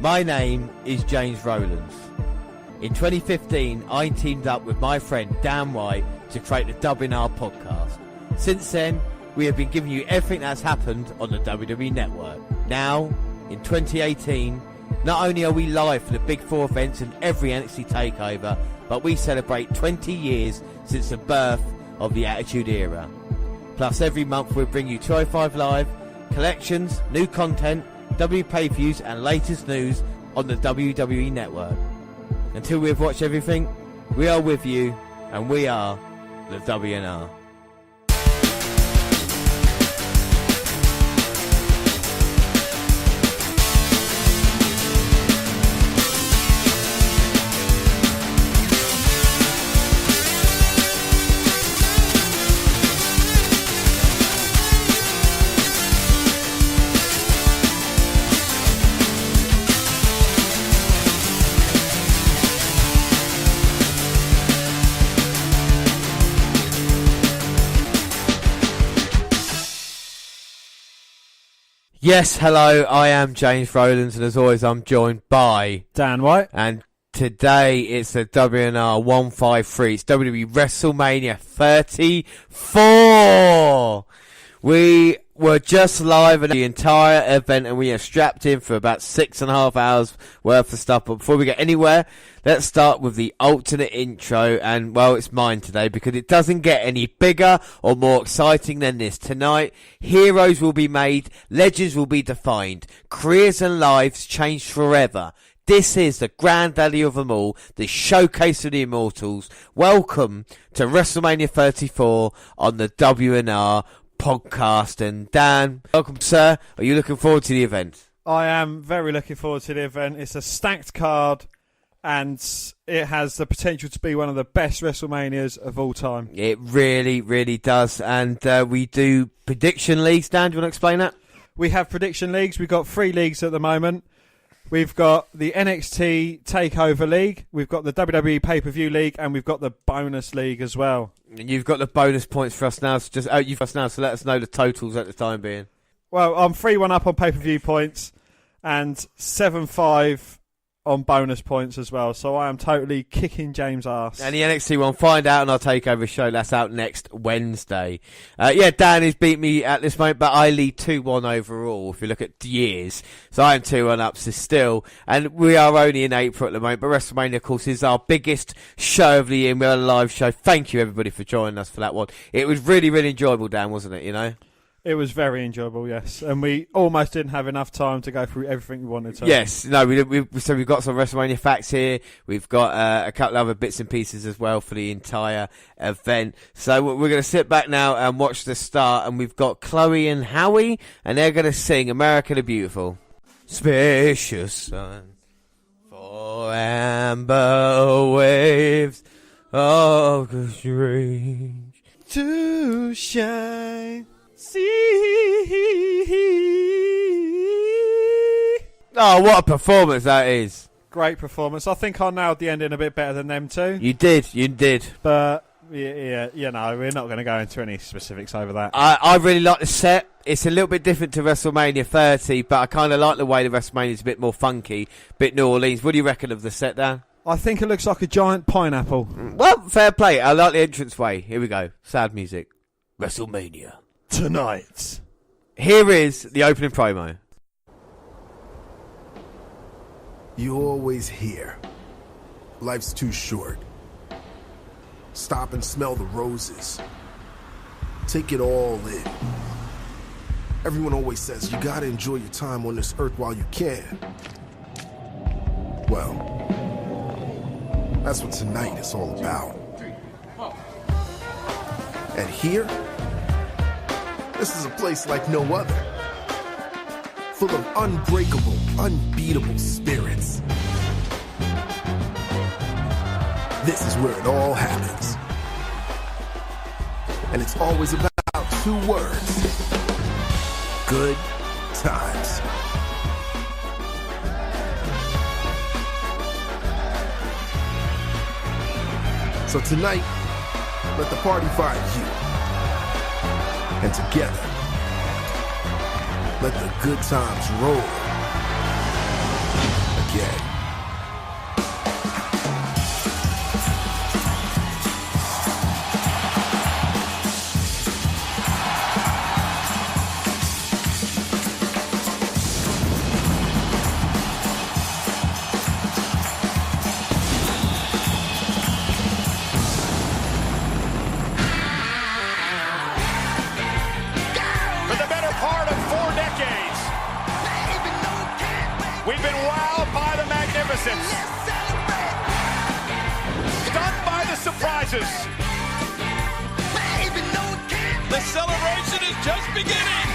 My name is James Rowlands. In 2015, I teamed up with my friend Dan White to create the WNR podcast. Since then, we have been giving you everything that's happened on the WWE Network. Now, in 2018, not only are we live for the Big Four events and every NXT takeover, but we celebrate 20 years since the birth of the Attitude Era. Plus, every month we'll bring you 205 Live, collections, new content, W pay-per-views and latest news on the WWE Network. Until we've watched everything, we are with you, and we are the WNR. Yes, hello, I am James Rowlands, and as always I'm joined by Dan White. And today it's the WNR153, it's WWE Wrestlemania 34! We were just live at the entire event and we are strapped in for about 6.5 hours worth of stuff, but before we get anywhere, let's start with the alternate intro, and well, it's mine today because it doesn't get any bigger or more exciting than this. Tonight, heroes will be made, legends will be defined, careers and lives changed forever. This is the granddaddy of them all, the showcase of the immortals. Welcome to WrestleMania 34 on the WNR podcast. And Dan, welcome sir, are you looking forward to the event? I am very looking forward to the event. It's a stacked card and it has the potential to be one of the best WrestleManias of all time. It really, really does. And we do prediction leagues. Dan, do you want to explain that? We have prediction leagues. We've got 3 leagues at the moment. We've got the NXT Takeover League, we've got the WWE Pay-Per-View League, and we've got the Bonus League as well. And you've got the bonus points for us now, so so let us know the totals at the time being. Well, I'm 3-1 up on pay-per-view points and 7-5 on bonus points as well, so I am totally kicking James' ass. And the NXT one, find out on our takeover show. That's out next Wednesday. Dan has beat me at this moment, but I lead 2-1 overall if you look at years. So I am 2-1 up still, and we are only in April at the moment, but WrestleMania, of course, is our biggest show of the year. We're a live show. Thank you, everybody, for joining us for that one. It was really, really enjoyable, Dan, wasn't it, you know? It was very enjoyable, yes. And we almost didn't have enough time to go through everything we wanted to. Yes, no, we've got some WrestleMania facts here. We've got a couple of other bits and pieces as well for the entire event. So we're going to sit back now and watch the start. And we've got Chloe and Howie, and they're going to sing America the Beautiful. Spacious sun for amber waves of the strange to shine. See. Oh, what a performance that is. Great performance. I think I nailed the ending a bit better than them two. You did. But, yeah, you know, we're not going to go into any specifics over that. I really like the set. It's a little bit different to WrestleMania 30, but I kind of like the way the WrestleMania is a bit more funky, a bit New Orleans. What do you reckon of the set, Dan? I think it looks like a giant pineapple. Well, fair play. I like the entranceway. Here we go. Sad music. WrestleMania. Tonight. Here is the opening promo. You always hear, life's too short. Stop and smell the roses. Take it all in. Everyone always says you gotta enjoy your time on this earth while you can. Well, that's what tonight is all about. And here, this is a place like no other. Full of unbreakable, unbeatable spirits. This is where it all happens. And it's always about 2 words. Good times. So tonight, let the party find you. And together, let the good times roll. We've been wowed by the magnificence. Stunned by the surprises. The celebration is just beginning.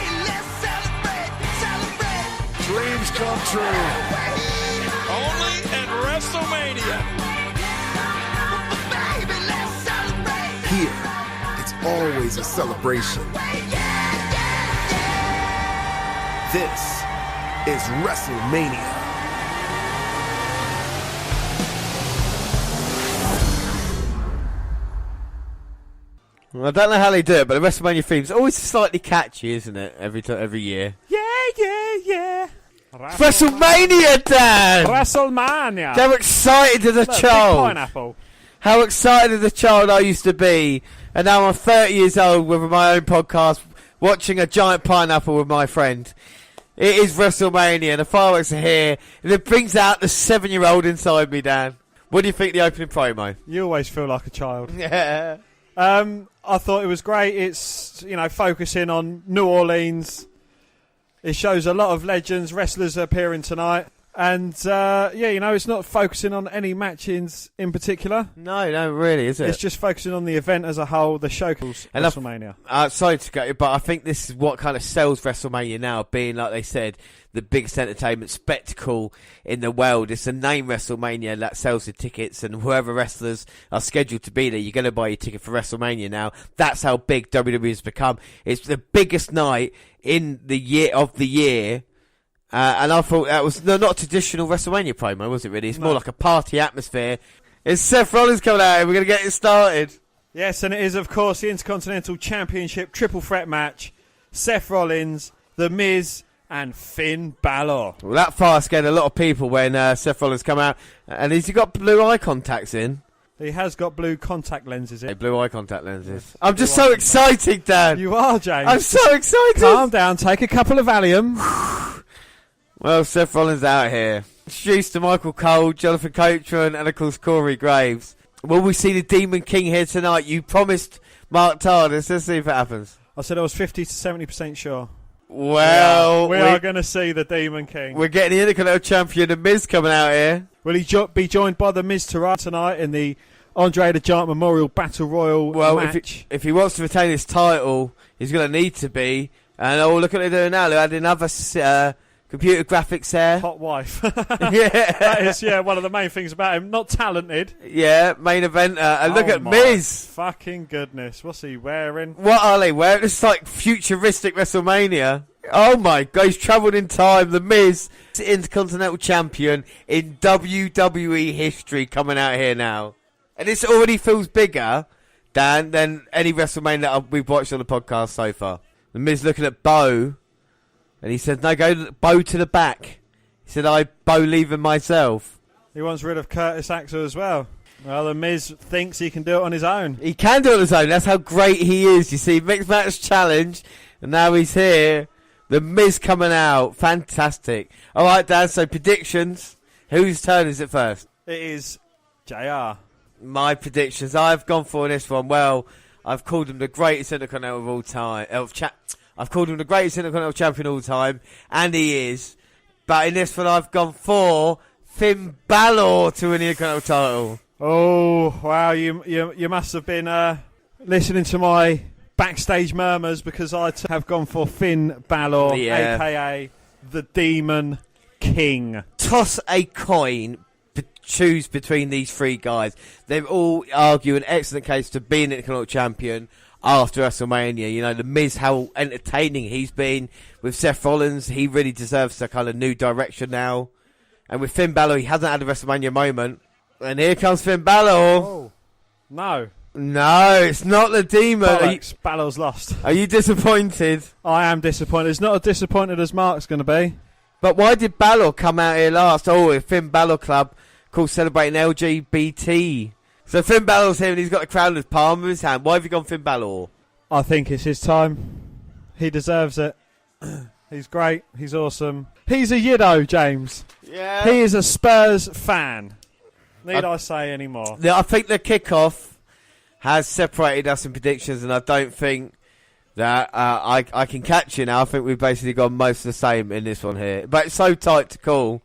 Dreams come true. Only at WrestleMania. Here, it's always a celebration. This is WrestleMania. Well, I don't know how they do it, but the WrestleMania theme's always slightly catchy, isn't it? Every year. Yeah. It's WrestleMania, Dan! Wrestlemania. How excited as a Look, big child! pineapple. How excited as a child I used to be, and now I'm 30 years old with my own podcast, watching a giant pineapple with my friend. It is WrestleMania, the fireworks are here, and it brings out the 7-year-old inside me, Dan. What do you think of the opening promo? You always feel like a child. Yeah. I thought it was great. It's, focusing on New Orleans. It shows a lot of legends, wrestlers appearing tonight. And, it's not focusing on any matches in particular. No, really, is it? It's just focusing on the event as a whole, the showcase, And WrestleMania. Sorry to go, but I think this is what kind of sells WrestleMania now, being, like they said, the biggest entertainment spectacle in the world. It's the name WrestleMania that sells the tickets, and whoever wrestlers are scheduled to be there, you're going to buy your ticket for WrestleMania now. That's how big WWE has become. It's the biggest night in the year. And I thought that was not a traditional WrestleMania promo, was it really? It's more like a party atmosphere. It's Seth Rollins coming out here. We're going to get it started. Yes, and it is, of course, the Intercontinental Championship triple threat match. Seth Rollins, The Miz, and Finn Balor. Well, that fire scared a lot of people when Seth Rollins come out. And has he got blue eye contacts in? He has got blue contact lenses in. Hey, blue eye contact lenses. I'm just so excited, Dan. You are, James. I'm so excited. Calm down. Take a couple of Valium. Well, Seth Rollins out here. Introduced to Michael Cole, Jonathan Coachman, and of course Corey Graves. Will we see the Demon King here tonight? You promised Mark Tardis. Let's see if it happens. I said I was 50 to 70% sure. Well, we are going to see the Demon King. We're getting the Intercontinental Champion, The Miz, coming out here. Will he be joined by The Miz tonight in the Andre the Giant Memorial Battle Royal match? If he wants to retain his title, he's going to need to be. And look what they're doing now. They're adding another computer graphics there. Hot wife. Yeah. That is, one of the main things about him. Not talented. Yeah, main eventer. And look at Miz. Fucking goodness. What's he wearing? What are they wearing? It's like futuristic WrestleMania. Oh my God, he's travelled in time. The Miz, Intercontinental Champion in WWE history, coming out here now. And this already feels bigger, Dan, than any WrestleMania that we've watched on the podcast so far. The Miz looking at Bo. And he said, no, go Bo to the back. He said, Bo leaving myself. He wants rid of Curtis Axel as well. Well, The Miz thinks he can do it on his own. He can do it on his own. That's how great he is. You see, mixed match challenge. And now he's here. The Miz coming out. Fantastic. All right, Dan, so predictions. Whose turn is it first? It is JR. My predictions. I've gone for this one. Well, I've called him the greatest Intercontinental of all time. I've called him the greatest Intercontinental Champion of all time, and he is. But in this one, I've gone for Finn Balor to win the Intercontinental title. Oh, wow, you must have been listening to my backstage murmurs, because I have gone for Finn Balor, a.k.a. the Demon King. Toss a coin, choose between these three guys. They all argue an excellent case to be an Intercontinental Champion after WrestleMania. The Miz, how entertaining he's been. With Seth Rollins, he really deserves a kind of new direction now. And with Finn Balor, he hasn't had a WrestleMania moment. And here comes Finn Balor. Oh. No, it's not the Demon. Balor's lost. Are you disappointed? I am disappointed. It's not as disappointed as Mark's going to be. But why did Balor come out here last? Oh, a Finn Balor Club called Celebrating LGBT. So Finn Balor's here and he's got the crown in his palm of his hand. Why have you gone Finn Balor? I think it's his time. He deserves it. He's great. He's awesome. He's a Yiddo, James. Yeah. He is a Spurs fan. Need I say any more? I think the kickoff has separated us in predictions, and I don't think that I can catch you now. I think we've basically gone most of the same in this one here. But it's so tight to call.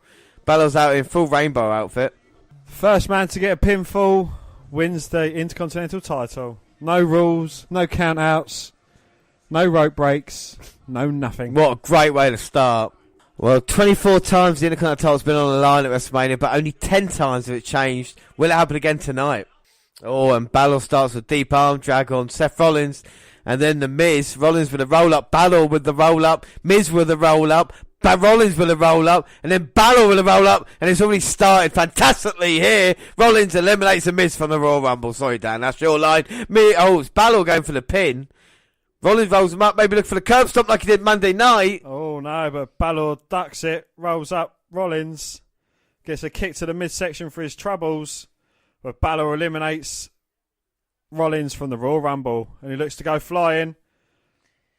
Balor's out in full rainbow outfit. First man to get a pinfall wins the Intercontinental title. No rules, no count-outs, no rope breaks, no nothing. What a great way to start. Well, 24 times the Intercontinental title's been on the line at WrestleMania, but only 10 times have it changed. Will it happen again tonight? Oh, and Balor starts with deep arm drag on Seth Rollins, and then the Miz. Rollins with a roll-up, Balor with the roll-up, Miz with a roll-up, Rollins with a roll-up, and then Balor with a roll-up, and it's already started fantastically here. Rollins eliminates the Miz from the Royal Rumble. Sorry, Dan, that's your line. It's Balor going for the pin. Rollins rolls him up, maybe look for the curb stomp like he did Monday night. Oh, no, but Balor ducks it, rolls up Rollins, gets a kick to the midsection for his troubles, but Balor eliminates Rollins from the Royal Rumble, and he looks to go flying.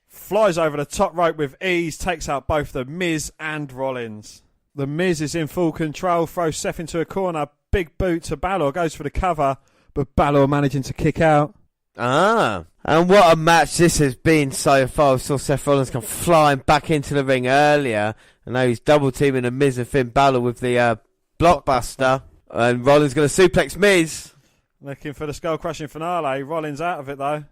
Flies over the top rope with ease, takes out both the Miz and Rollins. The Miz is in full control, throws Seth into a corner, big boot to Balor, goes for the cover, but Balor managing to kick out. And what a match this has been so far. We saw Seth Rollins come flying back into the ring earlier, and now he's double teaming the Miz and Finn Balor with the blockbuster, and Rollins going to suplex Miz. Looking for the skull-crushing finale. Rollins out of it, though.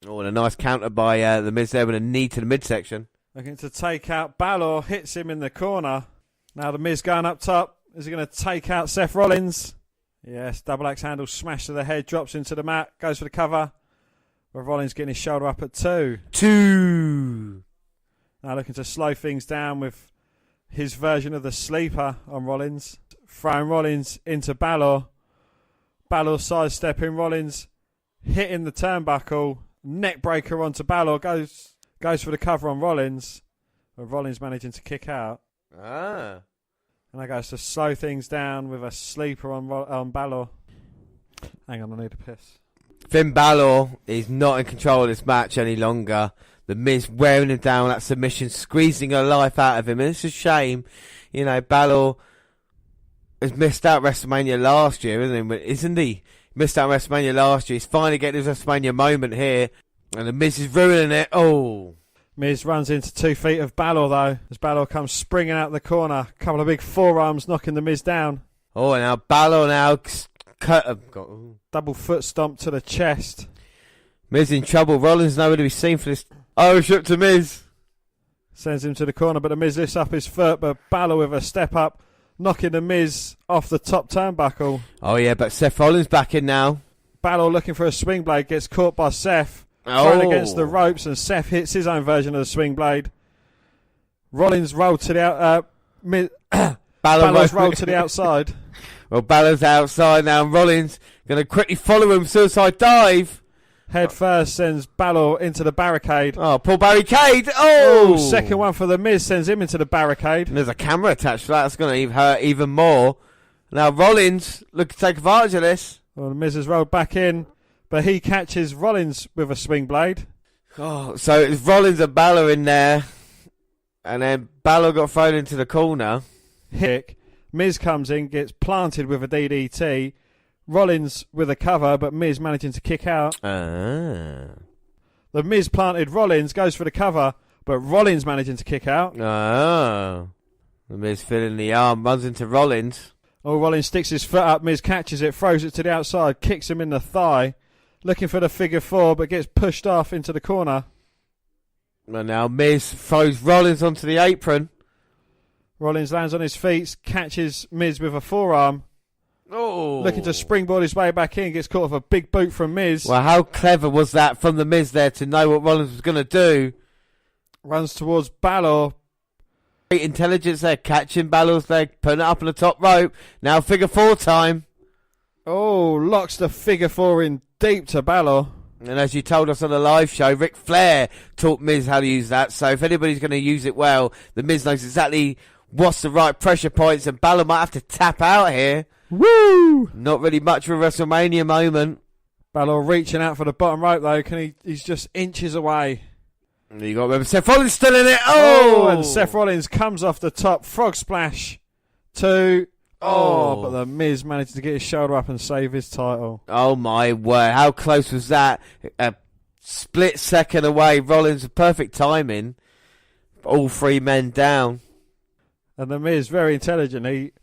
Oh, and a nice counter by the Miz there with a knee to the midsection. Looking to take out Balor, hits him in the corner. Now the Miz going up top. Is he going to take out Seth Rollins? Yes, double axe handle smash to the head, drops into the mat, goes for the cover. With Rollins getting his shoulder up at 2. 2. Now looking to slow things down with his version of the sleeper on Rollins. Throwing Rollins into Balor. Balor sidestepping Rollins, hitting the turnbuckle. Neck breaker onto Balor, goes for the cover on Rollins. But Rollins managing to kick out. And that goes to slow things down with a sleeper on Balor. Hang on, I need a piss. Finn Balor is not in control of this match any longer. The Miz wearing him down, that submission, squeezing the life out of him. And it's a shame. You know, Balor has missed out WrestleMania last year, isn't he? Missed out WrestleMania last year. He's finally getting his WrestleMania moment here. And the Miz is ruining it. Oh. Miz runs into 2 feet of Balor, though. As Balor comes springing out the corner. A couple of big forearms knocking the Miz down. Oh, and now Balor now double foot stomp to the chest. Miz in trouble. Rollins nowhere to be seen for this. Irish whip to Miz. Sends him to the corner, but the Miz lifts up his foot. But Balor with a step up, knocking the Miz off the top turnbuckle. Oh, yeah, but Seth Rollins back in now. Balor looking for a swing blade, gets caught by Seth. Thrown against the ropes, and Seth hits his own version of the swing blade. Rollins rolled to the Balor's rolled to the outside. Well, Balor's outside now, and Rollins going to quickly follow him, suicide dive. Head first sends Balor into the barricade. Oh, poor barricade. Oh! Second one for the Miz sends him into the barricade. And there's a camera attached to that. That's going to hurt even more. Now Rollins looking to take advantage of this. Well, the Miz has rolled back in, but he catches Rollins with a swing blade. Oh, so it's Rollins and Balor in there. And then Balor got thrown into the corner. Hick. Miz comes in, gets planted with a DDT. Rollins with a cover, but Miz managing to kick out. The Miz planted Rollins, goes for the cover, but Rollins managing to kick out. The Miz filling the arm, runs into Rollins. Oh, Rollins sticks his foot up, Miz catches it, throws it to the outside, kicks him in the thigh. Looking for the figure 4, but gets pushed off into the corner. And now Miz throws Rollins onto the apron. Rollins lands on his feet, catches Miz with a forearm. Oh. Looking to springboard his way back in, gets caught with a big boot from Miz. Well, how clever was that from the Miz there to know what Rollins was going to do? Runs towards Balor. Great intelligence there, catching Balor's leg, putting it up on the top rope. Now figure 4 time. Oh, locks the figure 4 in deep to Balor. And as you told us on the live show, Ric Flair taught Miz how to use that. So if anybody's going to use it well, the Miz knows exactly what's the right pressure points, and Balor might have to tap out here. Woo! Not really much of a WrestleMania moment. Balor reaching out for the bottom rope though. He's just inches away. You got to remember Seth Rollins still in it. Oh! And Seth Rollins comes off the top. Frog splash. 2. Oh, but the Miz managed to get his shoulder up and save his title. Oh my word. How close was that? A split second away. Rollins with perfect timing. All 3 men down. And The Miz, very intelligently,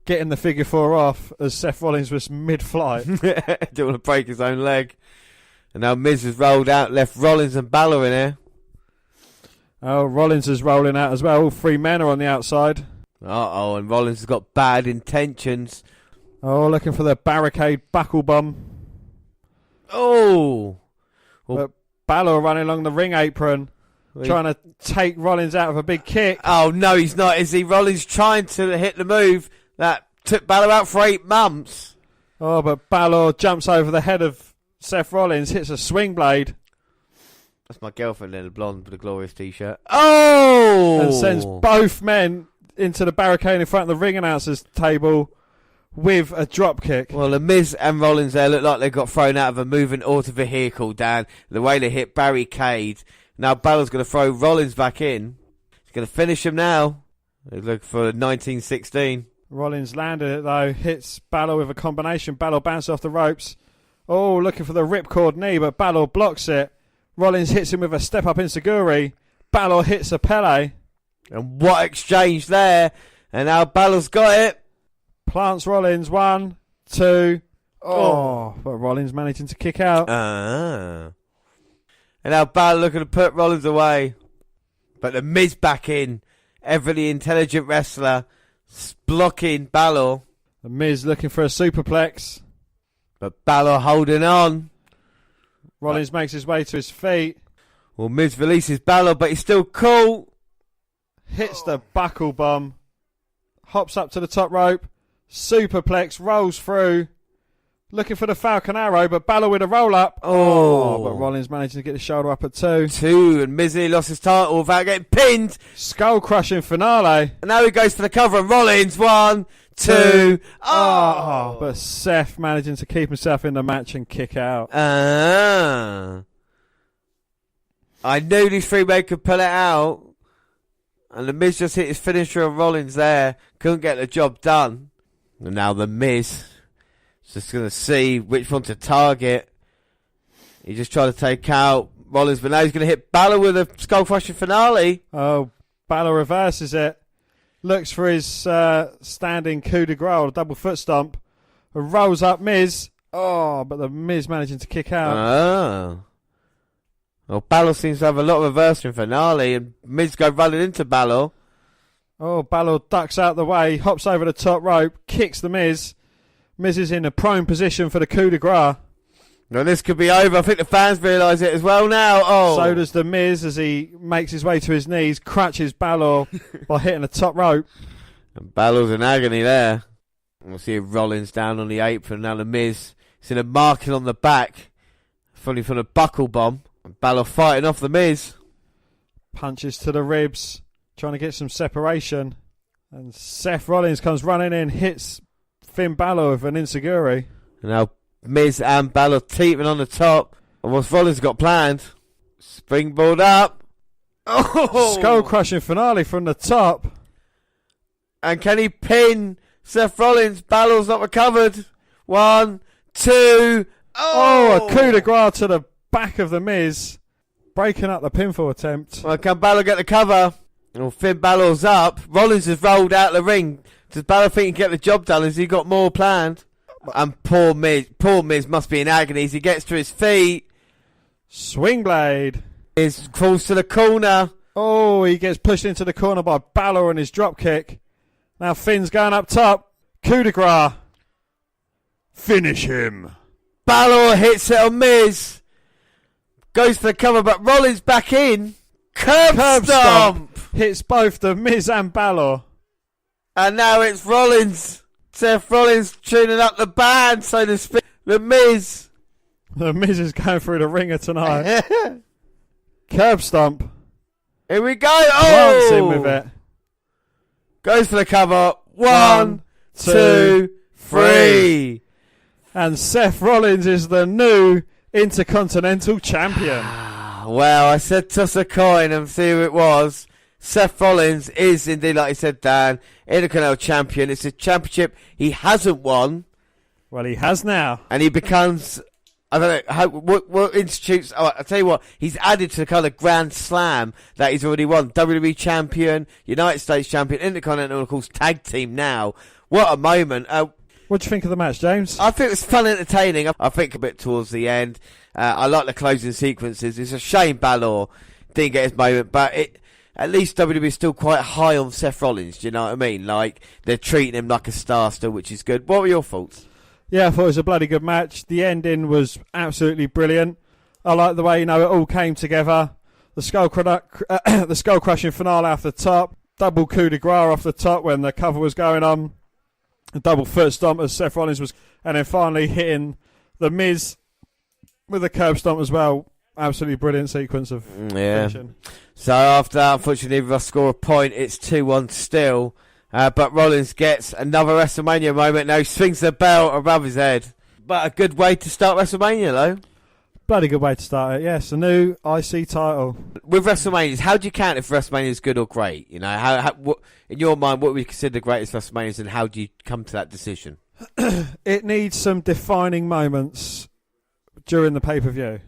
getting the figure 4 off as Seth Rollins was mid-flight. Didn't want to break his own leg. And now Miz has rolled out, left Rollins and Balor in here. Oh, Rollins is rolling out as well. All 3 men are on the outside. Uh-oh, and Rollins has got bad intentions. Oh, looking for the barricade buckle bomb. Oh! Well, But Balor running along the ring apron, trying to take Rollins out with a big kick. oh, no, he's not, is he? Rollins trying to hit the move that took Balor out for 8 months. Oh, but Balor jumps over the head of Seth Rollins, hits a swing blade. That's my girlfriend there, the blonde with the glorious t-shirt. Oh! And sends both men into the barricade in front of the ring announcer's table with a drop kick. Well, the Miz and Rollins there look like they got thrown out of a moving auto vehicle, Dan. The way they hit barricade. Now Balor's going to throw Rollins back in. He's going to finish him now. He's looking for 1916. Rollins landed it though, hits Balor with a combination. Balor bounces off the ropes. Oh, looking for the ripcord knee, but Balor blocks it. Rollins hits him with a step-up ensiguri. Balor hits a Pele. And what exchange there. And now Balor's got it. Plants Rollins, 1, 2. Oh, but Rollins managing to kick out. And now Balor looking to put Rollins away. But the Miz back in. Ever the intelligent wrestler. Blocking Balor. The Miz looking for a superplex. But Balor holding on. Rollins makes his way to his feet. Well, Miz releases Balor, but he's still cool. Hits the buckle bomb. Hops up to the top rope. Superplex, rolls through. Looking for the Falcon Arrow, but Balor with a roll-up. Oh. But Rollins managing to get the shoulder up at 2. 2, and Miz nearly lost his title without getting pinned. Skull-crushing finale. And now he goes for the cover, and Rollins, 1, 2. Oh. But Seth managing to keep himself in the match and kick out. I knew these 3 men could pull it out. And the Miz just hit his finisher on Rollins there. Couldn't get the job done. And now the Miz is just going to see which one to target. He just tried to take out Rollins, but now he's going to hit Balor with a skull-crushing finale. Oh, Balor reverses it. Looks for his standing coup de grace, or double foot stomp. Rolls up Miz. Oh, but the Miz managing to kick out. Oh. Well, Balor seems to have a lot of reversing finale, and Miz go running into Balor. Oh, Balor ducks out the way, hops over the top rope, kicks the Miz. Miz is in a prone position for the coup de grace. Now this could be over. I think the fans realise it as well now. Oh. So does the Miz as he makes his way to his knees, crutches Balor by hitting the top rope. And Balor's in agony there. We'll see Rollins down on the apron. Now the Miz is in a marking on the back, fully from a buckle bomb. And Balor fighting off the Miz. Punches to the ribs, trying to get some separation. And Seth Rollins comes running in, hits Finn Balor with an enziguri. And now Miz and Balor teetering on the top. And what's Rollins got planned? Springboard up. Oh! Skull-crushing finale from the top. And can he pin Seth Rollins? Balor's not recovered. 1, 2. Oh, a coup de grace to the back of the Miz. Breaking up the pinfall attempt. Well, can Balor get the cover? Well, Finn Balor's up. Rollins has rolled out the ring. Does Balor think he can get the job done? Has he got more planned? And poor Miz must be in agony as he gets to his feet. Swing blade. Miz crawls to the corner. Oh, he gets pushed into the corner by Balor on his drop kick. Now Finn's going up top. Coup de grace. Finish him. Balor hits it on Miz. Goes for the cover, but Rollins back in. Curb stomp. Hits both the Miz and Balor. And now it's Rollins. Seth Rollins tuning up the band, so to speak. The Miz. The Miz is going through the ringer tonight. Curb stomp. Here we go. Plants him Oh! with it. Goes for the cover. 1, 2, 3. And Seth Rollins is the new Intercontinental Champion. Well, I said toss a coin and see who it was. Seth Rollins is indeed, like you said, Dan, Intercontinental Champion. It's a championship he hasn't won. Well, he has now. And he becomes I don't know what institutes. Oh, I tell you what, he's added to the kind of Grand Slam that he's already won. WWE champion, United States champion, Intercontinental, of course, tag team now. What a moment! What do you think of the match, James? I think it was fun, entertaining. I think a bit towards the end. I like the closing sequences. It's a shame Balor didn't get his moment, but at least WWE is still quite high on Seth Rollins. Do you know what I mean? Like they're treating him like a star still, which is good. What were your thoughts? Yeah, I thought it was a bloody good match. The ending was absolutely brilliant. I like the way, it all came together. The skull crushing finale off the top. Double coup de grace off the top when the cover was going on. A double foot stomp as Seth Rollins was... And then finally hitting The Miz with a curb stomp as well. Absolutely brilliant sequence of finishing. So after that, unfortunately, neither of us score a point. It's 2-1 still. But Rollins gets another WrestleMania moment. Now he swings the belt above his head. But a good way to start WrestleMania, though. Bloody good way to start it, yes. A new IC title. With WrestleManias, how do you count if WrestleMania is good or great? What, in your mind, what would you consider the greatest WrestleManias, and how do you come to that decision? It needs some defining moments during the pay-per-view.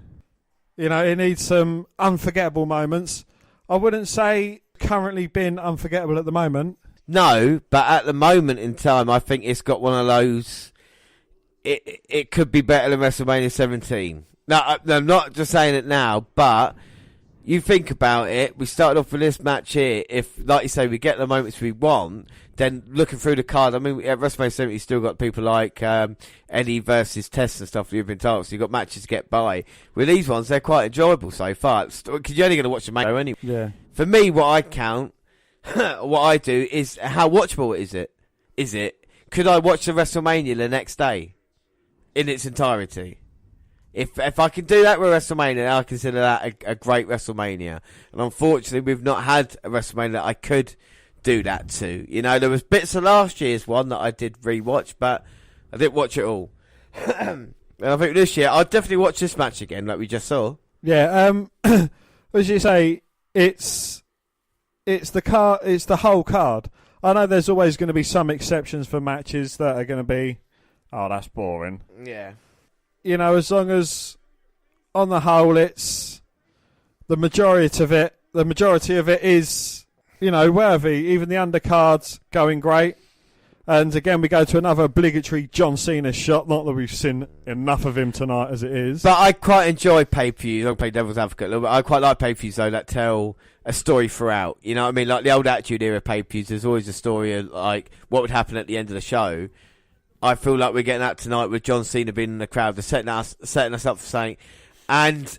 It needs some unforgettable moments. I wouldn't say currently been unforgettable at the moment. No, but at the moment in time, I think it's got one of those... It could be better than WrestleMania 17. No, I'm not just saying it now, but you think about it. We started off with this match here. If, like you say, we get the moments we want, then looking through the card, I mean, at WrestleMania 17, you still got people like Eddie versus Test and stuff that you've been told, so you've got matches to get by. With these ones, they're quite enjoyable so far, because you're only going to watch the match anyway. Yeah. For me, what I count... what I do is how watchable is it? Could I watch the WrestleMania the next day in its entirety? If I can do that with WrestleMania, I consider that a great WrestleMania. And unfortunately, we've not had a WrestleMania that I could do that to. There was bits of last year's one that I did rewatch, but I didn't watch it all. And I think this year I'll definitely watch this match again, like we just saw. Yeah. As you say, it's the whole card. I know there's always going to be some exceptions for matches that are going to be, that's boring. Yeah. As long as on the whole it's the majority of it is, worthy. Even the undercards going great. And again, we go to another obligatory John Cena shot. Not that we've seen enough of him tonight as it is. But I quite enjoy pay-per-views. I'm playing devil's advocate a little bit. I quite like pay-per-views, though, that tell a story throughout. You know what I mean? Like the old Attitude Era pay-per-views, there's always a story of, like, what would happen at the end of the show. I feel like we're getting that tonight with John Cena being in the crowd. They're setting us up for something. And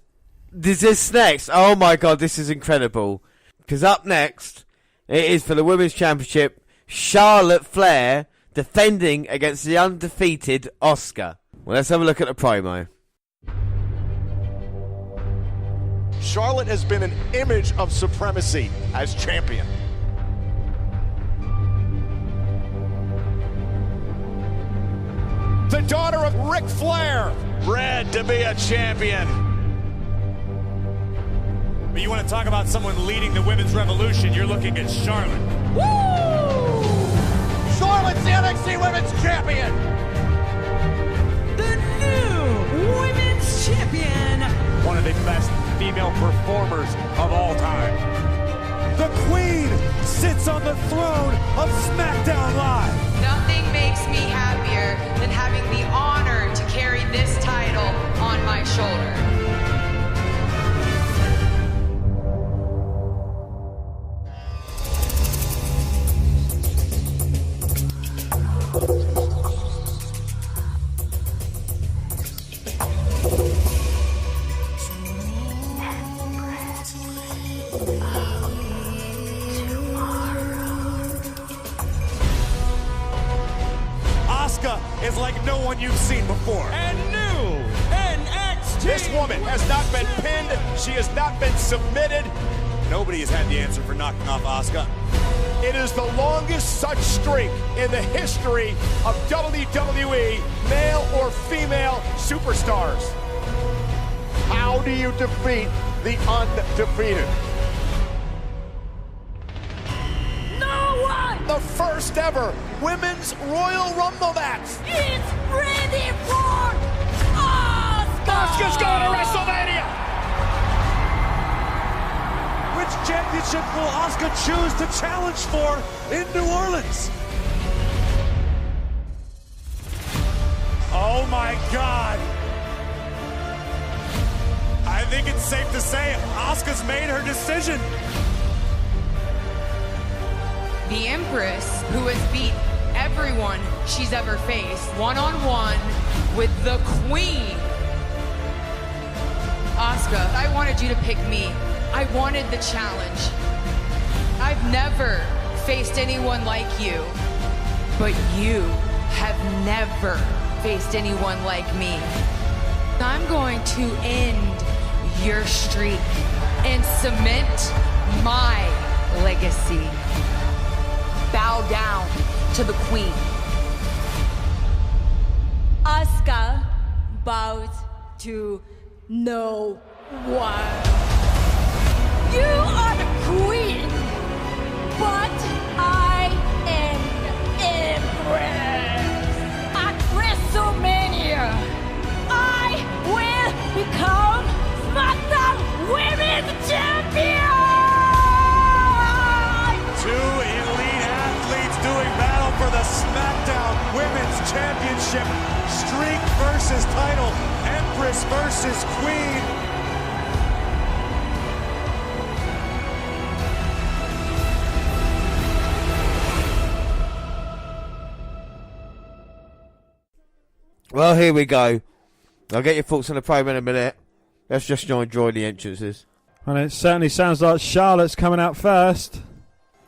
this next, oh my God, this is incredible. Because up next, it is for the Women's Championship, Charlotte Flair defending against the undefeated Asuka. Well, let's have a look at the promo. Charlotte has been an image of supremacy as champion. The daughter of Ric Flair, bred to be a champion. But you want to talk about someone leading the women's revolution, you're looking at Charlotte. Woo! Charlotte's the NXT Women's Champion. The new Women's Champion. One of the best female performers of all time. The Queen sits on the throne of SmackDown Live. Nothing makes me happier than having the honor to carry this title on my shoulder. Is like no one you've seen before. And new NXT. This woman has not been pinned. She has not been submitted. Nobody has had the answer for knocking off Asuka. It is the longest such streak in the history of WWE, male or female superstars. How do you defeat the undefeated? The first ever Women's Royal Rumble match. It's ready for Asuka! Asuka's going to WrestleMania! Which championship will Asuka choose to challenge for in New Orleans? Oh my God. I think it's safe to say Asuka's made her decision. The Empress, who has beat everyone she's ever faced, one-on-one with the Queen. Asuka, I wanted you to pick me. I wanted the challenge. I've never faced anyone like you, but you have never faced anyone like me. I'm going to end your streak and cement my legacy. Bow down to the Queen. Asuka bows to no one. You are the Queen, but I am the Empress. At WrestleMania, I will become SmackDown Women's Champion! Two elite athletes doing battle for the SmackDown Women's Championship. Streak versus title. Empress versus Queen. Well, here we go. I'll get your thoughts on the promo in a minute. Let's just enjoy the entrances. And it certainly sounds like Charlotte's coming out first.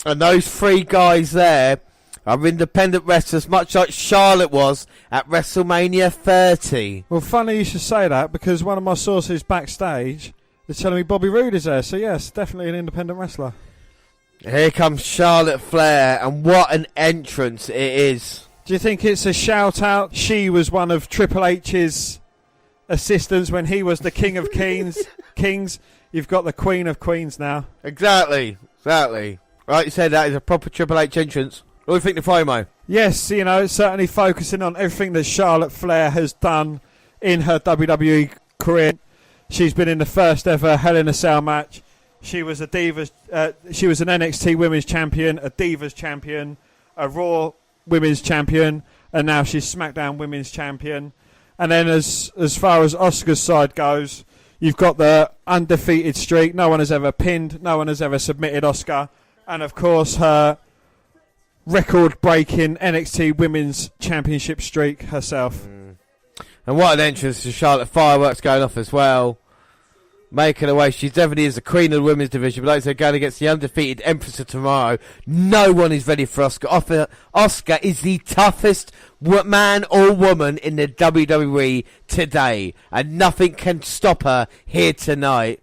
And those three guys there are independent wrestlers, much like Charlotte was at WrestleMania 30. Well, funny you should say that, because one of my sources backstage is telling me Bobby Roode is there. So, yes, definitely an independent wrestler. Here comes Charlotte Flair, and what an entrance it is. Do you think it's a shout-out? She was one of Triple H's assistants when he was the King of Kings. You've got the Queen of Queens now. Exactly. Right, you said that is a proper Triple H entrance. What do you think of the promo? Yes, you know, it's certainly focusing on everything that Charlotte Flair has done in her WWE career. She's been in the first ever Hell in a Cell match. She was a Divas. She was an NXT Women's Champion, a Divas Champion, a Raw Women's Champion, and now she's SmackDown Women's Champion. And then as far as Asuka's side goes, you've got the undefeated streak. No one has ever pinned. No one has ever submitted Asuka. And, of course, her record-breaking NXT Women's Championship streak herself. And what an entrance to Charlotte. Fireworks going off as well. Making her way. She definitely is the queen of the women's division. But like I said, going against the undefeated Empress of Tomorrow. No one is ready for Asuka. Asuka is the toughest man or woman in the WWE today. And nothing can stop her here tonight.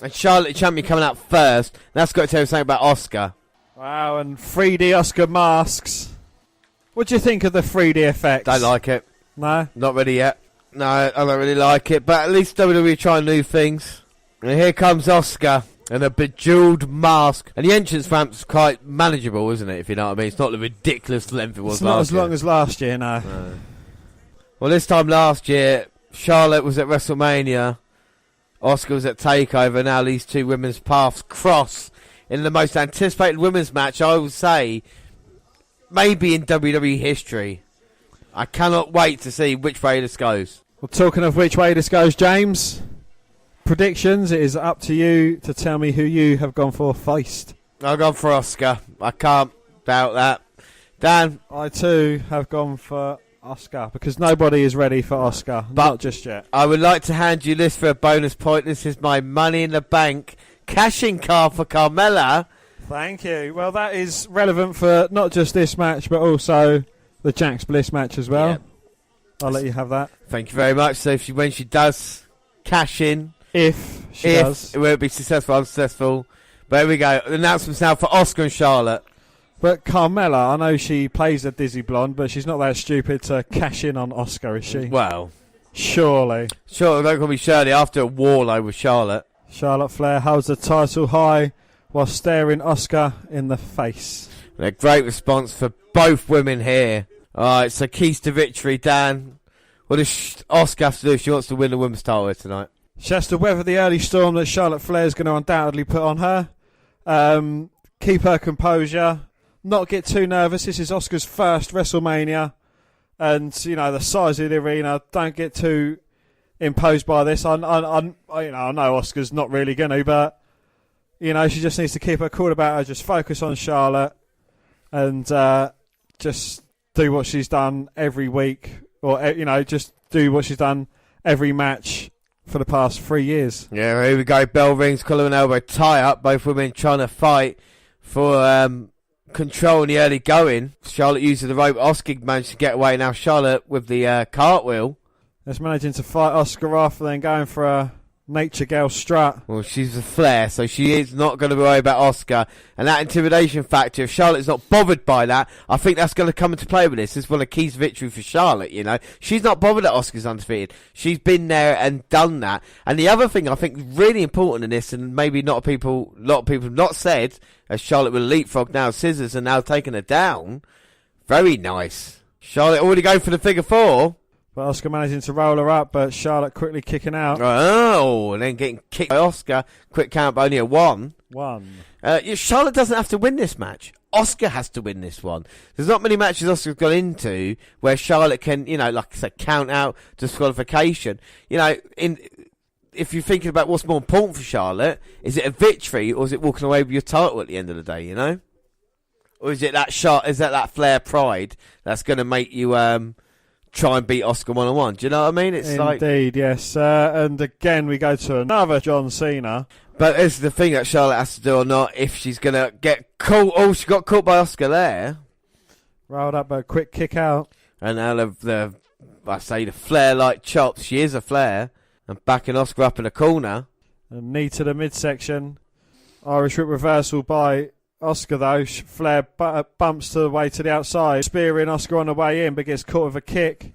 And Charlotte champion coming out first. That's got to tell you something about Asuka. Wow, and 3D Asuka masks. What do you think of the 3D effects? Don't like it. No? Not ready yet. No, I don't really like it. But at least WWE trying new things. And here comes Asuka and a bejeweled mask. And the entrance ramp's quite manageable, isn't it? If you know what I mean. It's not the ridiculous length it was it's last year. not as long as last year, no. Well, this time last year, Charlotte was at WrestleMania. Asuka was at TakeOver. Now these two women's paths cross in the most anticipated women's match, I would say, maybe in WWE history. I cannot wait to see which way this goes. Well, talking of which way this goes, James, predictions, it is up to you to tell me who you have gone for first. I've gone for Asuka. I can't doubt that. Dan? I too have gone for Asuka, because nobody is ready for Asuka, but not just yet. I would like to hand you this for a bonus point. This is my Money in the Bank cashing card for Carmella. Thank you. Well, that is relevant for not just this match, but also the Jax Bliss match as well. Yep. I'll let you have that. Thank you very much. So when she does cash in, if she does, it won't be successful, unsuccessful. But here we go. Announcements now for Asuka and Charlotte. But Carmella, I know she plays a dizzy blonde, but she's not that stupid to cash in on Asuka, is she? Well, surely. Sure, don't call me Shirley after a war with Charlotte. Charlotte Flair holds the title high while staring Asuka in the face. And a great response for both women here. Alright, so keys to victory, Dan. What does Asuka have to do if she wants to win the women's title tonight? She has to weather the early storm that Charlotte Flair is going to undoubtedly put on her. Keep her composure. Not get too nervous. This is Asuka's first WrestleMania. And, the size of the arena, don't get too imposed by this. I know Asuka's not really going to, but, she just needs to keep her cool about her. Just focus on Charlotte and just do what she's done every week. Or, just do what she's done every match for the past 3 years. Yeah, here we go. Bell rings, collar and elbow tie up. Both women trying to fight for control in the early going. Charlotte uses the rope. Asuka managed to get away. Now Charlotte with the cartwheel. That's managing to fight Asuka off and then going for a Nature Girl strut. Well, she's a Flair, so she is not going to worry about Asuka. And that intimidation factor, if Charlotte's not bothered by that, I think that's going to come into play with this. This is one of the keys to victory for Charlotte, She's not bothered that Asuka's undefeated. She's been there and done that. And the other thing I think really important in this, and maybe a lot of people have not said, as Charlotte will leapfrog now, scissors and now taking her down. Very nice. Charlotte already going for the figure four. But Asuka managing to roll her up, but Charlotte quickly kicking out. Oh, and then getting kicked by Asuka. Quick count, but only a 1. Charlotte doesn't have to win this match. Asuka has to win this one. There's not many matches Asuka's gone into where Charlotte can, like I said, count out disqualification. If you're thinking about what's more important for Charlotte, is it a victory or is it walking away with your title at the end of the day, Or is it that Flair pride that's going to make you try and beat Asuka one-on-one? Do you know what I mean? It's Indeed, yes. And again, we go to another John Cena. But this is the thing that Charlotte has to do or not, if she's going to get caught. Oh, she got caught by Asuka there. Rolled up a quick kick out. And now the Flair-like chops. She is a Flair. And backing Asuka up in the corner. A knee to the midsection. Irish whip reversal by Asuka though. Flair bumps to the way to the outside. Spearing Asuka on the way in, but gets caught with a kick.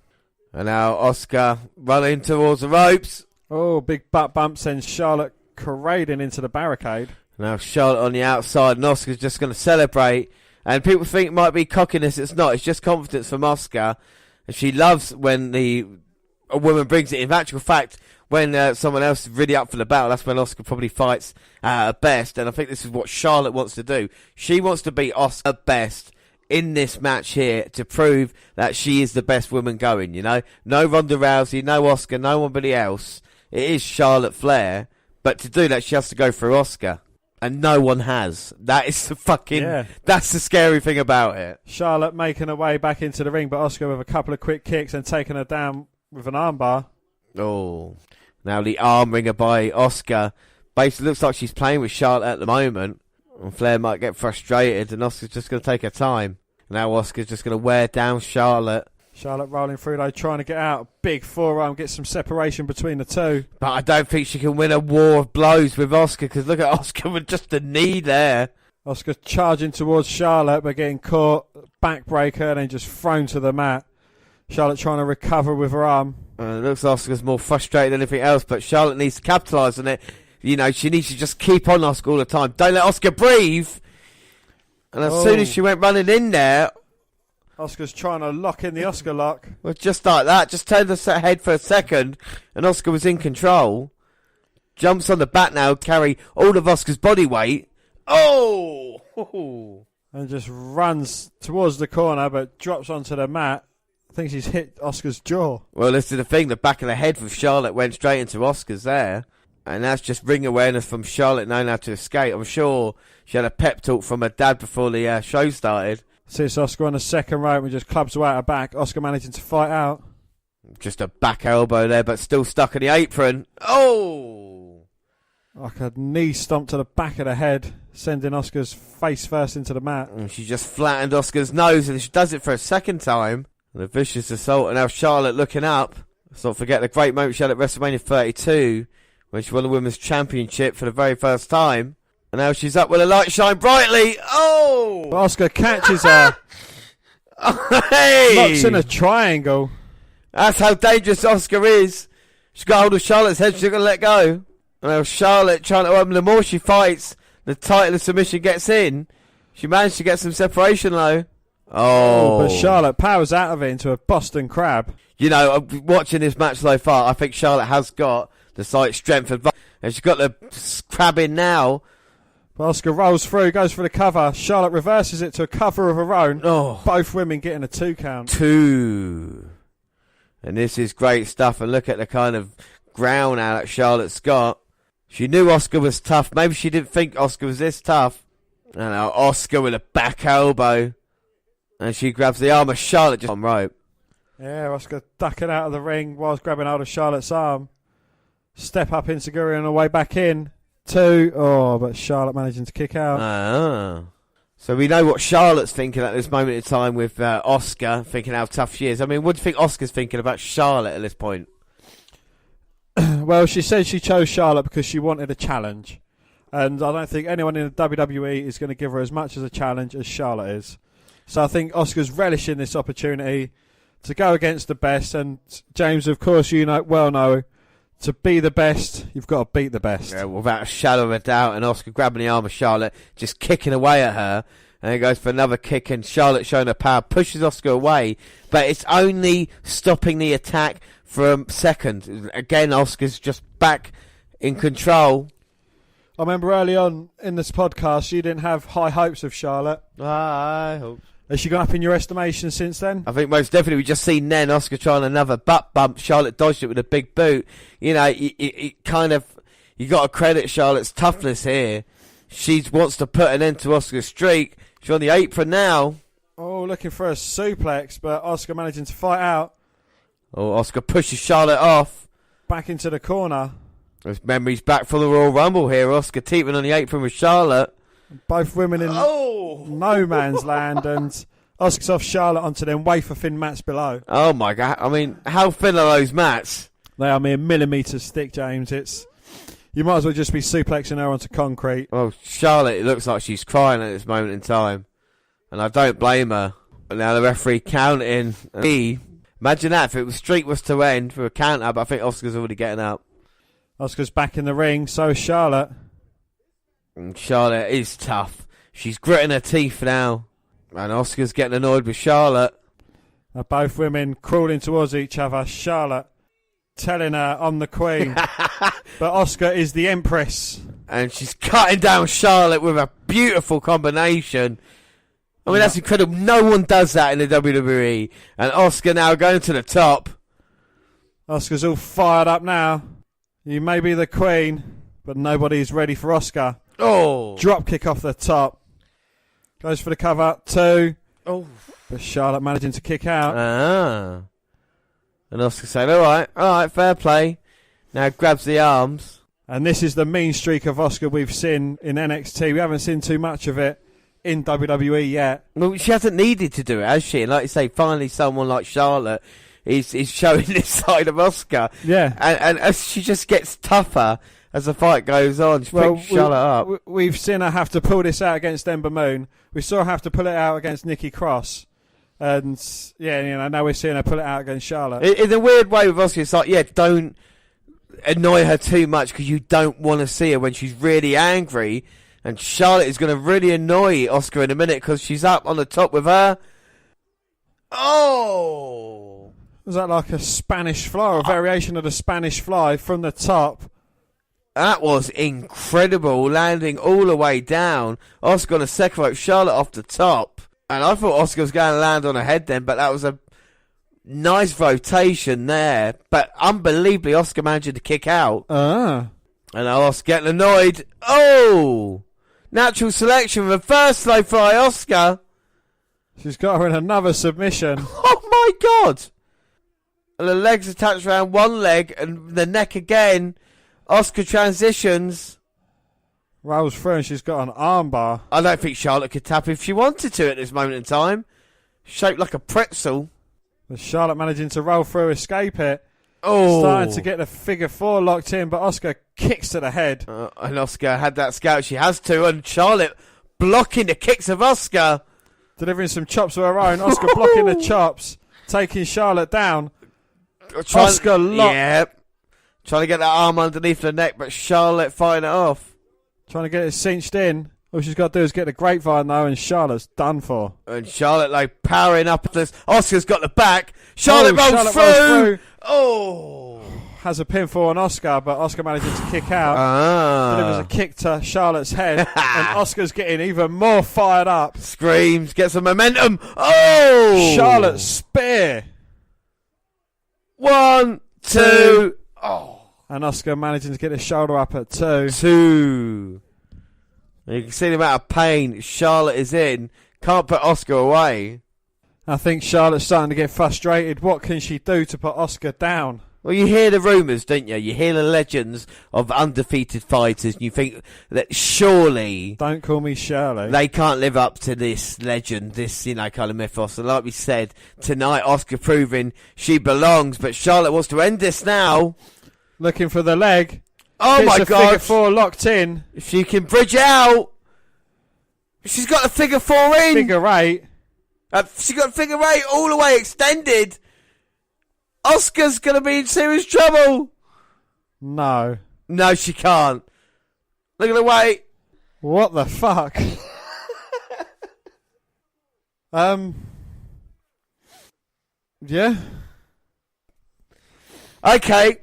And now Asuka running towards the ropes. Oh, big butt bump sends Charlotte parading into the barricade. Now Charlotte on the outside, and Asuka's just going to celebrate. And people think it might be cockiness. It's not. It's just confidence from Asuka. And she loves when a woman brings it. In actual fact, when someone else is really up for the battle, that's when Asuka probably fights at her best. And I think this is what Charlotte wants to do. She wants to beat Asuka best in this match here to prove that she is the best woman going, No Ronda Rousey, no Asuka, no nobody else. It is Charlotte Flair. But to do that, she has to go through Asuka. And no one has. That is that's the scary thing about it. Charlotte making her way back into the ring, but Asuka with a couple of quick kicks and taking her down with an armbar. Oh. Now the arm ringer by Asuka. Basically looks like she's playing with Charlotte at the moment. And Flair might get frustrated and Asuka's just going to take her time. Now Asuka's just going to wear down Charlotte. Charlotte rolling through though, trying to get out. Big forearm, get some separation between the two. But I don't think she can win a war of blows with Asuka, because look at Asuka with just a knee there. Asuka charging towards Charlotte, but getting caught. Backbreaker and then just thrown to the mat. Charlotte trying to recover with her arm. It looks like Asuka's more frustrated than anything else, but Charlotte needs to capitalise on it. She needs to just keep on Asuka all the time. Don't let Asuka breathe. And as soon as she went running in there, Asuka's trying to lock in the Asuka lock. Well, just like that. Just turned the head for a second, and Asuka was in control. Jumps on the back now, carry all of Asuka's body weight. Oh! And just runs towards the corner, but drops onto the mat. I think she's hit Asuka's jaw. Well, this is the thing. The back of the head with Charlotte went straight into Asuka's there. And that's just ring awareness from Charlotte knowing how to escape. I'm sure she had a pep talk from her dad before the show started. Sees Asuka on the second rope and just clubs away at her back. Asuka managing to fight out. Just a back elbow there, but still stuck in the apron. Oh! Like a knee stomp to the back of the head, sending Asuka's face first into the mat. And she just flattened Asuka's nose, and she does it for a second time. And a vicious assault, and now Charlotte looking up. Let's not forget the great moment she had at WrestleMania 32, when she won the Women's Championship for the very first time. And now she's up with a light shine brightly. Oh! Asuka catches her. Hey! Locks in a triangle. That's how dangerous Asuka is. She's got hold of Charlotte's head. She's not going to let go. And now Charlotte trying to the more she fights, the tighter the submission gets in. She managed to get some separation though. But Charlotte powers out of it into a Boston Crab. You know, watching this match so far, I think Charlotte has got the slight strength advantage. And she's got the crab in now. But Asuka rolls through, goes for the cover. Charlotte reverses it to a cover of her own. Both women getting a 2 count. 2. And this is great stuff. And look at the kind of ground out that Charlotte's got. She knew Asuka was tough. Maybe she didn't think Asuka was this tough. And now Asuka with a back elbow. And she grabs the arm of Charlotte just on rope. Yeah, Asuka ducking out of the ring whilst grabbing hold of Charlotte's arm. Step up Enziguri on her way back in. 2. But Charlotte managing to kick out. So we know what Charlotte's thinking at this moment in time with Asuka, thinking how tough she is. I mean, what do you think Asuka's thinking about Charlotte at this point? Well, she said she chose Charlotte because she wanted a challenge. And I don't think anyone in the WWE is going to give her as much as a challenge as Charlotte is. So I think Asuka's relishing this opportunity to go against the best. And James, of course, you know, to be the best, you've got to beat the best. Yeah, without a shadow of a doubt. And Asuka grabbing the arm of Charlotte, just kicking away at her. And he goes for another kick, and Charlotte showing her power, pushes Asuka away. But it's only stopping the attack for a second. Again, Asuka's just back in control. I remember early on in this podcast, you didn't have high hopes of Charlotte. I hope. Has she gone up in your estimation since then? I think most definitely. We just seen then Asuka trying another butt bump. Charlotte dodged it with a big boot. You know, it kind of, you got to credit Charlotte's toughness here. She wants to put an end to Asuka's streak. She's on the apron now. Looking for a suplex, but Asuka managing to fight out. Asuka pushes Charlotte off. Back into the corner. There's memories back from the Royal Rumble here. Asuka teetering on the apron with Charlotte. Both women in no man's land, and Asuka's off Charlotte onto them wafer thin mats below. Oh my God! I mean, how thin are those mats? They are mere millimetres thick, James. You might as well just be suplexing her onto concrete. Well, Charlotte, it looks like she's crying at this moment in time, and I don't blame her. And now the referee counting. Imagine that if the streak was to end for a count up. I think Asuka's already getting up. Asuka's back in the ring, so is Charlotte. And Charlotte is tough. She's gritting her teeth now. And Asuka's getting annoyed with Charlotte. Now both women crawling towards each other. Charlotte telling her, I'm the queen. But Asuka is the empress. And she's cutting down Charlotte with a beautiful combination. I mean, that's incredible. No one does that in the WWE. And Asuka now going to the top. Asuka's all fired up now. You may be the queen, but nobody's ready for Asuka. Drop kick off the top. Goes for the cover. 2. But Charlotte managing to kick out. And Asuka saying, all right, fair play. Now grabs the arms. And this is the mean streak of Asuka we've seen in NXT. We haven't seen too much of it in WWE yet. Well, she hasn't needed to do it, has she? And like you say, finally someone like Charlotte is showing this side of Asuka. Yeah. And as she just gets tougher as the fight goes on, she picks Charlotte up. We've seen her have to pull this out against Ember Moon. We saw her have to pull it out against Nikki Cross. And, now we're seeing her pull it out against Charlotte. In a weird way with Asuka, it's like, don't annoy her too much because you don't want to see her when she's really angry. And Charlotte is going to really annoy Asuka in a minute because she's up on the top with her. Was that like a Spanish fly or a variation of the Spanish fly from the top? That was incredible, landing all the way down. Asuka on a second rope, Charlotte off the top. And I thought Asuka was going to land on her head then, but that was a nice rotation there. But unbelievably, Asuka managed to kick out. And Asuka getting annoyed. Natural selection, reverse slow fly, Asuka. She's got her in another submission. Oh my God. And the legs attached around one leg and the neck again. Asuka transitions. Rolls through and she's got an armbar. I don't think Charlotte could tap if she wanted to at this moment in time. Shaped like a pretzel. But Charlotte managing to roll through, escape it. Starting to get the figure 4 locked in, but Asuka kicks to the head. And Asuka had that scout. She has to. And Charlotte blocking the kicks of Asuka. Delivering some chops of her own. Asuka blocking the chops. Taking Charlotte down. Asuka locked. Yeah. Trying to get that arm underneath the neck, but Charlotte fighting it off. Trying to get it cinched in. All she's got to do is get the grapevine, though, and Charlotte's done for. And Charlotte, like, powering up. Asuka's got the back. Charlotte rolls through. Oh. Has a pinfall on Asuka, but Asuka manages to kick out. Delivers a kick to Charlotte's head. And Asuka's getting even more fired up. Screams, gets some momentum. Oh. Charlotte's spear. 1, 2. Oh. And Asuka managing to get his shoulder up at 2. 2. You can see the amount of pain Charlotte is in. Can't put Asuka away. I think Charlotte's starting to get frustrated. What can she do to put Asuka down? Well, you hear the rumours, don't you? You hear the legends of undefeated fighters, and you think that surely... Don't call me Shirley. They can't live up to this legend, this, kind of mythos. And like we said, tonight, Asuka proving she belongs, but Charlotte wants to end this now. Looking for the leg. Oh my God. Figure 4 locked in. If she can bridge out. She's got a figure 4 in. Figure 8. She's got a figure 8 all the way extended. Asuka's going to be in serious trouble. No. No, she can't. Look at the weight. What the fuck? Yeah. Okay.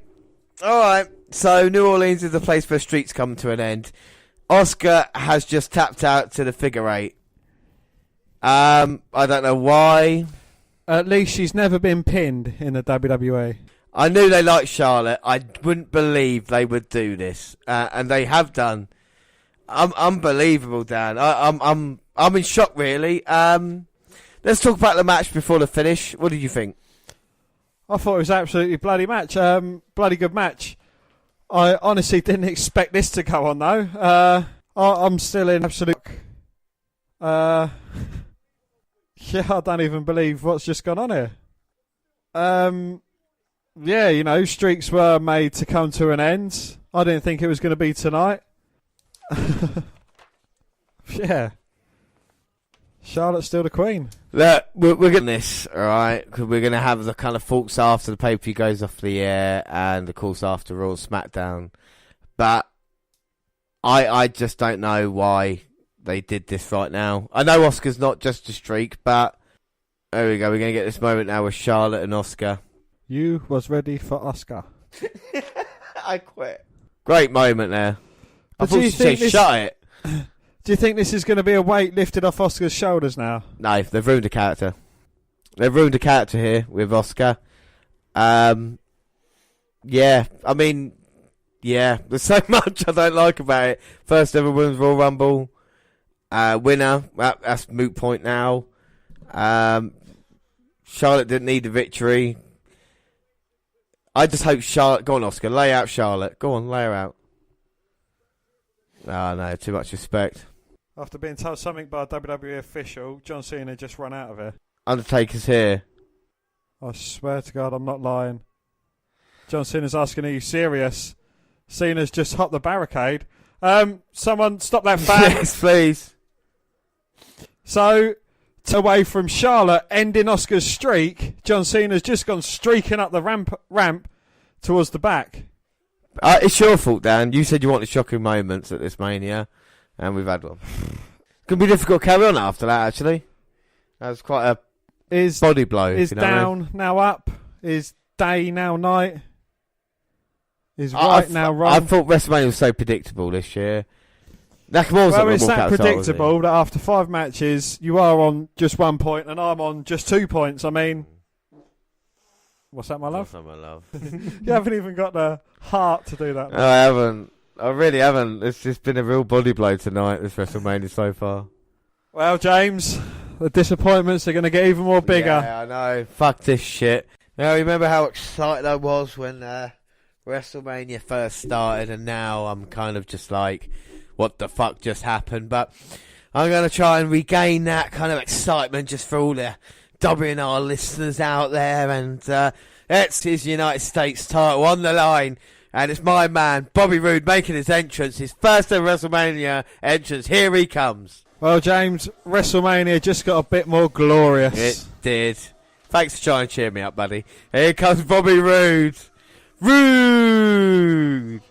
Alright. So, New Orleans is the place where streets come to an end. Asuka has just tapped out to the figure 8. I don't know why. At least she's never been pinned in the WWE. I knew they liked Charlotte. I wouldn't believe they would do this, and they have done. Unbelievable, Dan. I'm in shock, really. Let's talk about the match before the finish. What did you think? I thought it was absolutely bloody match. Bloody good match. I honestly didn't expect this to go on, though. I'm still in absolute... Yeah, I don't even believe what's just gone on here. Yeah, streaks were made to come to an end. I didn't think it was going to be tonight. Yeah. Charlotte's still the queen. Look, we're getting this, alright? Because we're going to have the kind of thoughts after the pay-per-view goes off the air and, of course, after Raw SmackDown. But I just don't know why they did this right now. I know Asuka's not just a streak, but there we go. We're going to get this moment now with Charlotte and Asuka. You was ready for Asuka. I quit. Great moment there. I But thought she'd say, shut it. Do you think this is going to be a weight lifted off Asuka's shoulders now? No, they've ruined the character. They've ruined the character here with Asuka. Yeah, I mean, yeah, there's so much I don't like about it. First ever Women's Royal Rumble. Winner, that's moot point now. Charlotte didn't need the victory. I just hope Charlotte... Go on, Asuka, lay out Charlotte. Go on, lay her out. Oh, no, too much respect. After being told something by a WWE official, John Cena just run out of here. Undertaker's here. I swear to God, I'm not lying. John Cena's asking, are you serious? Cena's just hopped the barricade. Someone stop that fan. Yes, please. So, away from Charlotte, ending Asuka's streak, John Cena's just gone streaking up the ramp towards the back. It's your fault, Dan. You said you wanted shocking moments at this Mania, and we've had one. It's going to be difficult to carry on after that, actually. That was quite a body blow. Is down now up? Is day now night? Is right now wrong? I thought WrestleMania was so predictable this year. Nakamura's well, it's that predictable that after 5 matches, you are on just 1 point and I'm on just 2 points. I mean, what's that, my love? What's that, my love? You haven't even got the heart to do that. No, I haven't. I really haven't. It's just been a real body blow tonight, this WrestleMania so far. Well, James, the disappointments are going to get even more bigger. Yeah, I know. Fuck this shit. Now, remember how excited I was when WrestleMania first started, and now I'm kind of just like, what the fuck just happened? But I'm going to try and regain that kind of excitement just for all the WNR listeners out there. And it's his United States title on the line. And it's my man, Bobby Roode, making his entrance, his first ever WrestleMania entrance. Here he comes. Well, James, WrestleMania just got a bit more glorious. It did. Thanks for trying to cheer me up, buddy. Here comes Bobby Roode. Roode!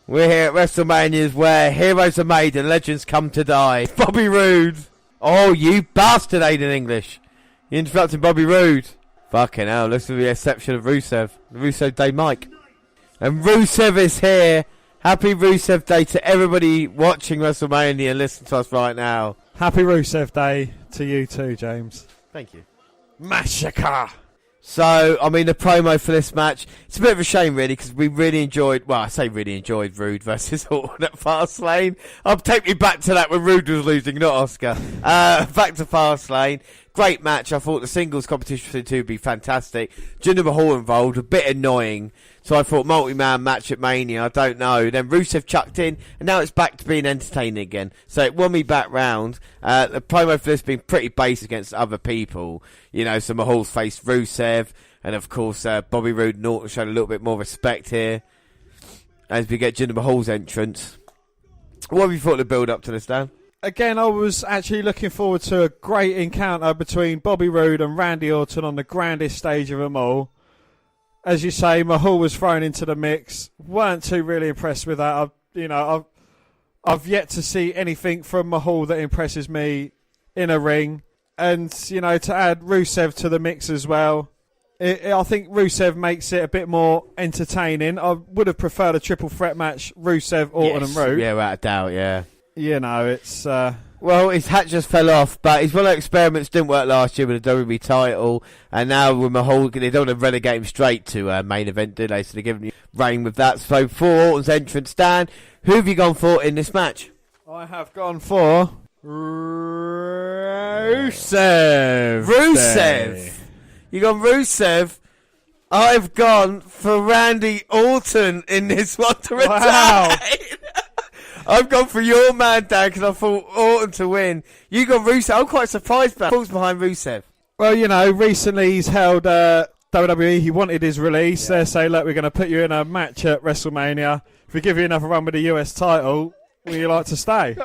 We're here at WrestleManias where heroes are made and legends come to die. Bobby Roode. Oh, you bastard, Aiden English. You interrupted Bobby Roode. Fucking hell, looks to be the exception of Rusev. The Rusev Day Mike. And Rusev is here. Happy Rusev Day to everybody watching WrestleMania and listening to us right now. Happy Rusev Day to you too, James. Thank you. Massacre. So, I mean, the promo for this match, it's a bit of a shame, really, because we really enjoyed, well, I say really enjoyed Roode versus Orton at Fastlane. I'll take me back to that when Roode was losing, not Asuka. Back to Fastlane. Great match. I thought the singles competition for the two would be fantastic. Jinder Mahal involved, a bit annoying. So I thought multi-man match at Mania, I don't know. Then Rusev chucked in, and now it's back to being entertaining again. So it won me back round. The promo for this has been pretty basic against other people. You know, so Mahal's faced Rusev, and of course Bobby Roode and Orton showed a little bit more respect here as we get Jinder Mahal's entrance. What have you thought of the build-up to this, Dan? Again, I was actually looking forward to a great encounter between Bobby Roode and Randy Orton on the grandest stage of them all. As you say, Mahal was thrown into the mix. Weren't too really impressed with that. I've yet to see anything from Mahal that impresses me in a ring. And, you know, to add Rusev to the mix as well, I think Rusev makes it a bit more entertaining. I would have preferred a triple threat match, Rusev, Orton and Roode. Yeah, without a doubt, yeah. You know, it's... Well, his hat just fell off, but his one of the experiments didn't work last year with the WWE title, and now with Mahal, they don't want to relegate him straight to main event, do they? So they're giving you reign with that. So for Orton's entrance, Dan, who have you gone for in this match? I have gone for Rusev. Rusev! You gone Rusev? I've gone for Randy Orton in this one to retain. Wow. I've gone for your man, Dan, because I thought Orton to win. You got Rusev. I'm quite surprised by thoughts behind Rusev. Well, you know, recently he's held WWE. He wanted his release. They say, look, we're going to put you in a match at WrestleMania. If we give you another run with the US title, will you like to stay?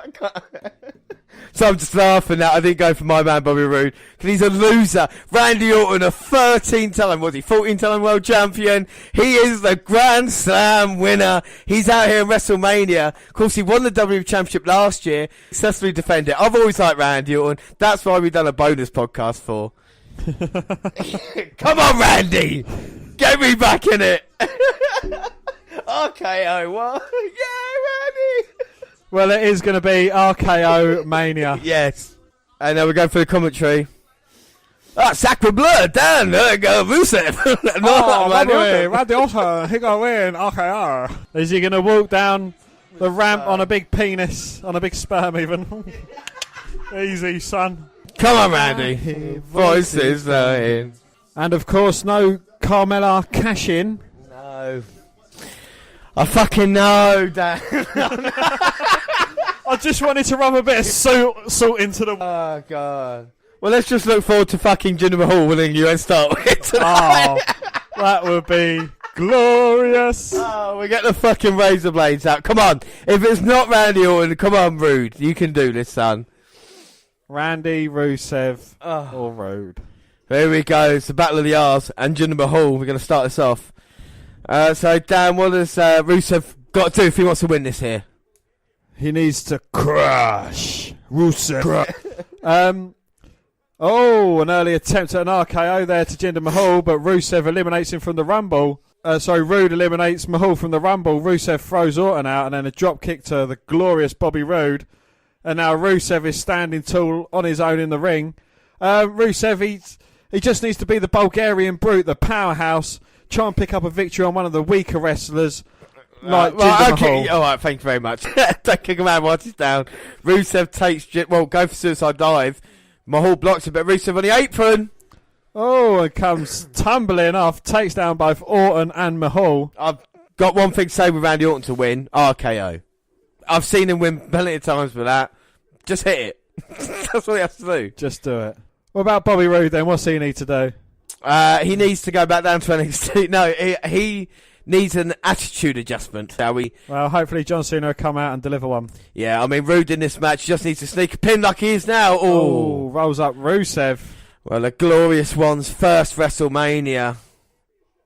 So I'm just laughing that I didn't go for my man Bobby Roode because he's a loser. Randy Orton, a 13-time, was he 14-time world champion? He is the Grand Slam winner. He's out here in WrestleMania. Of course, he won the WWE Championship last year. Successfully defended it. I've always liked Randy Orton. That's why we've done a bonus podcast for. Come on, Randy, get me back in it. RKO, what? Yeah, Randy. Well, it is going to be RKO Mania. Yes. And now we're going for the commentary. Sacred blood, Dan. There you go, Rusev. Randy Orton, he got to win RKO. Is he going to walk down the ramp on a big penis, on a big sperm even? Easy, son. Come on, Randy. Voices are in. And, of course, no Carmella cash-in. No. I fucking know, Dan. I just wanted to rub a bit of salt into the... Oh, God. Well, let's just look forward to fucking Jinder Mahal winning US start with tonight. Oh, that would be glorious. Oh, we get the fucking razor blades out. Come on. If it's not Randy Orton, come on, Roode. You can do this, son. Randy, Rusev, or Roode. Here we go. It's the Battle of the R's and Jinder Mahal. We're going to start this off. So, Dan, what has Rusev got to do if he wants to win this here? He needs to crush Rusev. An early attempt at an RKO there to Jinder Mahal, but Rusev eliminates him from the Rumble. Roode eliminates Mahal from the Rumble. Rusev throws Orton out, and then a drop kick to the glorious Bobby Roode. And now Rusev is standing tall on his own in the ring. Rusev, he just needs to be the Bulgarian brute, the powerhouse. Try and pick up a victory on one of the weaker wrestlers, like Jinder Mahal. All right, thank you very much. Don't kick him out once he's down. Rusev takes... go for suicide dive. Mahal blocks it, but Rusev on the apron. Oh, and comes tumbling off. Takes down both Orton and Mahal. I've got one thing to say with Randy Orton to win. RKO. I've seen him win plenty of times with that. Just hit it. That's what he has to do. Just do it. What about Bobby Roode then? What's he need to do? He needs to go back down to NXT. No, he needs an attitude adjustment, shall we? Well, hopefully John Cena will come out and deliver one. Yeah, I mean, Roode in this match just needs to sneak a pin like he is now. Oh, rolls up Rusev. Well, the glorious one's first WrestleMania.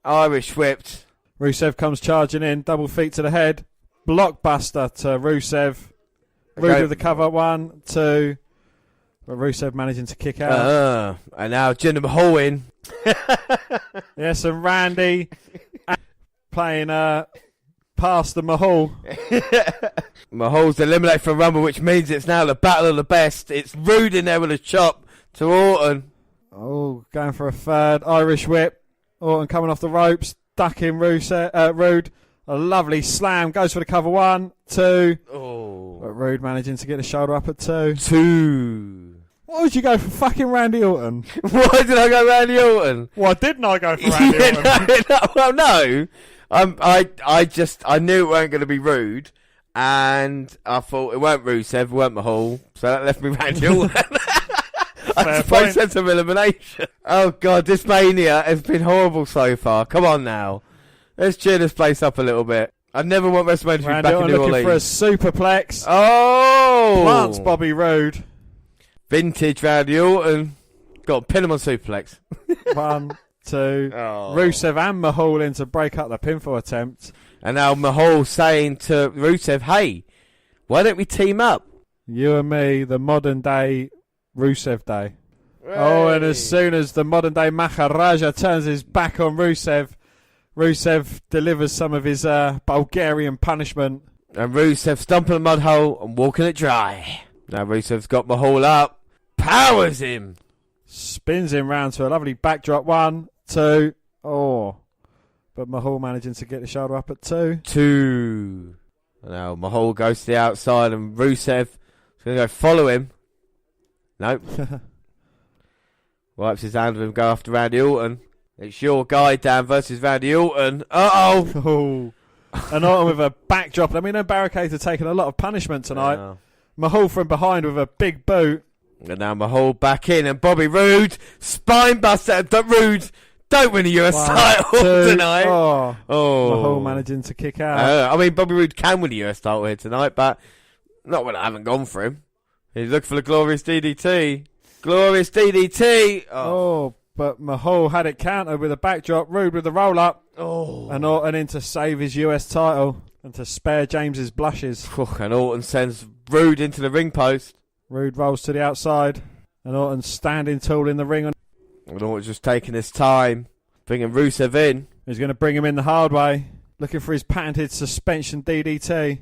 Irish whipped. Rusev comes charging in, double feet to the head. blockbuster to Rusev. Rude with the cover. 1, 2. But Rusev managing to kick out. And now Jinder Mahal in. Yes, and Randy playing past the Mahal. Mahal's eliminated from Rumble, which means it's now the battle of the best. It's Rude in there with a chop to Orton. Oh, going for a third Irish whip. Orton coming off the ropes, ducking Rude. A lovely slam, goes for the cover. 1, 2. Oh. But Rude managing to get the shoulder up at 2. 2. Why would you go for fucking Randy Orton? Why did I go Randy Orton? Why didn't I go for Randy Orton? No. I knew it weren't going to be Rude, and I thought it weren't Rusev, it weren't Mahal, so that left me Randy Orton. That's my sense of elimination. Oh God, this Mania has been horrible so far. Come on now, let's cheer this place up a little bit. I never want WrestleMania to be back in New looking Orleans. for a superplex. Oh, Plants Bobby Roode. Vintage Randy Orton. Got to pin him on suplex. 1, 2. Oh. Rusev and Mahal in to break up the pinfall attempt. And now Mahal saying to Rusev, hey, why don't we team up? You and me, the modern day Rusev day. Hey. Oh, and as soon as the modern day Maharaja turns his back on Rusev, Rusev delivers some of his Bulgarian punishment. And Rusev stomping a mud hole and walking it dry. Now Rusev's got Mahal up. Powers him. Spins him round to a lovely backdrop. 1, 2. Oh. But Mahal managing to get the shoulder up at 2. 2. Now Mahal goes to the outside and Rusev is going to go follow him. Nope. Wipes his hand with him, go after Randy Orton. It's your guy, Dan, versus Randy Orton. Uh-oh. And Orton with a backdrop. I mean, no barricades are taking a lot of punishment tonight. Yeah. Mahal from behind with a big boot. And now Mahal back in and Bobby Roode, spine buster. Roode, don't win a US title tonight. Oh. Mahal managing to kick out. I mean, Bobby Roode can win a US title here tonight, but not when I haven't gone for him. He's looking for the glorious DDT. Glorious DDT. Oh, but Mahal had it countered with a backdrop. Roode with the roll up. Oh. And Orton in to save his US title and to spare James's blushes. And Orton sends Roode into the ring post. Roode rolls to the outside. And Orton standing tall in the ring. And Orton's just taking his time, bringing Rusev in. He's going to bring him in the hard way. Looking for his patented suspension DDT.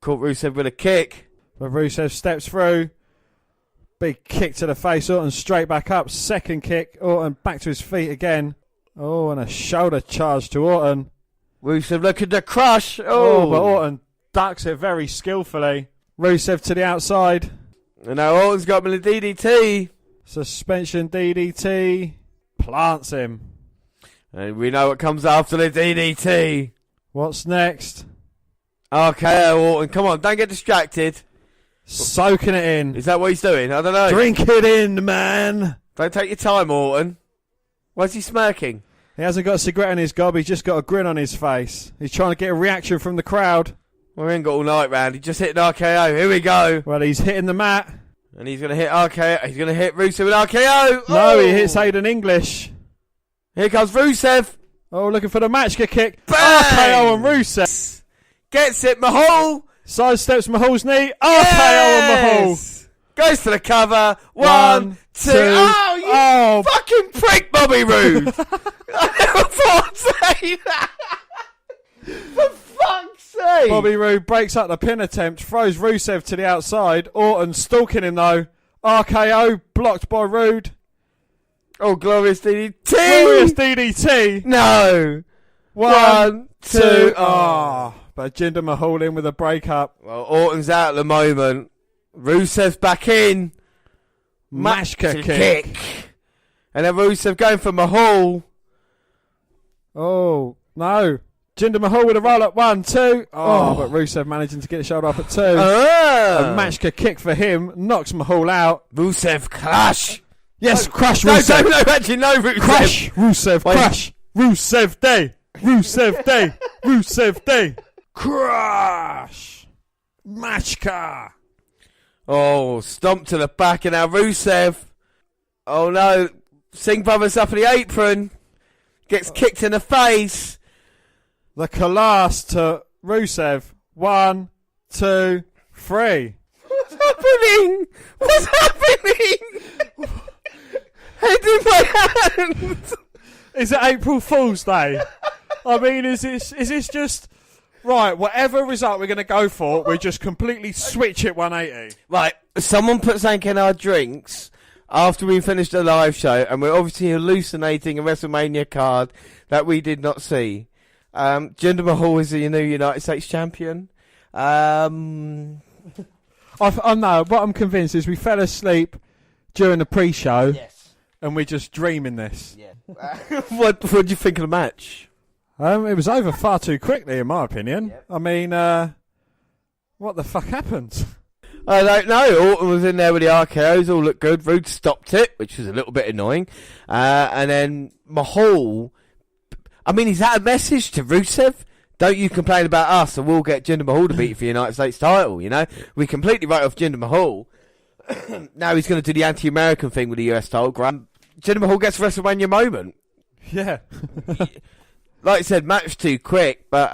Caught Rusev with a kick. But Rusev steps through. Big kick to the face. Orton straight back up. Second kick. Orton back to his feet again. Oh, and a shoulder charge to Orton. Rusev looking to crush. Oh, but Orton ducks it very skillfully. Rusev to the outside. And now Orton's got him in the DDT. Suspension DDT. Plants him. And we know what comes after the DDT. What's next? RKO Orton. Come on, don't get distracted. Soaking it in. Is that what he's doing? I don't know. Drink it in, man. Don't take your time, Orton. Why's he smirking? He hasn't got a cigarette in his gob. He's just got a grin on his face. He's trying to get a reaction from the crowd. Well, we ain't got all night round. He just hit an RKO. Here we go. Well, he's hitting the mat. And he's going to hit RKO. He's going to hit Rusev with RKO. No, he hits Aiden English. Here comes Rusev. Oh, looking for the match kick. Bang! RKO on Rusev. Gets it, Mahal. Sidesteps Mahal's knee. RKO on Mahal. Goes to the cover. One, two. Oh, you fucking prick, Bobby Roode. I never thought I'd say that. For fuck's sake. Bobby Roode breaks up the pin attempt, throws Rusev to the outside. Orton stalking him though. RKO blocked by Roode. Oh, glorious DDT. Glorious DDT. No. One, two. Oh. But Jinder Mahal in with a breakup. Well, Orton's out at the moment. Rusev's back in. Mashka kick. And then Rusev going for Mahal. Oh, no. Jinder Mahal with a roll up. 1, 2. Oh, but Rusev managing to get the shoulder up at 2. A Mashka kick for him. Knocks Mahal out. Rusev crush. Yes, crush Rusev. No, actually, no, Rusev. Crush Rusev. Crush. Rusev Day. Rusev Day. Rusev Day. Crush. Mashka. Oh, stomp to the back and now Rusev. Oh no. Singh Brothers up in the apron. Gets kicked in the face. The collapse to Rusev. 1, 2, 3. What's happening? What's happening? Head in my hands. Is it April Fool's Day? I mean, is this just... Right, whatever result we're going to go for, we just completely switch it 180. Right, someone put something in our drinks after we finished the live show, and we're obviously hallucinating a WrestleMania card that we did not see. Jinder Mahal is the new United States champion. No, what I'm convinced is we fell asleep during the pre-show, and we're just dreaming this. Yeah. What do you think of the match? It was over far too quickly, in my opinion. Yep. I mean, what the fuck happened? I don't know. Orton was in there with the RKOs, all looked good. Rude stopped it, which was a little bit annoying. And then Mahal, I mean, is that a message to Rusev? Don't you complain about us, and we'll get Jinder Mahal to beat you for the United States title, you know? We completely wrote off Jinder Mahal. Now he's going to do the anti-American thing with the US title. Jinder Mahal gets a WrestleMania moment. Yeah. Like I said, match too quick, but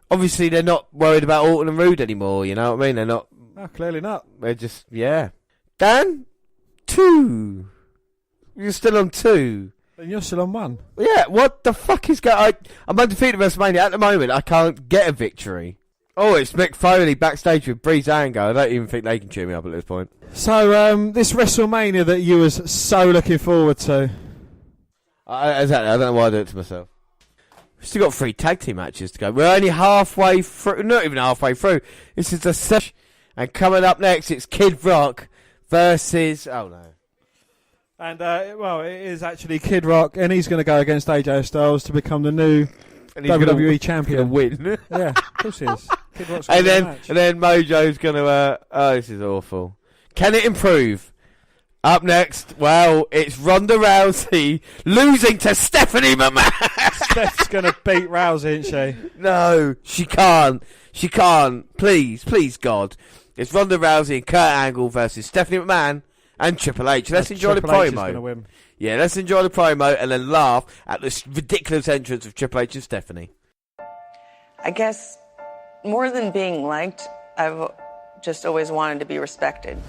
obviously they're not worried about Orton and Rude anymore, you know what I mean? They're not. No, clearly not. They're just, yeah. Dan? 2. You're still on 2. And you're still on 1. Yeah, what the fuck is going on? I'm undefeated at WrestleMania. At the moment, I can't get a victory. Oh, it's Mick Foley backstage with Breezango. I don't even think they can cheer me up at this point. So, this WrestleMania that you was so looking forward to. Exactly, I don't know why I do it to myself. We've still got 3 tag team matches to go. We're only halfway through, not even halfway through. This is the session. And coming up next, it's Kid Rock versus... Oh, no. And, it is actually Kid Rock, and he's going to go against AJ Styles to become the new WWE champion. Win. Yeah, of course he is. Kid Rock's going to win the match. And then Mojo's going to... oh, this is awful. Can it improve? Up next, well, it's Ronda Rousey losing to Stephanie McMahon. Steph's going to beat Rousey, isn't she? No, she can't. She can't. Please, God. It's Ronda Rousey and Kurt Angle versus Stephanie McMahon and Triple H. Let's enjoy the promo. H is gonna win. Yeah, let's enjoy the promo and then laugh at this ridiculous entrance of Triple H and Stephanie. I guess more than being liked, I've just always wanted to be respected.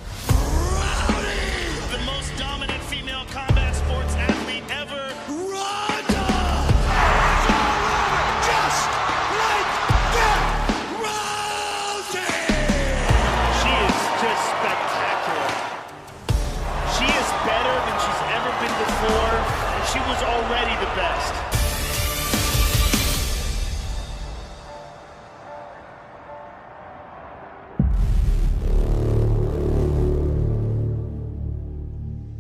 She was already the best.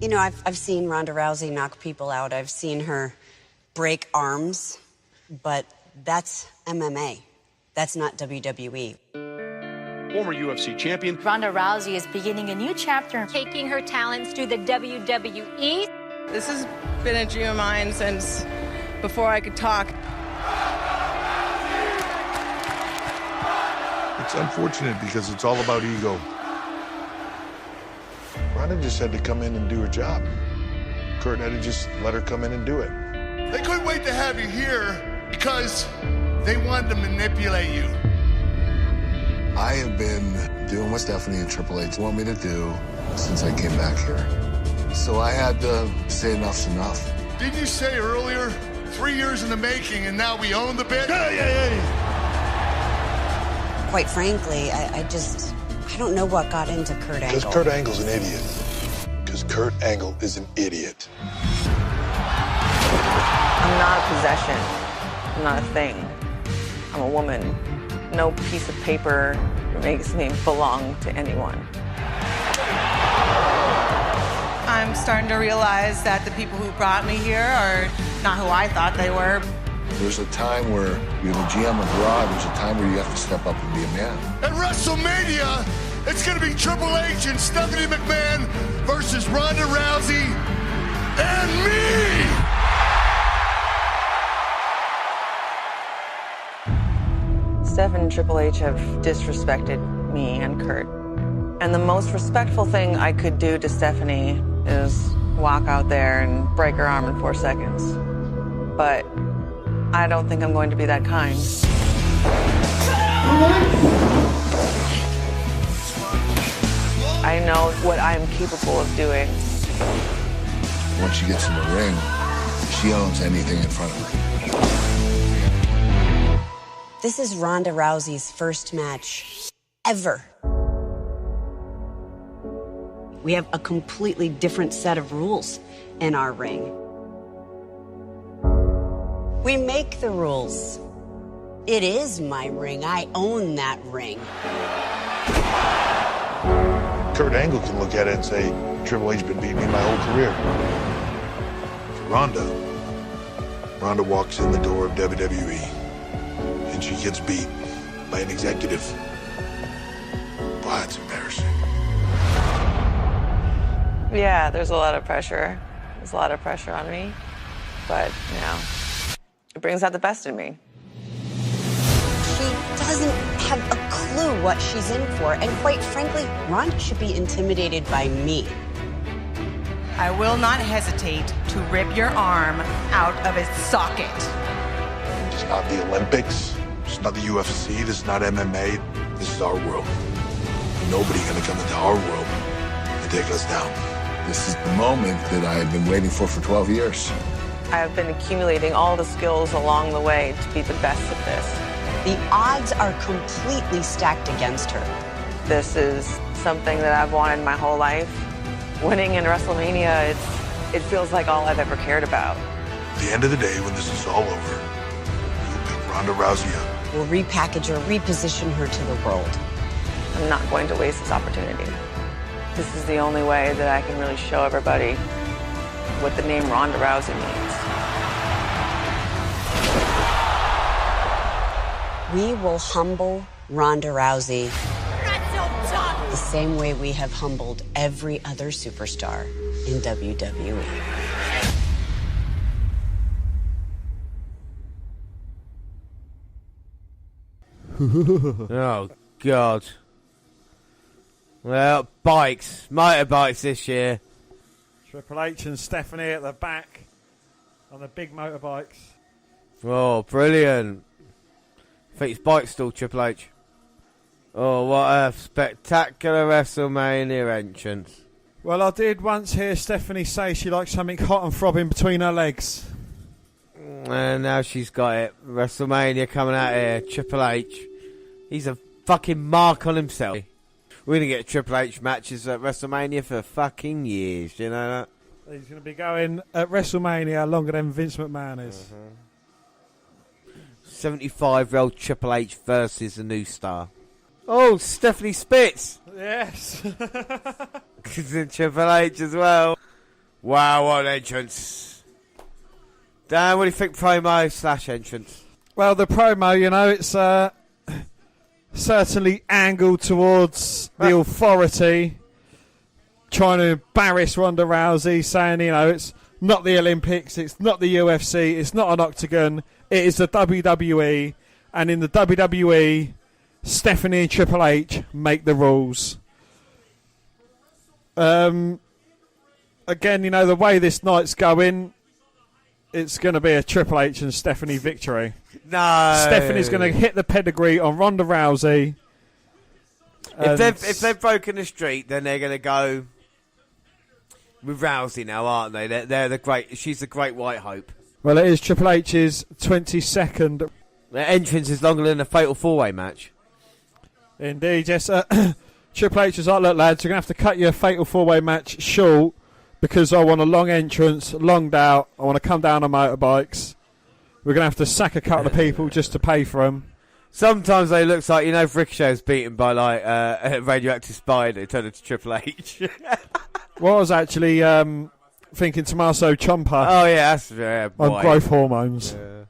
You know, I've seen Ronda Rousey knock people out. I've seen her break arms, but that's MMA. That's not WWE. Former UFC champion Ronda Rousey is beginning a new chapter, taking her talents to the WWE. This has been a dream of mine since before I could talk. It's unfortunate because it's all about ego. Ronda just had to come in and do her job. Kurt had to just let her come in and do it. They couldn't wait to have you here because they wanted to manipulate you. I have been doing what Stephanie and Triple H want me to do since I came back here. So I had to say enough's enough. Didn't you say earlier, 3 years in the making and now we own the bit? Yeah. Quite frankly, I don't know what got into Kurt Angle. Because Kurt Angle's an idiot. Because Kurt Angle is an idiot. I'm not a possession. I'm not a thing. I'm a woman. No piece of paper makes me belong to anyone. I'm starting to realize that the people who brought me here are not who I thought they were. There's a time where you're the GM of Raw. There's a time where you have to step up and be a man. At WrestleMania, it's going to be Triple H and Stephanie McMahon versus Ronda Rousey and me! Steph and Triple H have disrespected me and Kurt. And the most respectful thing I could do to Stephanie is walk out there and break her arm in 4 seconds. But I don't think I'm going to be that kind. I know what I'm capable of doing. Once she gets in the ring, she owns anything in front of her. This is Ronda Rousey's first match ever. We have a completely different set of rules in our ring. We make the rules. It is my ring. I own that ring. Kurt Angle can look at it and say, Triple H been beating me my whole career. For Ronda walks in the door of WWE and she gets beat by an executive. Wow, that's embarrassing. Yeah, there's a lot of pressure. There's a lot of pressure on me. But, you know, it brings out the best in me. She doesn't have a clue what she's in for. And quite frankly, Ronda should be intimidated by me. I will not hesitate to rip your arm out of its socket. It's not the Olympics. It's not the UFC. This is not MMA. This is our world. Nobody's gonna come into our world and take us down. This is the moment that I have been waiting for 12 years. I have been accumulating all the skills along the way to be the best at this. The odds are completely stacked against her. This is something that I've wanted my whole life. Winning in Wrestlemania, it feels like all I've ever cared about. At the end of the day, when this is all over, you'll pick Ronda Rousey up. We'll repackage her, reposition her to the world. I'm not going to waste this opportunity. This is the only way that I can really show everybody what the name Ronda Rousey means. We will humble Ronda Rousey the same way we have humbled every other superstar in WWE. Oh, God. Well, motorbikes this year. Triple H and Stephanie at the back on the big motorbikes. Oh, brilliant. I think it's bike stall, Triple H. Oh, what a spectacular WrestleMania entrance. Well, I did once hear Stephanie say she likes something hot and throbbing between her legs. And now she's got it. WrestleMania coming out here. Triple H. He's a fucking mark on himself. We're going to get Triple H matches at WrestleMania for fucking years. Do you know that? He's going to be going at WrestleMania longer than Vince McMahon is. 75-year-old Triple H versus a new star. Oh, Stephanie Spitz. Yes. She's in Triple H as well. Wow, what an entrance. Dan, what do you think promo / entrance? Well, the promo, you know, it's certainly angled towards the authority, trying to embarrass Ronda Rousey, saying, you know, it's not the Olympics, it's not the UFC, it's not an octagon, it is the WWE, and in the WWE, Stephanie and Triple H make the rules. Again, you know, the way this night's going, it's going to be a Triple H and Stephanie victory. No. Stephanie's going to hit the pedigree on Ronda Rousey. If they've broken the streak, then they're going to go with Rousey now, aren't they? They're the great. She's the great white hope. Well, it is Triple H's 22nd. Their entrance is longer than a fatal 4-way match. Indeed, yes. Triple H is like, look, lads, you're going to have to cut your fatal 4-way match short because I want a long entrance, longed out. I want to come down on motorbikes. We're going to have to sack a couple of people just to pay for them. Sometimes they look like, you know, if Ricochet's beaten by, like, a radioactive spider, it turned into Triple H. Well, I was actually thinking Tommaso Ciampa. Oh, yeah, that's on growth hormones. Yeah.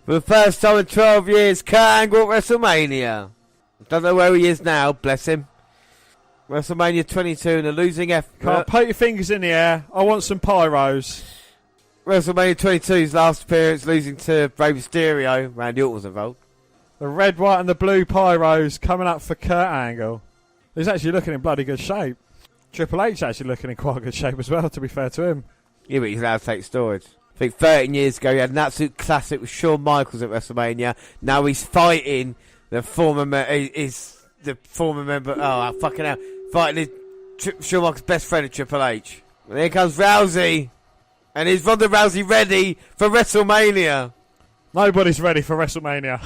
For the first time in 12 years, Kurt Angle at WrestleMania. Don't know where he is now, bless him. WrestleMania 22 in a losing effort. Can't put your fingers in the air. I want some pyros. WrestleMania 22's last appearance, losing to Rey Mysterio. Randy Orton was involved. The red, white and the blue pyros coming up for Kurt Angle. He's actually looking in bloody good shape. Triple H actually looking in quite good shape as well, to be fair to him. Yeah, but he's allowed to take steroids. I think 13 years ago he had an absolute classic with Shawn Michaels at WrestleMania. Now he's fighting the former member. Oh, fucking hell! Fighting Schumacher's best friend, Triple H. And here comes Rousey, and is Ronda Rousey ready for WrestleMania? Nobody's ready for WrestleMania.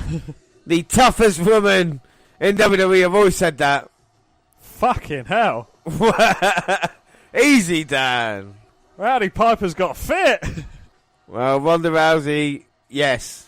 The toughest woman in WWE. I've always said that. Fucking hell! Easy, Dan. Rowdy Piper's got fit. Well, Ronda Rousey, yes.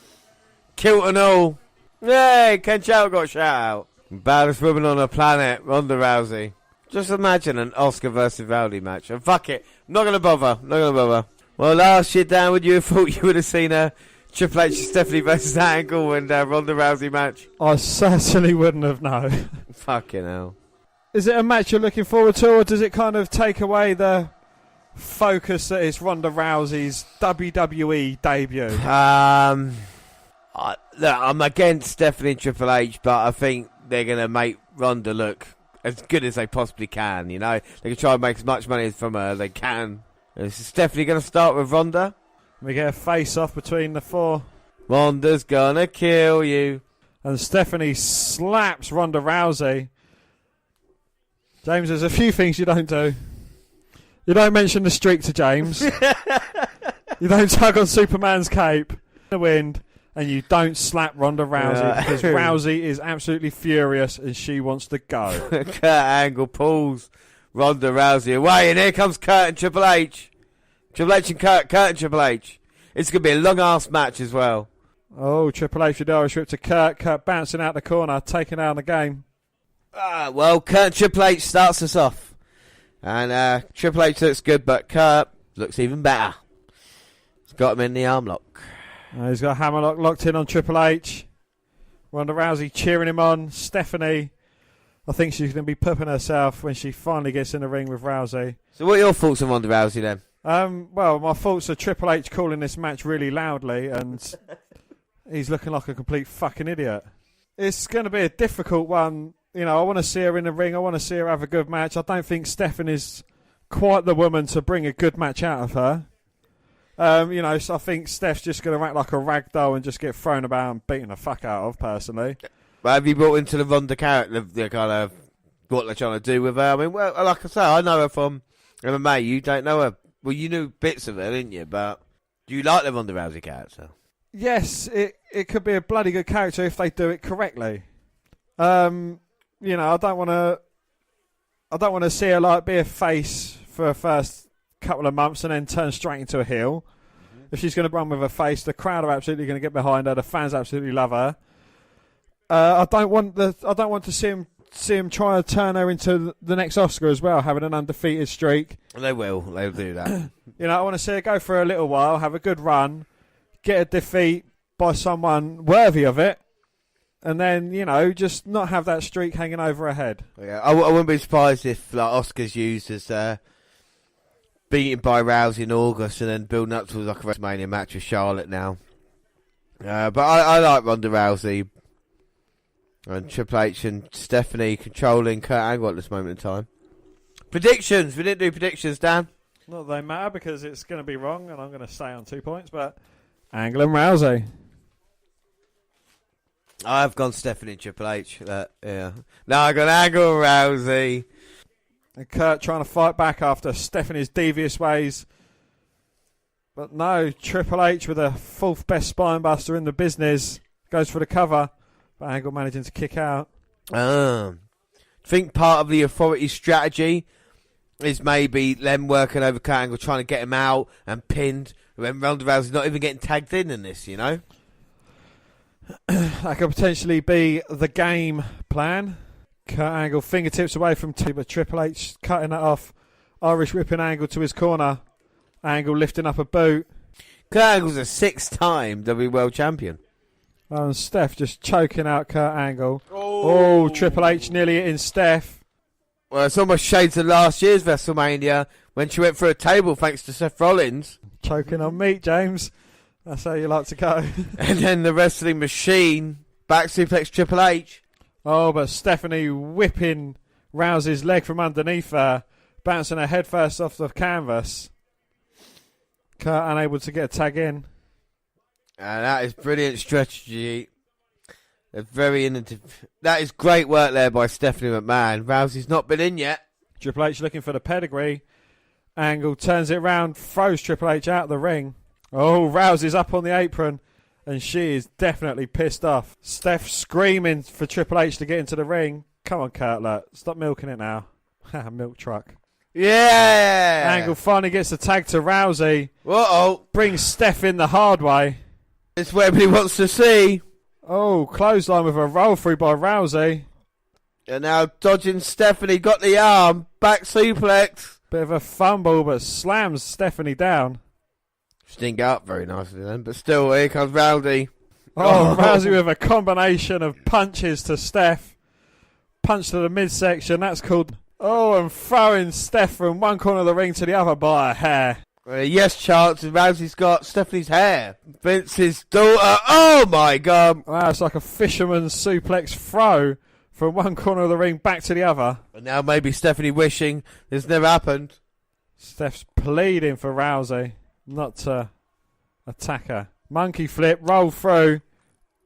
Kilt and all. Yay, Ken Chow got a shout out. Baddest woman on the planet, Ronda Rousey. Just imagine an Oscar versus Rowdy match. And fuck it, I'm not going to bother. Well, last year, Dan, would you have thought you would have seen a Triple H Stephanie versus Angle and Ronda Rousey match? I certainly wouldn't have, no. Fucking hell. Is it a match you're looking forward to, or does it kind of take away the focus that is Ronda Rousey's WWE debut? Look, I'm against Stephanie and Triple H, but I think they're going to make Ronda look as good as they possibly can, you know? They can try and make as much money from her as they can. Is Stephanie going to start with Ronda? We get a face-off between the four. Ronda's going to kill you. And Stephanie slaps Ronda Rousey. James, there's a few things you don't do. You don't mention the streak to James. You don't tug on Superman's cape in the wind. And you don't slap Ronda Rousey because Rousey is absolutely furious and she wants to go. Kurt Angle pulls Ronda Rousey away, and here comes Kurt and Triple H. Triple H and Kurt and Triple H. It's going to be a long-ass match as well. Oh, Triple H with the Irish whip to Kurt. Kurt bouncing out the corner, taking out the game. Well, Kurt and Triple H starts us off. And Triple H looks good, but Kurt looks even better. He's got him in the arm lock. He's got a hammerlock locked in on Triple H. Ronda Rousey cheering him on. Stephanie, I think she's going to be pooping herself when she finally gets in the ring with Rousey. So what are your thoughts on Ronda Rousey then? Well, my thoughts are Triple H calling this match really loudly and he's looking like a complete fucking idiot. It's going to be a difficult one. You know, I want to see her in the ring. I want to see her have a good match. I don't think Stephanie's quite the woman to bring a good match out of her. You know, so I think Steph's just going to act like a rag doll and just get thrown about and beaten the fuck out of, personally. But have you brought into the Ronda character, the kind of what they're trying to do with her? I mean, well, like I say, I know her from MMA. You don't know her. Well, you knew bits of her, didn't you? But do you like the Ronda Rousey character? Yes, it could be a bloody good character if they do it correctly. You know, I don't want to see her like be a face for her first couple of months and then turn straight into a heel. Mm-hmm. If she's going to run with her face, the crowd are absolutely going to get behind her. The fans absolutely love her. I don't want to see him try to turn her into the next Oscar as well, having an undefeated streak. They will. They'll do that. You know, I want to see her go for a little while, have a good run, get a defeat by someone worthy of it, and then, you know, just not have that streak hanging over her head. Yeah, I wouldn't be surprised if like Oscar's used as beaten by Rousey in August and then building up to like a WrestleMania match with Charlotte now. But I like Ronda Rousey and Triple H and Stephanie controlling Kurt Angle at this moment in time. Predictions. We didn't do predictions, Dan. Not that they matter because it's going to be wrong and I'm going to stay on 2 points, but Angle and Rousey. I've gone Stephanie and Triple H. Yeah. No, I've gone Angle and Rousey. And Kurt trying to fight back after Stephanie's devious ways. But no, Triple H with a fourth best spinebuster in the business goes for the cover. But Angle managing to kick out. I think part of the Authority strategy is maybe them working over Kurt Angle, trying to get him out and pinned. When Ronda Rousey's not even getting tagged in this, you know? That could potentially be the game plan. Kurt Angle fingertips away from but Triple H cutting that off. Irish whipping Angle to his corner. Angle lifting up a boot. Kurt Angle's a 6-time WWE World Champion. And Steph just choking out Kurt Angle. Oh, Triple H nearly hitting Steph. Well, it's almost shades of last year's WrestleMania when she went through a table thanks to Seth Rollins. Choking on meat, James. That's how you like to go. And then the wrestling machine back suplex Triple H. Oh, but Stephanie whipping Rousey's leg from underneath her, bouncing her head first off the canvas. Kurt unable to get a tag in. And that is brilliant strategy. They're very innovative. That is great work there by Stephanie McMahon. Rousey's not been in yet. Triple H looking for the pedigree. Angle turns it round, throws Triple H out of the ring. Oh, Rousey's up on the apron, and she is definitely pissed off. Steph screaming for Triple H to get into the ring. Come on, Kurtler, stop milking it now. Milk truck. Yeah! Angle finally gets the tag to Rousey. Uh-oh. Brings Steph in the hard way. It's what everybody wants to see. Oh, clothesline with a roll through by Rousey. And now dodging Stephanie, got the arm, back suplex. Bit of a fumble, but slams Stephanie down. She didn't get up very nicely then, but still, here comes Rousey. Oh, Rousey with a combination of punches to Steph. Punch to the midsection, that's called... Oh, and throwing Steph from one corner of the ring to the other by a hair. Yes, chance, and Rousey's got Stephanie's hair. Vince's daughter, oh my God. Wow, it's like a fisherman's suplex throw from one corner of the ring back to the other. And now maybe Stephanie wishing this never happened. Steph's pleading for Rousey not to attack her. Monkey flip, roll through,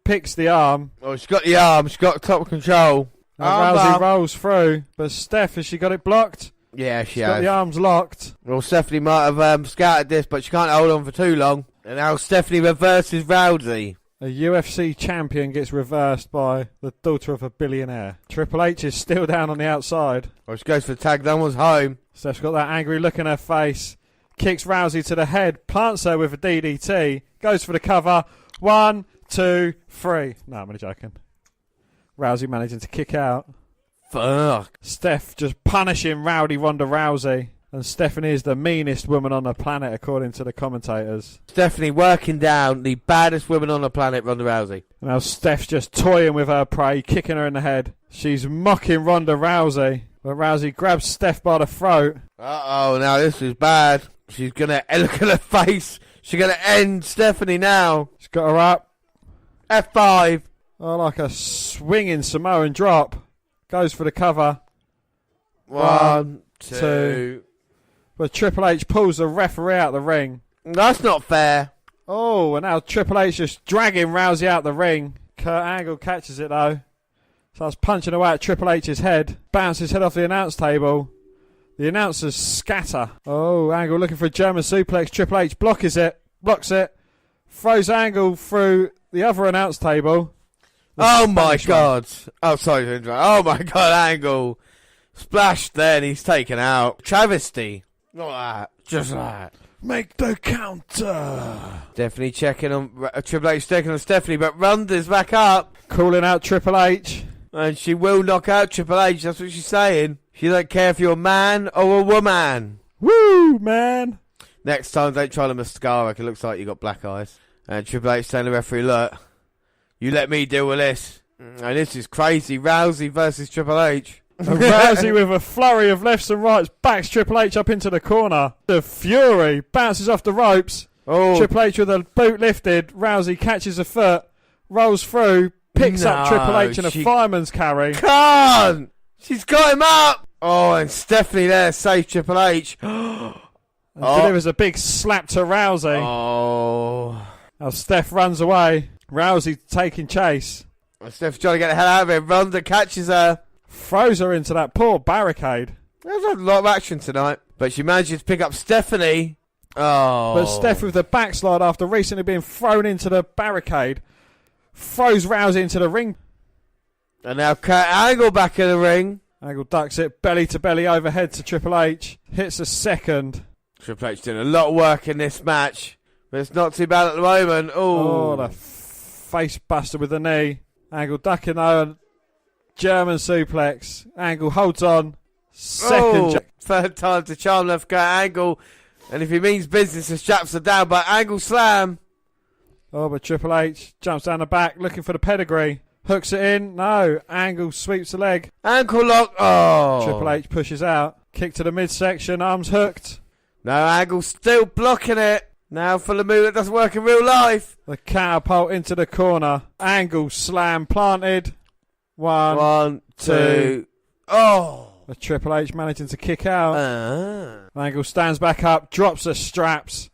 picks the arm. Oh, she's got the arm, she's got top control. And Rousey rolls through, but Steph, has she got it blocked? Yeah, she She's has. got the arms locked. Well, Stephanie might have scouted this, but she can't hold on for too long. And now Stephanie reverses Rousey. A UFC champion gets reversed by the daughter of a billionaire. Triple H is still down on the outside. Oh, she goes for the tag, no one's home. Steph's got that angry look in her face. Kicks Rousey to the head, plants her with a DDT, goes for the cover. 1, 2, 3. No, I'm only joking. Rousey managing to kick out. Fuck. Steph just punishing Rowdy Ronda Rousey. And Stephanie is the meanest woman on the planet, according to the commentators. Stephanie working down the baddest woman on the planet, Ronda Rousey. Now Steph's just toying with her prey, kicking her in the head. She's mocking Ronda Rousey. But Rousey grabs Steph by the throat. Uh-oh, now this is bad. She's going to look at her face. She's going to end Stephanie now. She's got her up. F5. Oh, like a swinging Samoan drop. Goes for the cover. 1, 2. But Triple H pulls the referee out the ring. That's not fair. Oh, and now Triple H just dragging Rousey out the ring. Kurt Angle catches it though. Starts punching away at Triple H's head. Bounces his head off the announce table. The announcers scatter. Oh, Angle looking for a German suplex. Triple H blocks it. Throws Angle through the other announce table. Oh my God. Oh, sorry to interrupt. Oh my God, Angle. Splashed there and he's taken out. Travesty. Not that. Just that. Make the counter. Definitely checking on Triple H, checking on Stephanie, but Ronda's back up. Calling out Triple H. And she will knock out Triple H, that's what she's saying. She don't care if you're a man or a woman. Woo, man. Next time, don't try the mascara, because it looks like you got black eyes. And Triple H telling the referee, look, you let me deal with this. And this is crazy. Rousey versus Triple H. And Rousey with a flurry of lefts and rights backs Triple H up into the corner. The Fury bounces off the ropes. Oh. Triple H with a boot lifted. Rousey catches a foot, rolls through, picks up Triple H in a fireman's carry. Can't! She's got him up! Oh, and Stephanie there saves Triple H. Delivers a big slap to Rousey. Oh. Now Steph runs away. Rousey taking chase. Steph's trying to get the hell out of it. Ronda catches her. Throws her into that poor barricade. There's a lot of action tonight. But she manages to pick up Stephanie. Oh. But Steph with the backslide after recently being thrown into the barricade. Throws Rousey into the ring. And now Kurt Angle back in the ring. Angle ducks it belly to belly overhead to Triple H. Hits a second. Triple H doing a lot of work in this match. But it's not too bad at the moment. Oh, the face buster with the knee. Angle ducking though. German suplex. Angle holds on. Second. Third time to charm left Kurt Angle. And if he means business, the straps are down by Angle slam. Oh, but Triple H jumps down the back looking for the pedigree. Hooks it in. No. Angle sweeps the leg. Ankle lock. Oh. Triple H pushes out. Kick to the midsection. Arms hooked. No, Angle still blocking it. Now for the move that doesn't work in real life. The catapult into the corner. Angle slam planted. 1, 2. Oh. The Triple H managing to kick out. Angle stands back up. Drops the straps.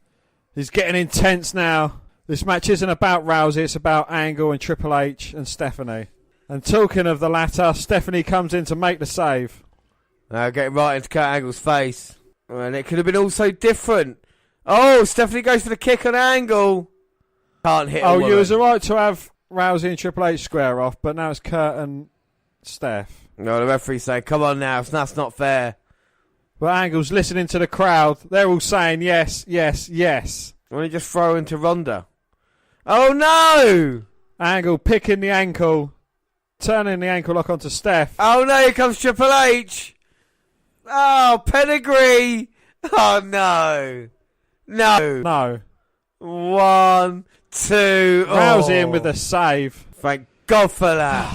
He's getting intense now. This match isn't about Rousey, it's about Angle and Triple H and Stephanie. And talking of the latter, Stephanie comes in to make the save. Getting right into Kurt Angle's face. And it could have been all so different. Oh, Stephanie goes for the kick on Angle. Can't hit a woman. You was alright to have Rousey and Triple H square off, but now it's Kurt and Steph. No, the referee's saying, come on now, that's not fair. But Angle's listening to the crowd. They're all saying yes, yes, yes. Why don't you just throw into Ronda? Oh no! Angle picking the ankle, turning the ankle lock onto Steph. Oh no, here comes Triple H. Oh, pedigree. Oh no. No. 1, 2. Rousey in with a save. Thank God for that.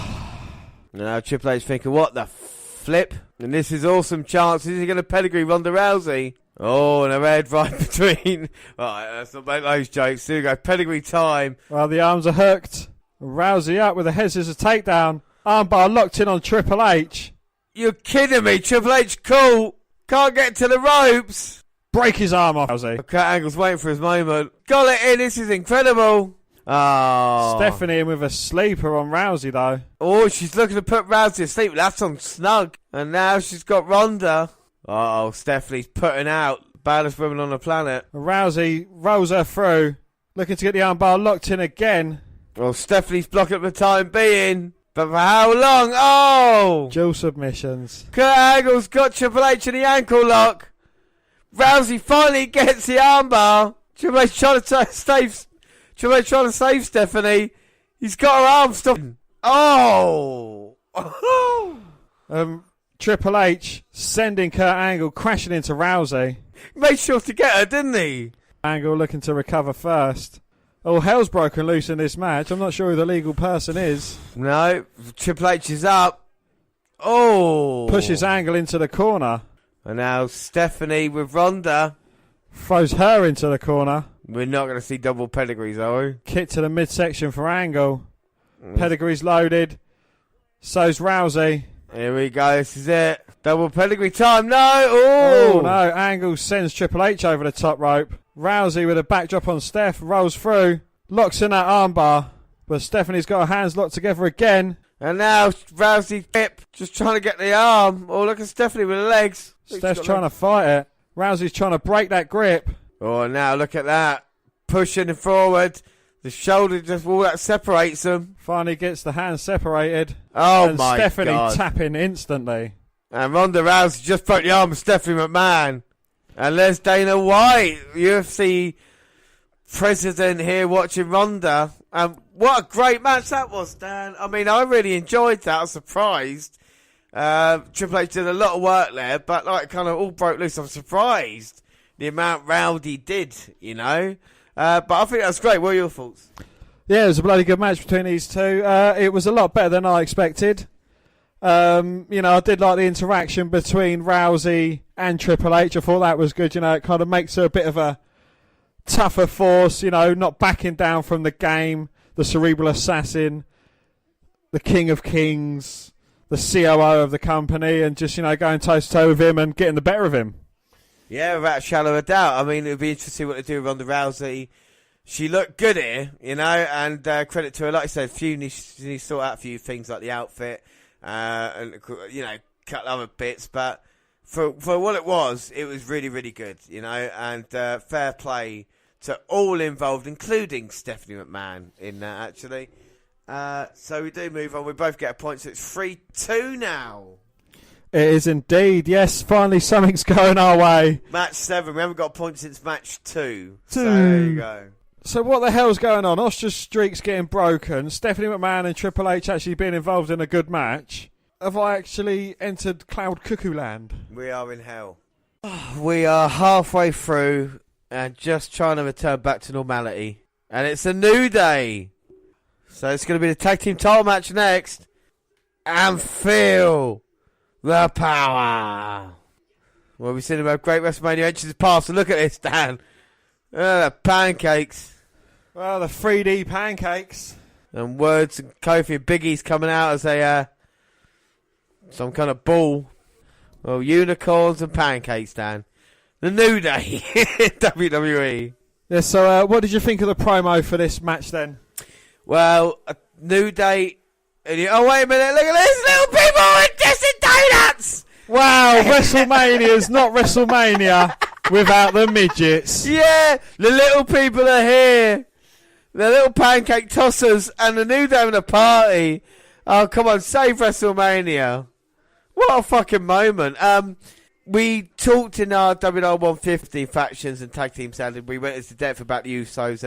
Now Triple H thinking, what the flip? And this is awesome chance. Is he going to pedigree Ronda Rousey? Oh, and a red right between. Right, let's not make those jokes. Here we go. Pedigree time. Well, the arms are hooked. Rousey up with a head scissors takedown. Armbar locked in on Triple H. You're kidding me. Triple H caught. Can't get to the ropes. Break his arm off, Rousey. Kurt Angle's waiting for his moment. Got it in. This is incredible. Oh. Stephanie in with a sleeper on Rousey, though. Oh, she's looking to put Rousey to sleep. That's on snug. And now she's got Ronda. Oh, Stephanie's putting out. Baddest woman on the planet. Rousey rolls her through. Looking to get the armbar locked in again. Well, Stephanie's blocking up the time being. But for how long? Oh! Dual submissions. Kurt Angle's got Triple H in the ankle lock. Rousey finally gets the armbar. Triple H trying to save. Triple H trying to save Stephanie. He's got her arm stopped. Oh! Triple H sending Kurt Angle crashing into Rousey. Made sure to get her, didn't he? Angle looking to recover first. Oh, hell's broken loose in this match. I'm not sure who the legal person is. No, Triple H is up. Oh! Pushes Angle into the corner. And now Stephanie with Ronda. Throws her into the corner. We're not going to see double pedigrees, are we? Kick to the midsection for Angle. Pedigree's loaded. So's Rousey. Here we go. This is it. Double pedigree time. No. Oh, no. Angle sends Triple H over the top rope. Rousey with a backdrop on Steph. Rolls through. Locks in that armbar. But Stephanie's got her hands locked together again. And now Rousey just trying to get the arm. Oh, look at Stephanie with the legs. Steph's trying to fight it. Rousey's trying to break that grip. Oh, now look at that. Pushing forward. The shoulder just all that separates them. Finally gets the hands separated. Oh, and my Stephanie God. tapping instantly. And Ronda Rousey just broke the arm of Stephanie McMahon. And there's Dana White, UFC president here watching Ronda. And what a great match that was, Dan. I mean, I really enjoyed that. I was surprised. Triple H did a lot of work there, but like kind of all broke loose. I'm surprised the amount Rowdy did, you know. But I think that's great. What are your thoughts? Yeah, it was a bloody good match between these two. It was a lot better than I expected. I did like the interaction between Rousey and Triple H. I thought that was good. It kind of makes her a bit of a tougher force, not backing down from the game, the cerebral assassin, the king of kings, the COO of the company, and just, going toe-to-toe with him and getting the better of him. Yeah, without a shadow of a doubt. I mean, it would be interesting to see what they do with Ronda Rousey. She looked good here, and credit to her. Like I said, she needs to sort out a few things like the outfit, and, a couple other bits. But for what it was really, really good, and fair play to all involved, including Stephanie McMahon in that, actually. So we do move on. We both get a point, so it's 3-2 now. It is indeed, yes. Finally, something's going our way. Match 7. We haven't got a point since match 2. So there you go. So what the hell's going on? Ostra's streak's getting broken. Stephanie McMahon and Triple H actually being involved in a good match. Have I actually entered Cloud Cuckoo Land? We are in hell. We are halfway through and just trying to return back to normality. And it's a new day. So it's going to be the tag team title match next. And feel the power. Well, we've seen about great Wrestlemania entries past. So look at this, Dan. The pancakes. Well, the 3D pancakes. And Words and Kofi and Big E's coming out as a some kind of ball. Well, unicorns and pancakes, Dan. The New Day in WWE. Yeah, so what did you think of the promo for this match then? Well, a New Day. Oh, wait a minute. Look at these little people with distant donuts. Wow, WrestleMania's not WrestleMania without the midgets. Yeah, the little people are here. The little pancake tossers and the New Day having a party. Oh, come on, save WrestleMania. What a fucking moment. We talked in our WNR153 factions and tag team standard. We went into depth about the Usos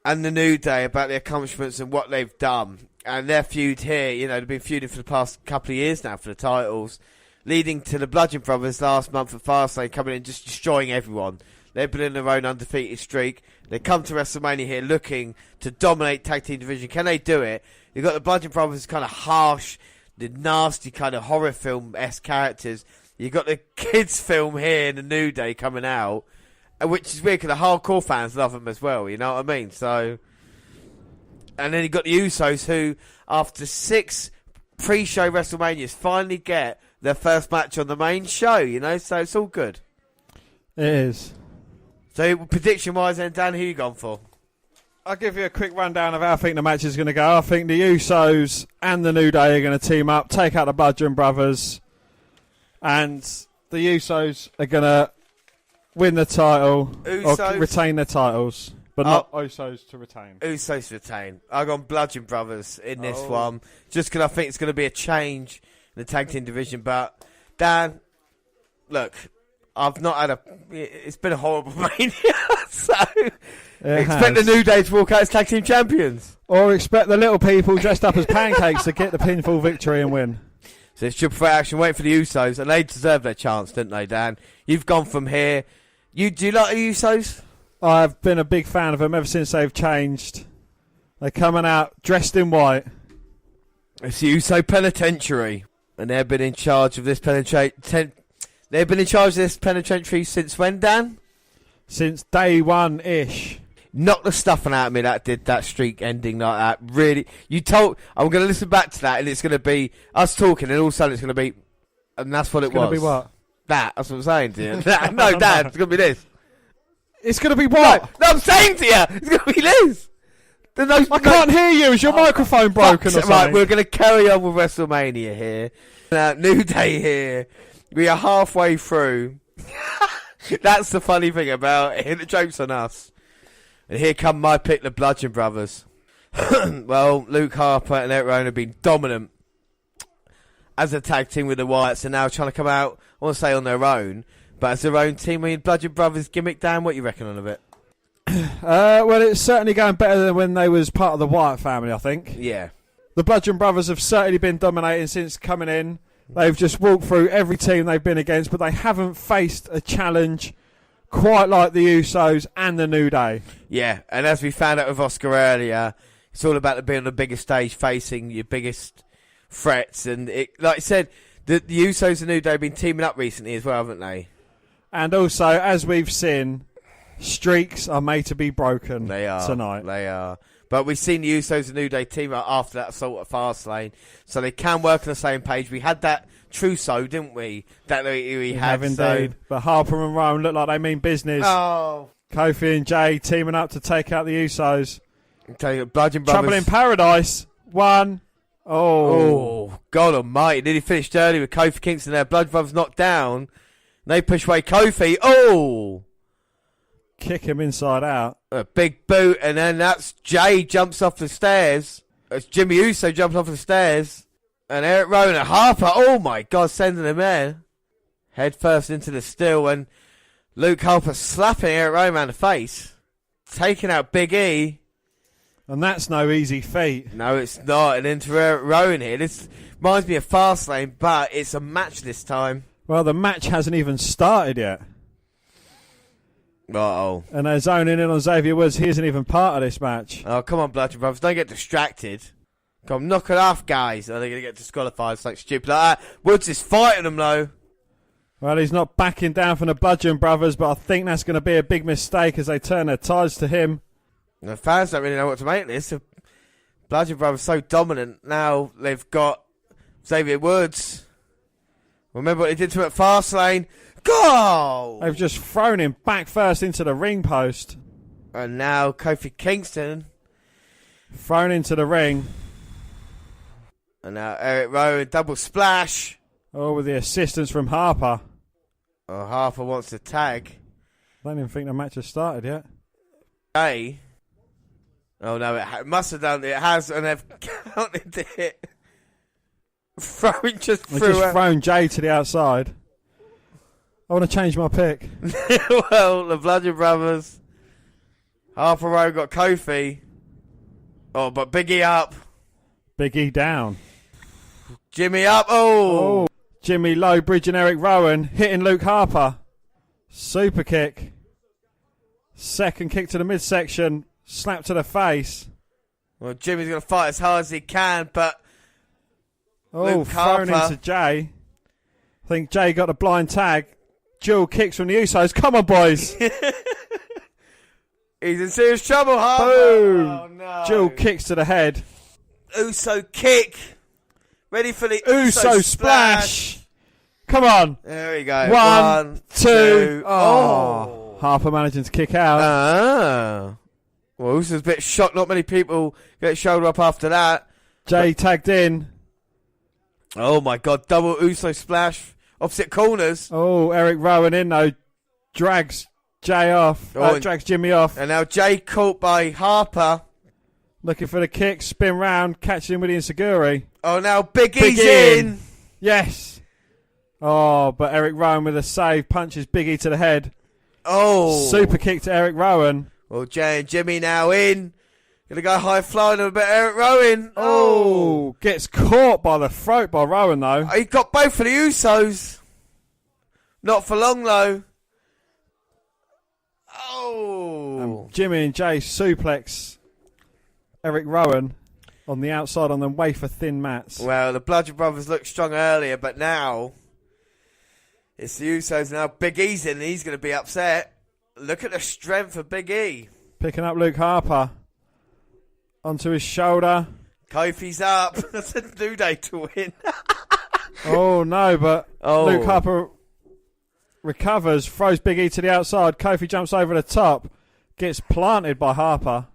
and the New Day, about their accomplishments and what they've done. And their feud here, you know, they've been feuding for the past couple of years now for the titles, leading to the Bludgeon Brothers last month at Fastlane coming in just destroying everyone. They've been in their own undefeated streak. They come to WrestleMania here looking to dominate tag team division. Can they do it? You've got the Bludgeon Brothers, kind of harsh, the nasty kind of horror film-esque characters. You've got the kids film here in the New Day coming out, which is weird because the hardcore fans love them as well, you know what I mean? So, and then you've got the Usos who, after 6 pre-show WrestleManias, finally get their first match on the main show, you know? So it's all good. It is. So prediction-wise then, Dan, who you gone for? I'll give you a quick rundown of how I think the match is going to go. I think the Usos and the New Day are going to team up, take out the Bludgeon Brothers, and the Usos are going to win the title, or retain their titles, but not Usos to retain. Usos to retain. I've gone Bludgeon Brothers in this one, just because I think it's going to be a change in the tag team division. But, Dan, look, I've not had it's been a horrible mania, so expect the New Day to walk out as tag team champions. Or expect the little people dressed up as pancakes to get the pinfall victory and win. So it's triple threat action, wait for the Usos, and they deserve their chance, didn't they, Dan? You've gone from here. Do you like the Usos? I've been a big fan of them ever since they've changed. They're coming out dressed in white. It's the Uso Penitentiary, and they've been in charge of this They've been in charge of this penitentiary since when, Dan? Since day one-ish. Knock the stuffing out of me that did that streak ending like that. Really. I'm going to listen back to that, and it's going to be us talking, and all of a sudden it's going to be, and that's what it was. It's going to be what? That's what I'm saying to you. No, Dan, it's going to be this. It's going to be what? No, I'm saying to you, it's going to be this. I can't hear you. Is your microphone broken or something? Right, we're going to carry on with WrestleMania here. New Day here. We are halfway through. That's the funny thing about it. The joke's on us. And here come my pick, the Bludgeon Brothers. Well, Luke Harper and Eric Rowan have been dominant as a tag team with the Wyatts, and now trying to come out, I want to say on their own, but as their own team. I mean, Bludgeon Brothers gimmick, Dan, what you reckon on it? Well, it's certainly going better than when they was part of the Wyatt family, I think. Yeah. The Bludgeon Brothers have certainly been dominating since coming in. They've just walked through every team they've been against, but they haven't faced a challenge quite like the Usos and the New Day. Yeah, and as we found out with Oscar earlier, it's all about being on the biggest stage, facing your biggest threats. And like I said, the Usos and New Day have been teaming up recently as well, haven't they? And also, as we've seen, streaks are made to be broken tonight. They are. But we've seen the Usos and New Day team up after that assault at Fastlane, so they can work on the same page. We had that trousseau, didn't we? That we had indeed. So. But Harper and Rowan look like they mean business. Oh. Kofi and Jay teaming up to take out the Usos. Bludgeon Brothers. Trouble in Paradise. 1. Oh, God almighty. Nearly finished early with Kofi Kingston there. Bludgeon Brothers knocked down. They push away Kofi. Oh! Kick him inside out. A big boot, and then that's Jay jumps off the stairs. It's Jimmy Uso jumps off the stairs. And Eric Rowan and Harper, oh my God, sending him in. Head first into the steel, and Luke Harper slapping Eric Rowan around the face. Taking out Big E. And that's no easy feat. No, it's not. And into Eric Rowan here. This reminds me of Fastlane, but it's a match this time. Well, the match hasn't even started yet. Uh-oh. And they're zoning in on Xavier Woods. He isn't even part of this match. Oh, come on, Bludgeon Brothers. Don't get distracted. Come, knock it off, guys. Or they're going to get disqualified. It's like stupid like that. Woods is fighting them, though. Well, he's not backing down from the Bludgeon Brothers, but I think that's going to be a big mistake as they turn their ties to him. The fans don't really know what to make of this. The Bludgeon Brothers so dominant. Now they've got Xavier Woods. Remember what they did to him at Fastlane? Go! They've just thrown him back first into the ring post. And now Kofi Kingston. Thrown into the ring. And now Eric Rowan, double splash. Oh, with the assistance from Harper. Oh, Harper wants to tag. I don't even think the match has started yet. Hey. Oh, no, it must have done. It has, and they've counted it. They've just thrown Jay to the outside. I want to change my pick. Well, the Bludgeon Brothers. Harper Rowan got Kofi. Oh, but Big E up. Big E down. Jimmy up. Oh. Jimmy low, bridging Eric Rowan, hitting Luke Harper. Super kick. Second kick to the midsection. Slap to the face. Well, Jimmy's going to fight as hard as he can, but Luke thrown Harper into Jay. I think Jay got a blind tag. Dual kicks from the Usos. Come on, boys. He's in serious trouble, Harper. Boom. Oh, no. Dual kicks to the head. Uso kick. Ready for the Uso splash. Come on. There we go. One, two. Oh. Harper managing to kick out. Well, Uso's a bit shocked. Not many people get shoulder up after that. Jay tagged in. Oh, my God. Double Uso splash. Opposite corners. Oh, Eric Rowan in, though. Drags Jay off. Drags Jimmy off. And now Jay caught by Harper. Looking for the kick. Spin round. Catching him with the Inseguri. Oh, now Big E's in. Yes. Oh, but Eric Rowan with a save. Punches Big E to the head. Oh. Super kick to Eric Rowan. Well, Jay and Jimmy now in. Gonna go high flying a bit. Eric Rowan. Oh. Gets caught by the throat by Rowan, though. He got both of the Usos. Not for long, though. Oh. Jimmy and Jay suplex Eric Rowan on the outside on them wafer-thin mats. Well, the Bludgeon Brothers looked strong earlier, but now it's the Usos. Now Big E's in, and he's going to be upset. Look at the strength of Big E. Picking up Luke Harper. Onto his shoulder. Kofi's up. That's a New Day to win. Oh, no, but Luke Harper recovers, throws Big E to the outside. Kofi jumps over the top. Gets planted by Harper.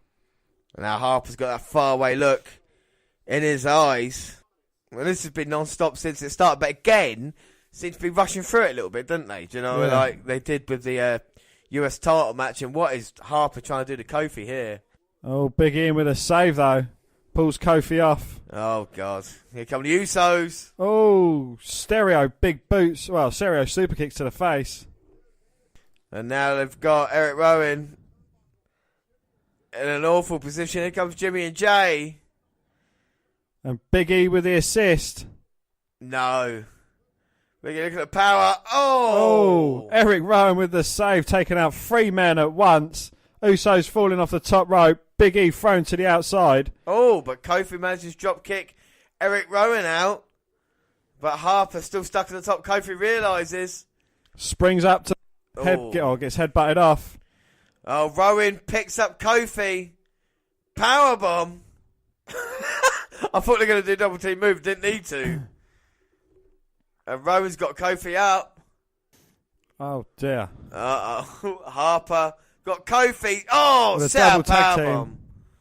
Now Harper's got that faraway look in his eyes. Well, this has been non-stop since it started, but again, seems to be rushing through it a little bit, don't they? Do you know, like they did with the US title match, and what is Harper trying to do to Kofi here? Oh, Big E in with a save, though. Pulls Kofi off. Oh, God. Here come the Usos. Oh, stereo big boots. Well, stereo super kicks to the face. And now they've got Eric Rowan in an awful position. Here comes Jimmy and Jay. And Big E with the assist. No. Big E looking at the power. Oh! Eric Rowan with the save, taking out 3 men at once. Usos falling off the top rope. Big E thrown to the outside. Oh, but Kofi manages drop kick. Eric Rowan out. But Harper still stuck at the top. Kofi realises. Springs up to gets headbutted off. Oh, Rowan picks up Kofi. Powerbomb. I thought they were going to do double team move. Didn't need to. And Rowan's got Kofi up. Oh, dear. Uh-oh. Harper got Kofi. Oh, with a set double up tag powerbomb. team.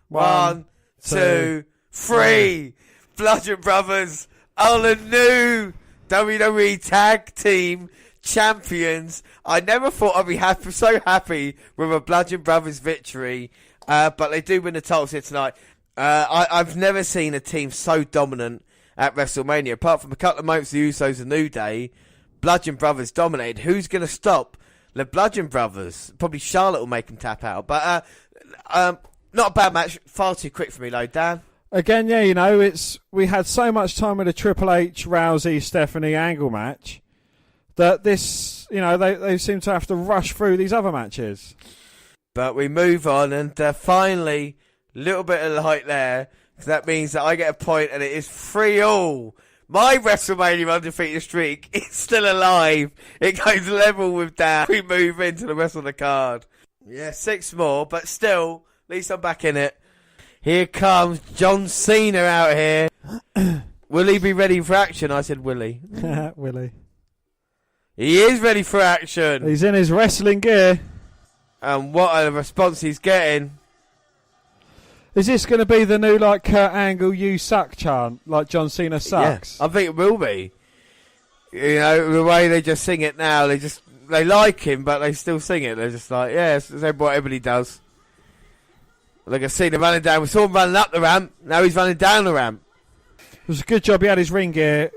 1, 2, 3. Bludgeon Brothers are the new WWE Tag Team Champions. I never thought I'd be so happy with a Bludgeon Brothers victory, but they do win the titles here tonight. I've never seen a team so dominant at WrestleMania. Apart from a couple of moments, the Usos and New Day, Bludgeon Brothers dominated. Who's going to stop the Bludgeon Brothers? Probably Charlotte will make them tap out. But not a bad match. Far too quick for me, though, Dan. Again, yeah, you know, we had so much time with the Triple H, Rousey, Stephanie Angle match that this, you know, they seem to have to rush through these other matches. But we move on, and finally, a little bit of light there. So that means that I get a point, and it is 3-3. My WrestleMania undefeated streak is still alive. It goes level with that. We move into the rest of the card. Yeah, 6 more, but still, at least I'm back in it. Here comes John Cena out here. Will he be ready for action? I said, will he? Willie. He is ready for action. He's in his wrestling gear. And what a response he's getting. Is this going to be the new, like, Kurt Angle, you suck chant? Like John Cena sucks? Yeah, I think it will be. You know, the way they just sing it now, they like him, but they still sing it. They're just like, yeah, it's what everybody does. Like I Cena running down. We saw him running up the ramp. Now he's running down the ramp. It was a good job he had his ring gear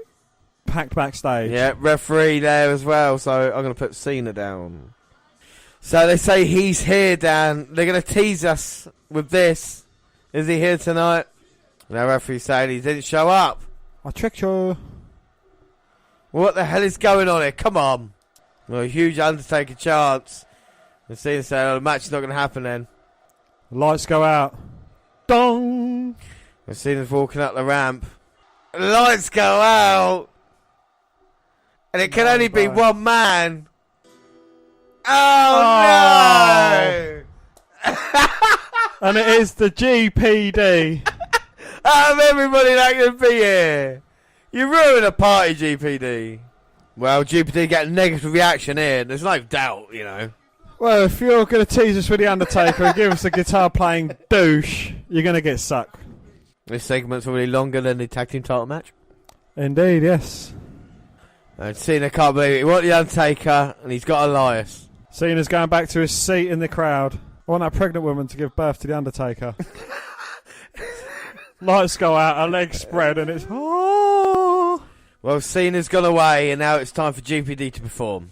packed backstage. Yeah, referee there as well, so I'm going to put Cena down. So they say he's here, Dan. They're going to tease us with this. Is he here tonight? Now referee saying he didn't show up. I tricked you. What the hell is going on here? Come on. Well, a huge Undertaker chance. And Cena saying, oh, the match is not going to happen then. The lights go out. Dong! And Cena's walking up the ramp. The lights go out. And it can only be one man. Oh, no! And it is the GPD. Out of everybody that can be here. You ruin a party, GPD. Well, GPD get a negative reaction here. There's no doubt, you know. Well, if you're going to tease us with The Undertaker and give us a guitar-playing douche, you're going to get sucked. This segment's already longer than the tag team title match. Indeed, yes. And Cena can't believe it. He wants The Undertaker, and he's got Elias. Cena's going back to his seat in the crowd. I want that pregnant woman to give birth to The Undertaker. Lights go out, her legs spread, and it's... Oh! Well, Cena's gone away, and now it's time for GPD to perform.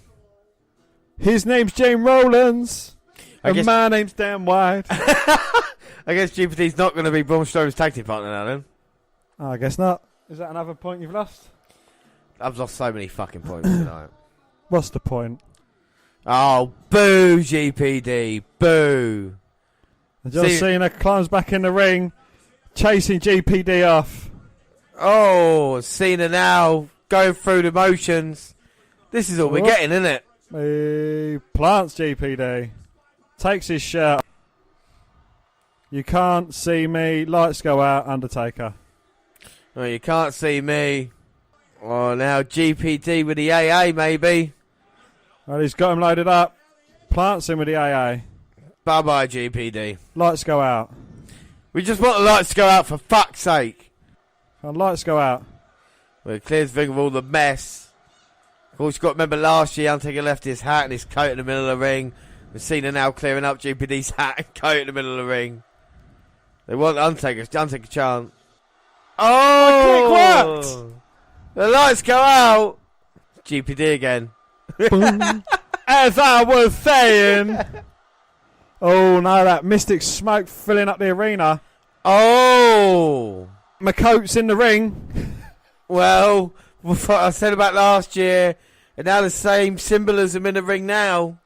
His name's James Rowlands, and my name's Dan White. I guess GPD's not going to be Braun Strowman's tag team partner now, then. Oh, I guess not. Is that another point you've lost? I've lost so many fucking points tonight. What's the point? Oh, boo, GPD. Boo. And John Cena climbs back in the ring, chasing GPD off. Oh, Cena now going through the motions. This is all we're getting, isn't it? He plants GPD. Takes his shirt off. You can't see me. Lights go out. Undertaker. Oh, you can't see me. Oh, now GPD with the AA, maybe. Well, he's got him loaded up. Plants him with the AA. Bye-bye, GPD. Lights go out. We just want the lights to go out, for fuck's sake. And lights go out. Well, it clears the thing of all the mess. Of course, you've got to remember last year, Undertaker left his hat and his coat in the middle of the ring. We've seen her now clearing up GPD's hat and coat in the middle of the ring. They want Undertaker chant. Oh! Kick worked! The lights go out. GPD again. As I was saying. Oh, no, that mystic smoke filling up the arena. Oh! My coat's in the ring. Well, what I said about last year, and now the same symbolism in the ring now.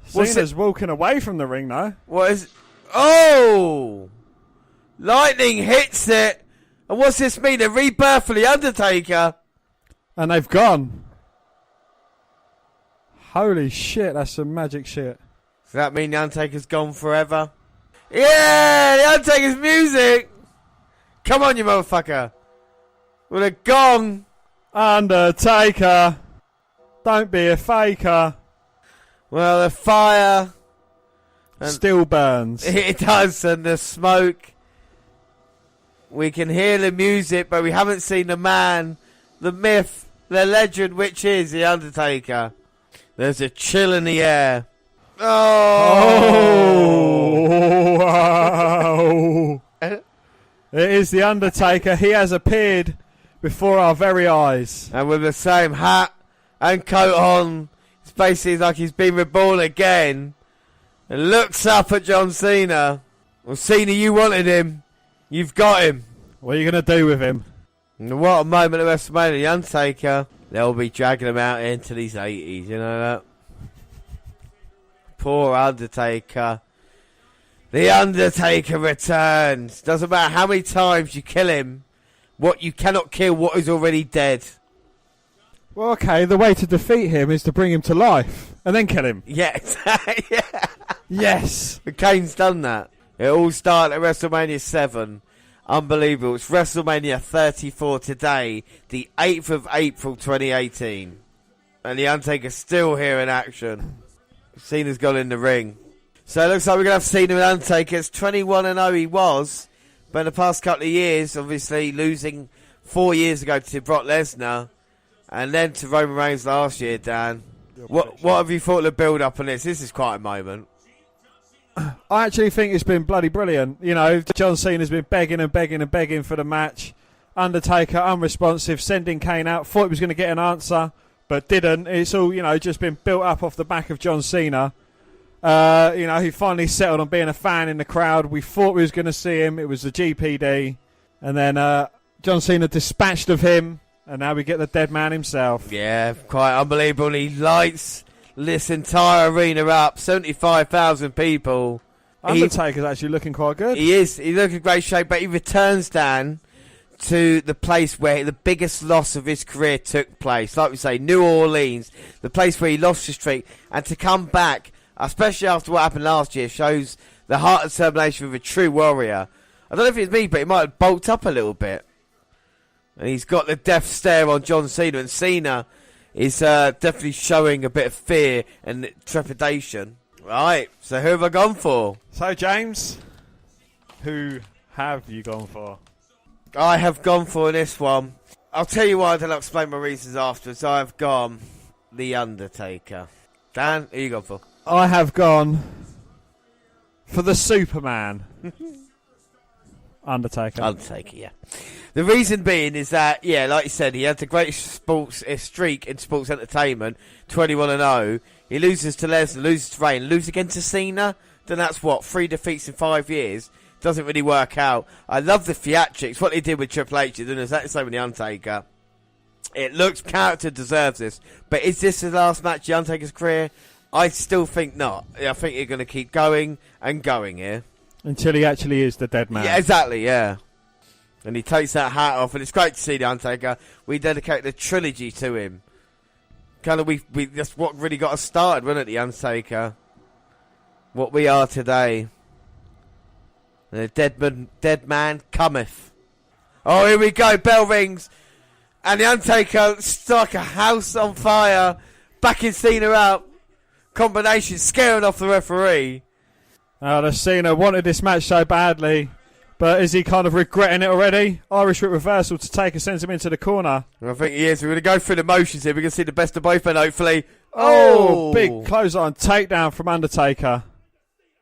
Cena's walking away from the ring now. What is... Oh! Lightning hits it. And what's this mean? A rebirth for The Undertaker? And they've gone. Holy shit, that's some magic shit. Does that mean The Undertaker's gone forever? Yeah! The Undertaker's music! Come on, you motherfucker. With a gong. Undertaker. Don't be a faker. Well, the fire... still burns. It does, and the smoke. We can hear the music, but we haven't seen the man, the myth, the legend, which is The Undertaker. There's a chill in the air. Oh! Wow. It is The Undertaker. He has appeared before our very eyes. And with the same hat and coat on, it's basically like he's been reborn again. And looks up at John Cena. Well, Cena, you wanted him. You've got him. What are you going to do with him? And what a moment at WrestleMania. The Undertaker, they'll be dragging him out into these 80s, you know that? Poor Undertaker. The Undertaker returns. Doesn't matter how many times you kill him. What you cannot kill what is already dead. Well, okay, the way to defeat him is to bring him to life and then kill him. Yes. Yeah. Yes. But Kane's done that. It all started at WrestleMania 7. Unbelievable. It's WrestleMania 34 today, the 8th of April 2018. And the Undertaker's still here in action. Cena's gone in the ring. So it looks like we're going to have Cena and Undertaker. It's 21-0 he was. But in the past couple of years, obviously losing 4 years ago to Brock Lesnar. And then to Roman Reigns last year, Dan. What have you thought of the build-up on this? This is quite a moment. I actually think it's been bloody brilliant. You know, John Cena's been begging and begging and begging for the match. Undertaker, unresponsive, sending Kane out. Thought he was going to get an answer, but didn't. It's all, you know, just been built up off the back of John Cena. You know, he finally settled on being a fan in the crowd. We thought we was going to see him. It was the GPD. And then John Cena dispatched of him. And now we get the dead man himself. Yeah, quite unbelievable. He lights this entire arena up. 75,000 people. Undertaker's actually looking quite good. He is. He looks in great shape. But he returns, Dan, to the place where the biggest loss of his career took place. Like we say, New Orleans. The place where he lost his streak. And to come back, especially after what happened last year, shows the heart and determination of a true warrior. I don't know if it's me, but he might have bulked up a little bit. And he's got the death stare on John Cena. And Cena is definitely showing a bit of fear and trepidation. Right, so who have I gone for? So, James, who have you gone for? I have gone for this one. I'll tell you why, then I'll explain my reasons afterwards. I've gone The Undertaker. Dan, who you gone for? I have gone for the Superman. Undertaker. Undertaker, yeah. The reason being is that, yeah, like you said, he had the greatest sports streak in sports entertainment, 21-0. He loses to Lesnar, loses to Reigns, loses again to Cena. Then that's what, 3 defeats in 5 years. Doesn't really work out. I love the theatrics. What they did with Triple H, they did exactly the same with The Undertaker. It looks character deserves this. But is this the last match of The Undertaker's career? I still think not. I think you're going to keep going and going here. Until he actually is the dead man. Yeah, exactly, yeah. And he takes that hat off, and it's great to see The Undertaker. We dedicate the trilogy to him. Kind of, we that's what really got us started, wasn't it, The Undertaker? What we are today. The dead man cometh. Oh, here we go, bell rings. And The Undertaker struck a house on fire, backing Cena up. Combination scaring off the referee. The Cena wanted this match so badly, but is he kind of regretting it already? Irish whip reversal to Taker sends him into the corner. I think he is. We're going to go through the motions here. We're going to see the best of both men, hopefully. Oh, big clothesline takedown from Undertaker.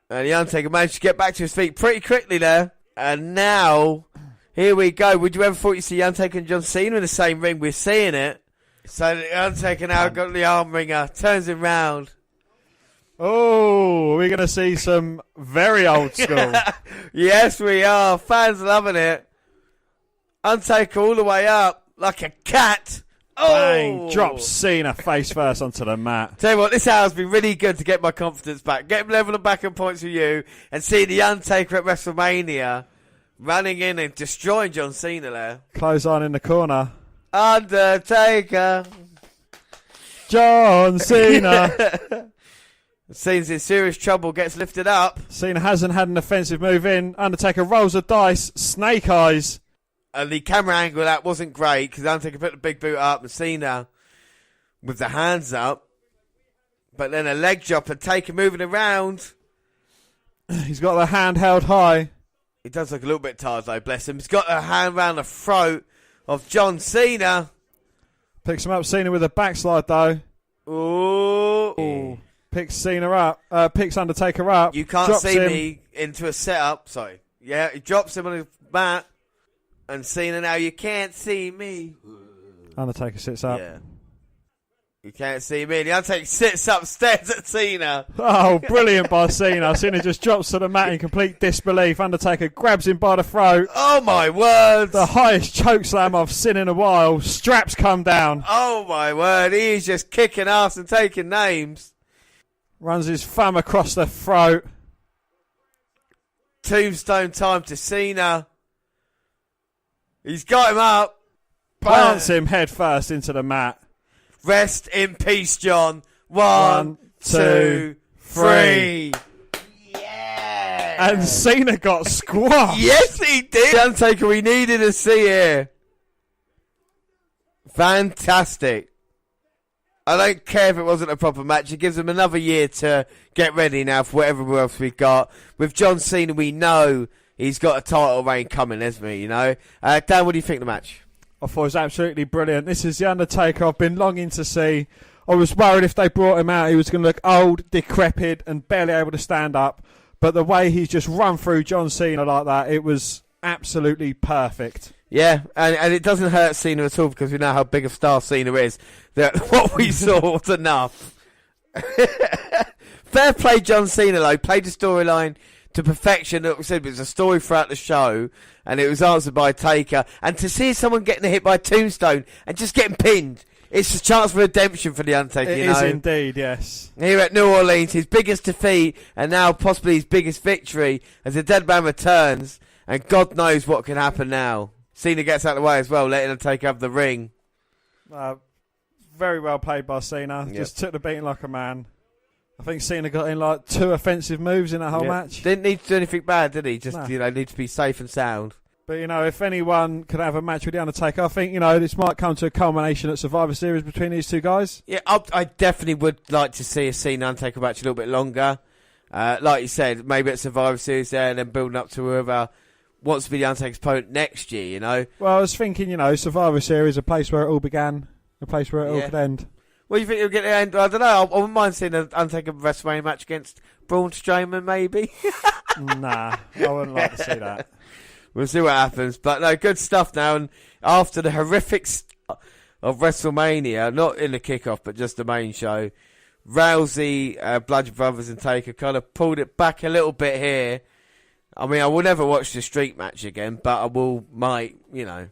And The Undertaker managed to get back to his feet pretty quickly there. And now, here we go. Would you ever thought you'd see The Undertaker and John Cena in the same ring? We're seeing it. So The Undertaker now got the arm ringer, turns him round. Oh, we're going to see some very old school. Yes, we are. Fans loving it. Undertaker all the way up like a cat. Bang, Oh! drops Cena face first onto the mat. Tell you what, this hour's been really good to get my confidence back. Get him level and back on points with you and see The Undertaker at WrestleMania running in and destroying John Cena there. Clothesline in the corner. Undertaker. John Cena. Cena's in serious trouble, gets lifted up. Cena hasn't had an offensive move in. Undertaker rolls the dice, snake eyes. And the camera angle of that wasn't great because Undertaker put the big boot up and Cena with the hands up. But then a leg drop and Taker moving around. He's got the hand held high. He does look a little bit tired though, bless him. He's got a hand round the throat of John Cena. Picks him up, Cena with a backslide though. Ooh. Picks Cena up, picks Undertaker up. You can't see me into a setup. Sorry. Yeah, he drops him on the mat. And Cena now, you can't see me. Undertaker sits up. Yeah. You can't see me. The Undertaker sits up, stares at Cena. Oh, brilliant by Cena. Cena just drops to the mat in complete disbelief. Undertaker grabs him by the throat. Oh, my word. The highest chokeslam I've seen in a while. Straps come down. Oh, my word. He's just kicking ass and taking names. Runs his thumb across the throat. Tombstone time to Cena. He's got him up. Plants him head first into the mat. Rest in peace, John. One, two, three. Yeah. And Cena got squashed. Yes, he did. The Undertaker we needed to see here. Fantastic. I don't care if it wasn't a proper match. It gives them another year to get ready now for whatever else we've got. With John Cena, we know he's got a title reign coming, hasn't he? You know, Dan, what do you think of the match? I thought it was absolutely brilliant. This is The Undertaker I've been longing to see. I was worried if they brought him out, he was going to look old, decrepit, and barely able to stand up. But the way he's just run through John Cena like that, it was absolutely perfect. Yeah, and it doesn't hurt Cena at all because we know how big a star Cena is. That what we saw was enough. Fair play, John Cena, though. Played the storyline to perfection. Like we said, it was a story throughout the show, and it was answered by Taker. And to see someone getting hit by a tombstone and just getting pinned, it's a chance for redemption for The Undertaker, It is indeed, yes. Here at New Orleans, his biggest defeat, and now possibly his biggest victory, as the dead man returns, and God knows what can happen now. Cena gets out of the way as well, letting Undertaker have the ring. Very well played by Cena. Yep. Just took the beating like a man. I think Cena got in like 2 offensive moves in that whole match. Didn't need to do anything bad, did he? Just, need to be safe and sound. But, if anyone could have a match with The Undertaker, I think, this might come to a culmination at Survivor Series between these two guys. Yeah, I definitely would like to see a Cena Undertaker match a little bit longer. Like you said, maybe at Survivor Series there and then building up to whoever wants to be The Undertaker's opponent next year, Well, I was thinking, Survivor Series, a place where it all began, a place where it all could end. What do you think it'll get to end? I don't know. I wouldn't mind seeing an Undertaker WrestleMania match against Braun Strowman, maybe. Nah, I wouldn't like to see that. We'll see what happens. But no, good stuff now. And after the horrific start of WrestleMania, not in the kickoff, but just the main show, Rousey, Bludgeon Brothers and Taker kind of pulled it back a little bit here. I mean, I will never watch the street match again, but I might, If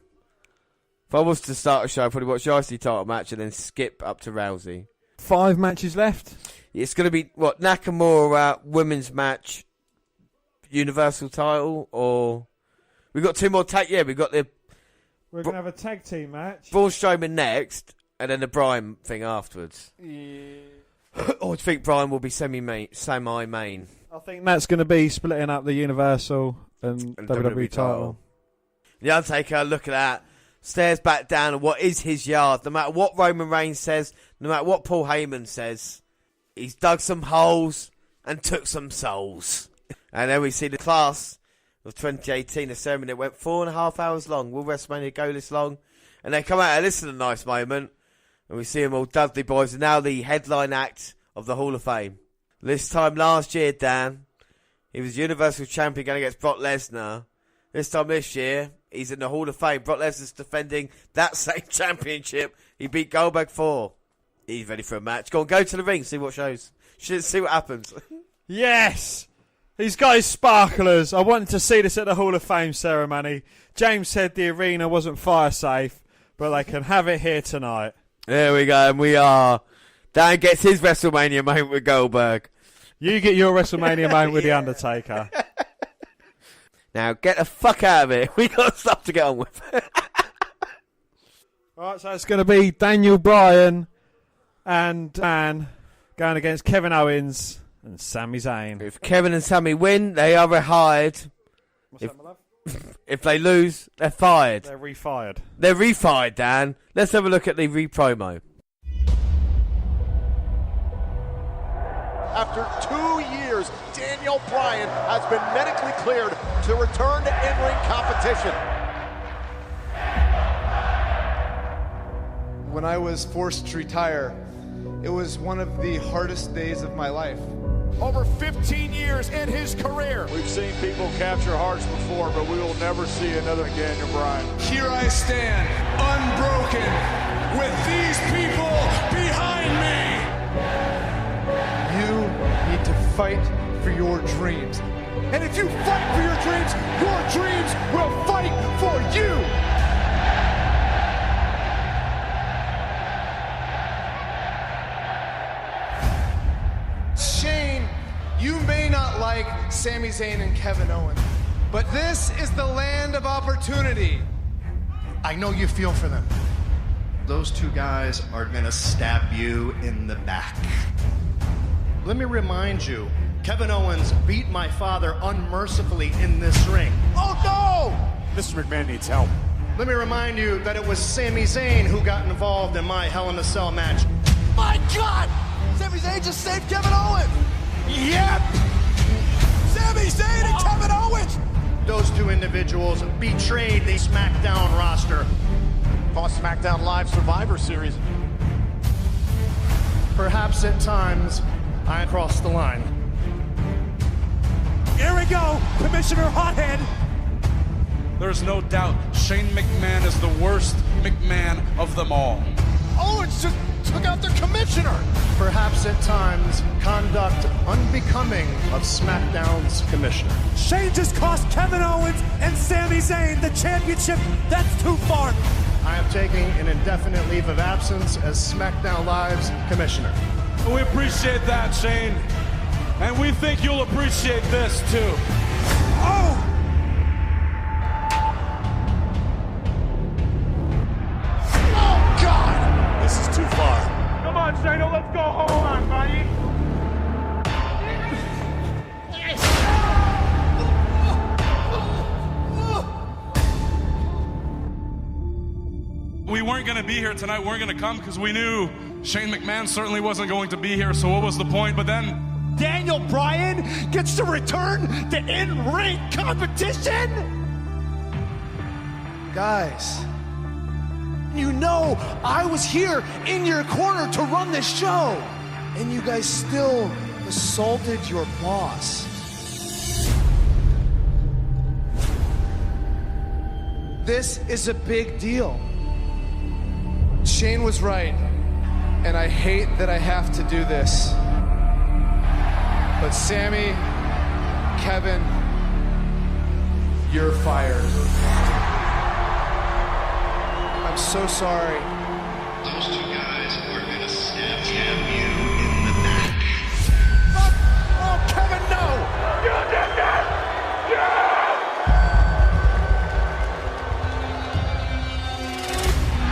I was to start a show, I'd probably watch the IC title match and then skip up to Rousey. 5 matches left? It's going to be, Nakamura, women's match, Universal title, or... We've got 2 more we've got the... We're going to have a tag team match. Braun Strowman next, and then the Bryan thing afterwards. Yeah. Or do you think Bryan will be semi-main? I think that's going to be splitting up the Universal and WWE title. The Undertaker, look at that. Stares back down at what is his yard. No matter what Roman Reigns says, no matter what Paul Heyman says, he's dug some holes and took some souls. And then we see the class of 2018, a ceremony that went 4.5 hours long. Will WrestleMania go this long? And they come out and listen to a nice moment. And we see them all Dudley Boys are now the headline act of the Hall of Fame. This time last year, Dan, he was Universal Champion going against Brock Lesnar. This time this year, he's in the Hall of Fame. Brock Lesnar's defending that same championship he beat Goldberg for. He's ready for a match. Go to the ring, see what shows. See what happens. Yes! He's got his sparklers. I wanted to see this at the Hall of Fame ceremony. James said the arena wasn't fire safe, but they can have it here tonight. There we go, and we are. Dan gets his WrestleMania moment with Goldberg. You get your WrestleMania moment with The Undertaker. Now, get the fuck out of it. We got stuff to get on with. Alright, so it's going to be Daniel Bryan and Dan going against Kevin Owens and Sami Zayn. If Kevin and Sami win, they are rehired. If they lose, they're fired. They're refired. They're refired, Dan. Let's have a look at the re-promo. After 2 years, Daniel Bryan has been medically cleared to return to in-ring competition. When I was forced to retire, it was one of the hardest days of my life. Over 15 years in his career. We've seen people capture hearts before, but we will never see another Daniel Bryan. Here I stand, unbroken, with these people behind me. You need to fight for your dreams. And if you fight for your dreams will fight for you. Shane, you may not like Sami Zayn and Kevin Owens, but this is the land of opportunity. I know you feel for them. Those 2 guys are gonna stab you in the back. Let me remind you, Kevin Owens beat my father unmercifully in this ring. Oh no! Mr. McMahon needs help. Let me remind you that it was Sami Zayn who got involved in my Hell in a Cell match. my God! Sami Zayn just saved Kevin Owens! Yep! Sami Zayn and Kevin Owens! Those two individuals betrayed the SmackDown roster. Cost SmackDown Live Survivor Series. Perhaps at times, I crossed the line. Here we go, Commissioner Hothead. There's no doubt Shane McMahon is the worst McMahon of them all. Owens just took out their commissioner. Perhaps at times, conduct unbecoming of SmackDown's commissioner. Shane just cost Kevin Owens and Sami Zayn the championship. That's too far. I am taking an indefinite leave of absence as SmackDown Live's commissioner. We appreciate that, Shane. And we think you'll appreciate this, too. Oh! Oh, God! This is too far. Come on, Shane, let's go home, buddy. We weren't going to be here tonight. We weren't going to come because we knew Shane McMahon certainly wasn't going to be here. So what was the point? But then Daniel Bryan gets to return to in-ring competition? Guys, you know I was here in your corner to run this show, and you guys still assaulted your boss. This is a big deal. Shane was right, and I hate that I have to do this. But Sami, Kevin, you're fired. I'm so sorry. Those two guys are gonna stab you in the back. Oh, Kevin, no! You did that!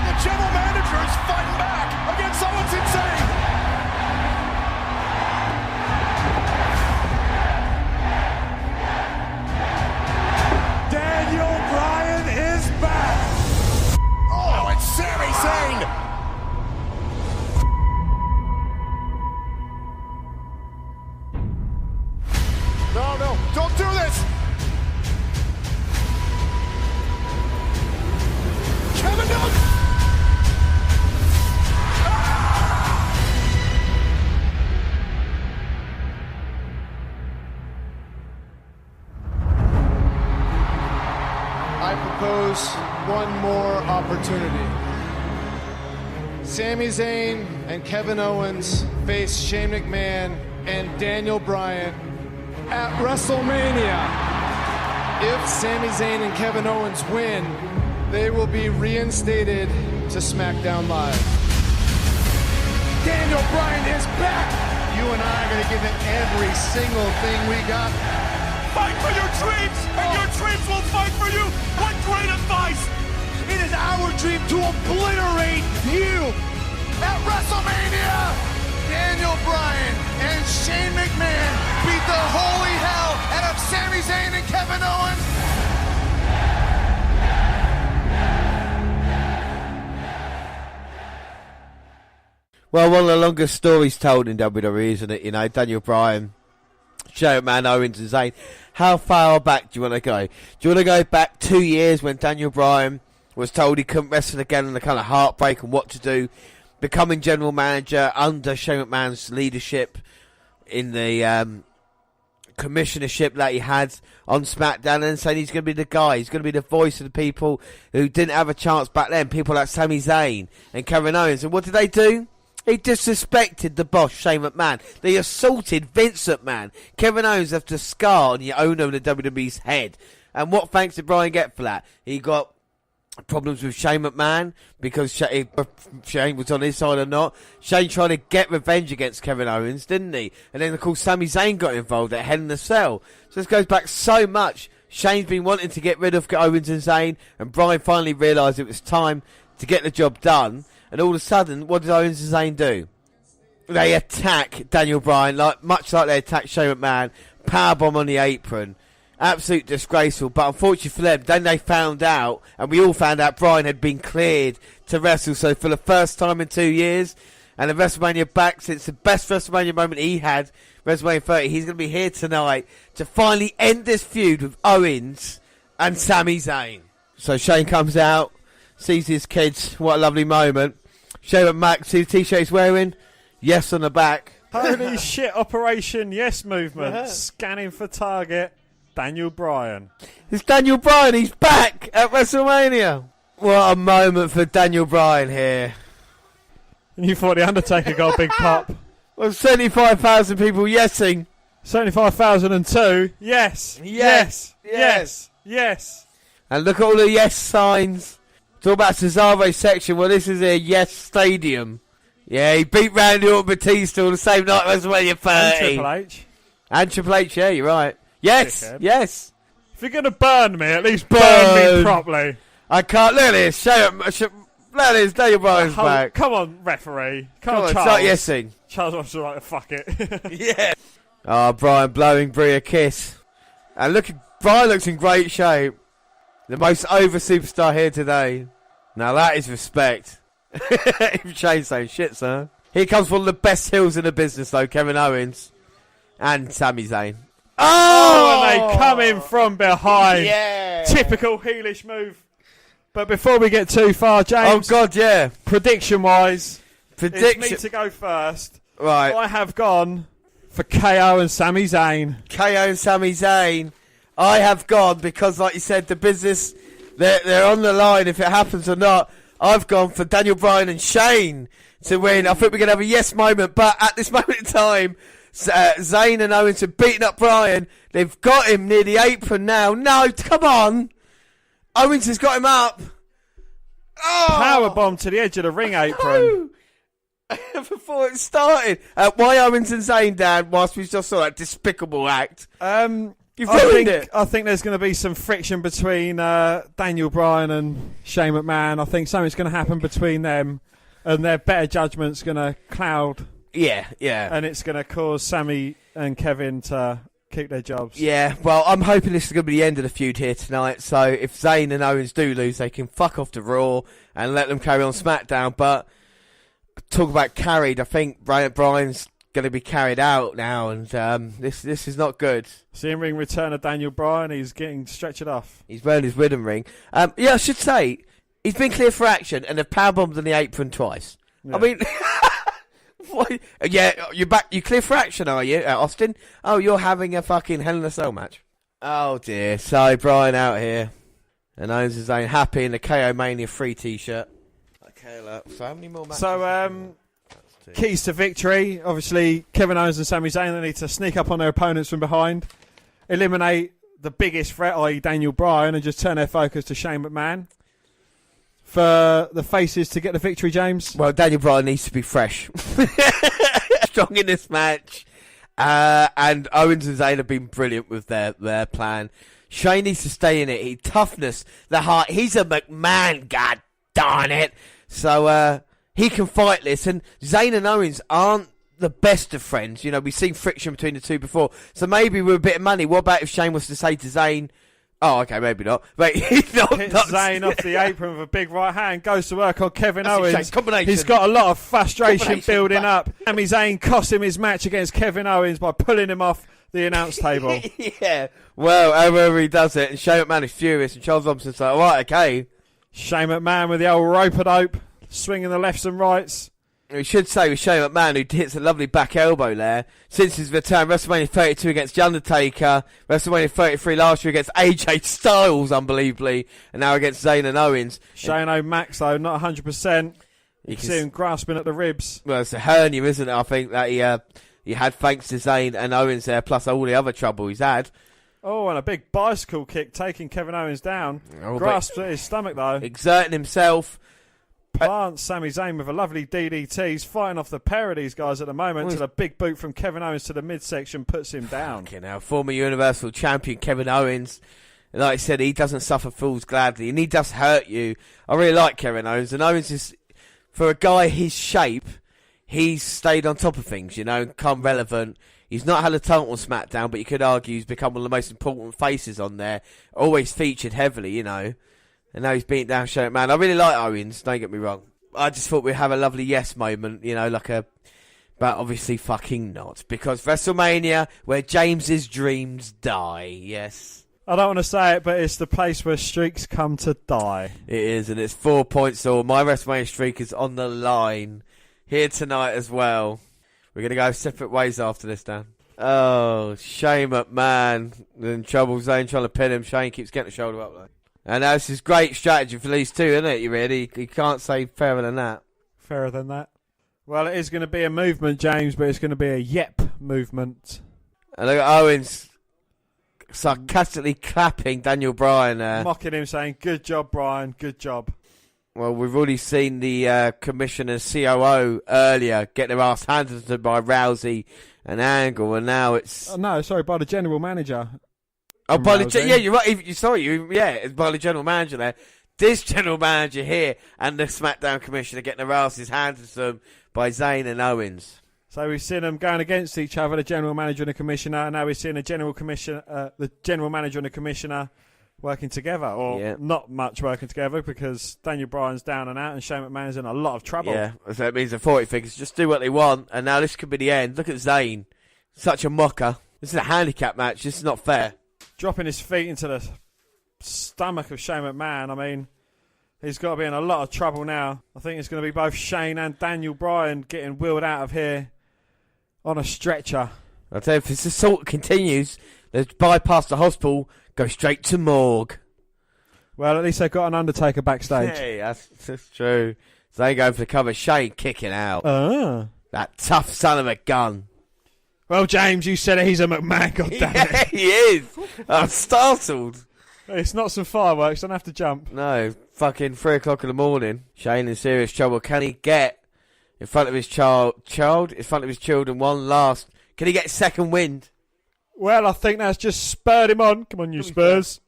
The general manager is fighting back against Owens and Zayn. Daniel Bryan is back. Oh, it's Sami Zayn. No, don't do this. Kevin, no. I propose one more opportunity. Sami Zayn and Kevin Owens face Shane McMahon and Daniel Bryan at Wrestlemania. If Sami Zayn and Kevin Owens win, they will be reinstated to SmackDown Live. Daniel Bryan is back! You and I are gonna give it every single thing we got. Fight for your dreams, and your dreams will fight for you. What great advice! It is our dream to obliterate you at WrestleMania. Daniel Bryan and Shane McMahon beat the holy hell out of Sami Zayn and Kevin Owens. Well, one of the longest stories told in WWE, isn't it? You know, Daniel Bryan, Shane McMahon, Owens and Zayn. How far back do you want to go? Do you want to go back 2 years when Daniel Bryan was told he couldn't wrestle again and the kind of heartbreak and what to do, becoming general manager under Shane McMahon's leadership in the commissionership that he had on SmackDown, and saying he's going to be the guy, he's going to be the voice of the people who didn't have a chance back then, people like Sami Zayn and Kevin Owens. And what did they do? He disrespected the boss, Shane McMahon. They assaulted Vince McMahon. Kevin Owens left a scar on the owner of the WWE's head. And what thanks did Bryan get for that? He got problems with Shane McMahon because Shane was on his side or not. Shane trying to get revenge against Kevin Owens, didn't he? And then, of course, Sami Zayn got involved at Hell in a Cell. So this goes back so much. Shane's been wanting to get rid of Owens and Zayn, and Bryan finally realised it was time to get the job done. And all of a sudden, what did Owens and Zayn do? They attack Daniel Bryan, much like they attacked Shane McMahon. Powerbomb on the apron. Absolute disgraceful. But unfortunately for them, then they found out, and we all found out, Bryan had been cleared to wrestle. So for the first time in 2 years, And the WrestleMania back since the best WrestleMania moment he had, WrestleMania 30. He's going to be here tonight to finally end this feud with Owens and Sami Zayn. So Shane comes out, sees his kids. What a lovely moment. Shane McMahon, see the t-shirt he's wearing? Yes on the back. Holy shit, Operation Yes movement. Scanning for target. Daniel Bryan. It's Daniel Bryan. He's back at WrestleMania. What a moment for Daniel Bryan here. You thought The Undertaker got a big pop. Well, 75,000 people yesing. 75,002. Yes. Yes. Yes. Yes. And look at all the yes signs. Talk about Cesaro's section. Well, this is a yes stadium. Yeah, he beat Randy Orton Batista the same night as WrestleMania 30. And Triple H. And Triple H, yeah, you're right. Yes, yes. If you're going to burn me, at least burn me properly. I can't. Look at this. Look at this. Daniel Bryan's back. Come on, referee. Come on, Charles. Start yesing. Charles wants to write a fuck it. Yeah. Oh, Bryan blowing Brie a kiss. And look, Bryan looks in great shape. The most over superstar here today. Now that is respect. If Shane's saying shit, sir. Here comes one of the best heels in the business, though, Kevin Owens. And Sami Zayn. Oh, and they come in from behind. Yeah. Typical heelish move. But before we get too far, James. Oh, God, yeah. Prediction-wise, it's me to go first. Right. I have gone for KO and Sami Zayn. KO and Sami Zayn. I have gone because, like you said, the business, they're on the line if it happens or not. I've gone for Daniel Bryan and Shane to win. I think we're going to have a yes moment, but at this moment in time, Zayn and Owens have beaten up Bryan. They've got him near the apron now. No, come on. Owens has got him up. Oh. Powerbomb to the edge of the ring apron. Before it started. Why Owens and Zayn down whilst we just saw that despicable act? You've ruined it. I think there's going to be some friction between Daniel Bryan and Shane McMahon. I think something's going to happen between them, and their better judgment's going to cloud. Yeah, yeah. And it's going to cause Sami and Kevin to keep their jobs. Yeah, well, I'm hoping this is going to be the end of the feud here tonight. So if Zayn and Owens do lose, they can fuck off to Raw and let them carry on SmackDown. But talk about carried, I think Bryan's going to be carried out now, and this is not good. See him ring return of Daniel Bryan. He's getting stretched off. He's wearing his rhythm ring. Yeah, I should say he's been clear for action and they've powerbombed on the apron twice. Yeah. I mean, what? Yeah, you're back. You clear for action, are you, Austin? Oh, you're having a fucking Hell in a Cell match. Oh dear. So Bryan out here, and Owens is ain't happy in the KO Mania 3 t-shirt. Okay, look. So how many more matches? So keys to victory, obviously Kevin Owens and Sami Zayn, they need to sneak up on their opponents from behind, eliminate the biggest threat, i.e. Daniel Bryan, and just turn their focus to Shane McMahon. For the faces to get the victory, James? Well, Daniel Bryan needs to be fresh. Strong in this match. And Owens and Zayn have been brilliant with their plan. Shane needs to stay in it. Toughness, the heart. He's a McMahon, god darn it. So, he can fight this, and Zayn and Owens aren't the best of friends. You know, we've seen friction between the two before. So maybe with a bit of money, what about if Shane was to say to Zayn, oh, okay, maybe not. But he's not Zayn off the apron with a big right hand, goes to work on Kevin Owens. Combination. He's got a lot of frustration building up. Sami Zayn cost him his match against Kevin Owens by pulling him off the announce table. Yeah. Well, however he does it, and Shane McMahon is furious, and Charles Thompson's like, all right, okay. Shane McMahon with the old rope-a-dope. Swinging the lefts and rights. We should say with Shane McMahon, who hits a lovely back elbow there. Since his return, WrestleMania 32 against The Undertaker, WrestleMania 33 last year against AJ Styles, unbelievably, and now against Zayn and Owens. Shane O'Max, though, not 100%. You can see him grasping at the ribs. Well, it's a hernia, isn't it? I think that he had thanks to Zayn and Owens there, plus all the other trouble he's had. Oh, and a big bicycle kick taking Kevin Owens down. Grasps at his stomach, though. Exerting himself. Plants Sami Zayn with a lovely DDT. He's fighting off the pair of these guys at the moment until a big boot from Kevin Owens to the midsection puts him down. Okay, now, former Universal Champion Kevin Owens, like I said, he doesn't suffer fools gladly, and he does hurt you. I really like Kevin Owens, and Owens is, for a guy his shape, he's stayed on top of things, you know, and become relevant. He's not had a title on SmackDown, but you could argue he's become one of the most important faces on there. Always featured heavily, you know. And now he's beating down Shane McMahon. I really like Owens, don't get me wrong. I just thought we'd have a lovely yes moment, but obviously fucking not. Because WrestleMania, where James's dreams die, yes. I don't want to say it, but it's the place where streaks come to die. It is, and it's 4 points all. My WrestleMania streak is on the line here tonight as well. We're going to go separate ways after this, Dan. Oh, Shane McMahon in trouble. Zayn trying to pin him. Shane keeps getting the shoulder up, though. And this is great strategy for these two, isn't it? You can't say fairer than that. Fairer than that. Well, it is going to be a movement, James, but it's going to be a yep movement. And look at Owens sarcastically clapping Daniel Bryan there. Mocking him, saying, good job, Bryan, good job. Well, we've already seen the commissioner's COO earlier get their ass handed to them by Rousey and Angle, and now it's... Oh, no, sorry, by the general manager. Oh, by the... Yeah, you're right. It's by the general manager there. This general manager here and the SmackDown commissioner getting their asses handed to them by Zayn and Owens. So we've seen them going against each other, the general manager and the commissioner, and now we're seeing the general manager and the commissioner working together, or not much working together, because Daniel Bryan's down and out and Shane McMahon's in a lot of trouble. Yeah, so that means the 40 figures just do what they want, and now this could be the end. Look at Zayn. Such a mocker. This is a handicap match. This is not fair. Dropping his feet into the stomach of Shane McMahon. I mean, he's got to be in a lot of trouble now. I think it's going to be both Shane and Daniel Bryan getting wheeled out of here on a stretcher. I'll tell you, if this assault continues, they'll bypass the hospital, go straight to morgue. Well, at least they've got an Undertaker backstage. Hey, that's true. So they go for the cover. Shane kicking out. That tough son of a gun. Well, James, you said it. He's a McMahon, goddammit. He is. I'm startled. It's not some fireworks. Don't have to jump. No, fucking 3 o'clock in the morning. Shane in serious trouble. Can he get in front of his in front of his children one last? Can he get second wind? Well, I think that's just spurred him on. Come on, you Spurs.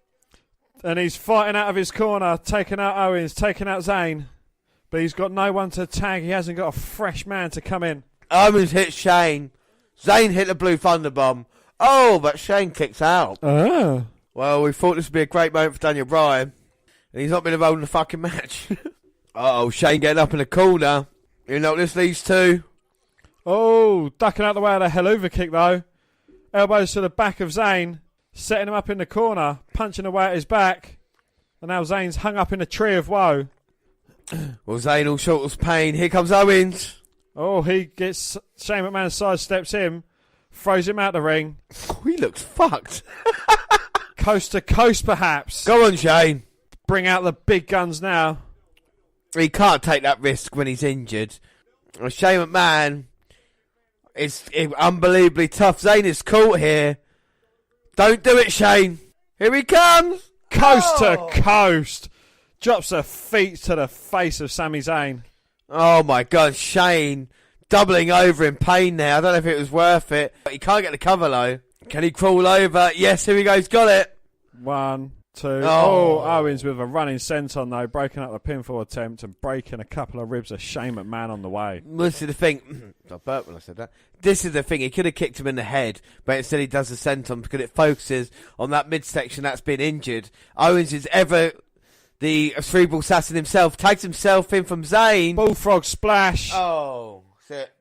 And he's fighting out of his corner, taking out Owens, taking out Zayn. But he's got no one to tag. He hasn't got a fresh man to come in. Owens hit Shane. Zayn hit the Blue Thunder Bomb. Oh, but Shane kicks out. Oh. Well, we thought this would be a great moment for Daniel Bryan. And he's not been involved in the fucking match. Shane getting up in the corner. You know what this leads to? Oh, ducking out the way of the Helluva kick, though. Elbows to the back of Zayn. Setting him up in the corner. Punching away at his back. And now Zayn's hung up in a tree of woe. Well, Zayn all short of pain. Here comes Owens. Oh, he gets... Shane McMahon sidesteps him. Throws him out the ring. He looks fucked. Coast to coast, perhaps. Go on, Shane. Bring out the big guns now. He can't take that risk when he's injured. Shane McMahon is unbelievably tough. Zayn is caught here. Don't do it, Shane. Here he comes. Coast to coast. Drops her feet to the face of Sami Zayn. Oh, my God. Shane doubling over in pain there. I don't know if it was worth it. But he can't get the cover, though. Can he crawl over? Yes, here he goes. Got it. 1, 2. Oh, Owens with a running senton, though, breaking up the pinfall attempt and breaking a couple of ribs of Shane McMahon on the way. This is the thing. I burped when I said that. This is the thing. He could have kicked him in the head, but instead he does the senton because it focuses on that midsection that's been injured. Owens is ever the cerebral assassin himself. Tags himself in from Zayn. Bullfrog splash. Oh, that's it.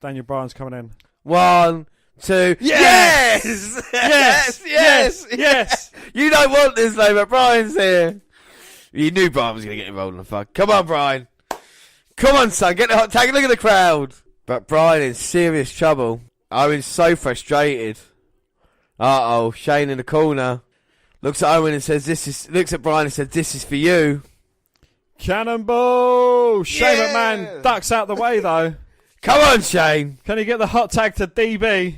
Daniel Bryan's coming in. 1, 2. Yes! Yes! You don't want this, though, but Bryan's here. You knew Bryan was going to get involved in the fuck. Come on, Bryan. Come on, son. Get the hot tag. Look at the crowd. But Bryan in serious trouble. Owen's so frustrated. Shane in the corner. Looks at Owen and says, looks at Bryan and says, this is for you. Cannonball! Shane McMahon ducks out the way, though. Come on, Shane. Can he get the hot tag to DB?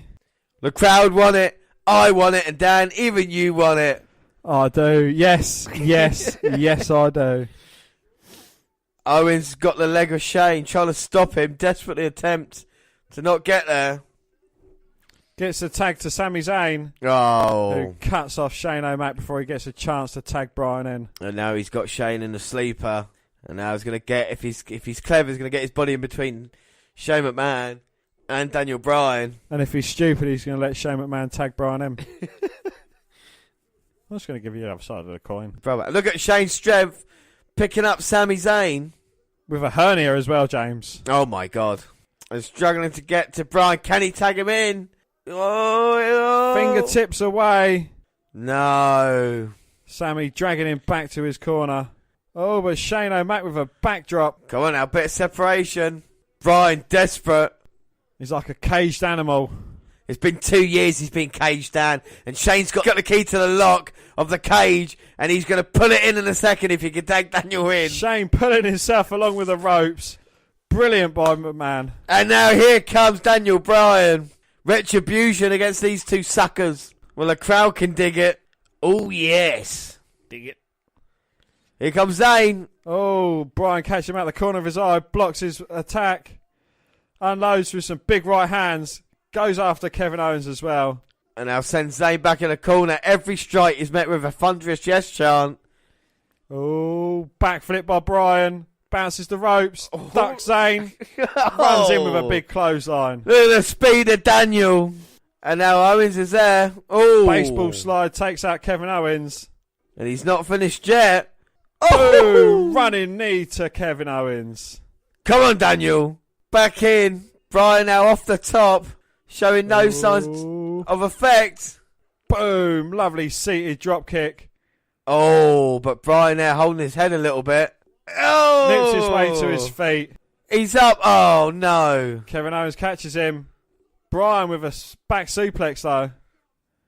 The crowd want it. I want it. And Dan, even you want it. I do. Yes, I do. Owens got the leg of Shane, trying to stop him, desperately attempt to not get there. Gets the tag to Sami Zayn. Oh. Who cuts off Shane O'Mac before he gets a chance to tag Bryan in. And now he's got Shane in the sleeper. And now he's going to get, if he's clever, he's going to get his body in between Shane McMahon and Daniel Bryan. And if he's stupid, he's going to let Shane McMahon tag Bryan in. I'm just going to give you the other side of the coin. Brother, look at Shane's strength picking up Sami Zayn. With a hernia as well, James. Oh, my God. I'm struggling to get to Bryan. Can he tag him in? Oh. Fingertips away. No. Sammy dragging him back to his corner. Oh, but Shane O'Mac with a backdrop. Come on now, bit of separation. Bryan desperate. He's like a caged animal. It's been 2 years he's been caged down, and Shane's got the key to the lock of the cage, and he's going to pull it in a second if he can tag Daniel in. Shane pulling himself along with the ropes. Brilliant by McMahon. And now here comes Daniel Bryan. Retribution against these two suckers. Well, the crowd can dig it. Oh, yes. Dig it. Here comes Zayn. Oh, Bryan catches him out the corner of his eye, blocks his attack, unloads with some big right hands, goes after Kevin Owens as well. And now sends Zayn back in the corner. Every strike is met with a thunderous yes chant. Oh, backflip by Bryan. Bounces the ropes. Ducks Zayn. Runs in with a big clothesline. Look at the speed of Daniel. And now Owens is there. Oh, baseball slide takes out Kevin Owens. And he's not finished yet. Oh, running knee to Kevin Owens. Come on, Daniel. Back in. Bryan now off the top. Showing no signs of effect. Boom. Lovely seated drop kick. Oh, but Bryan now holding his head a little bit. Oh! Nips his way to his feet. He's up. Oh, no. Kevin Owens catches him. Bryan with a back suplex, though.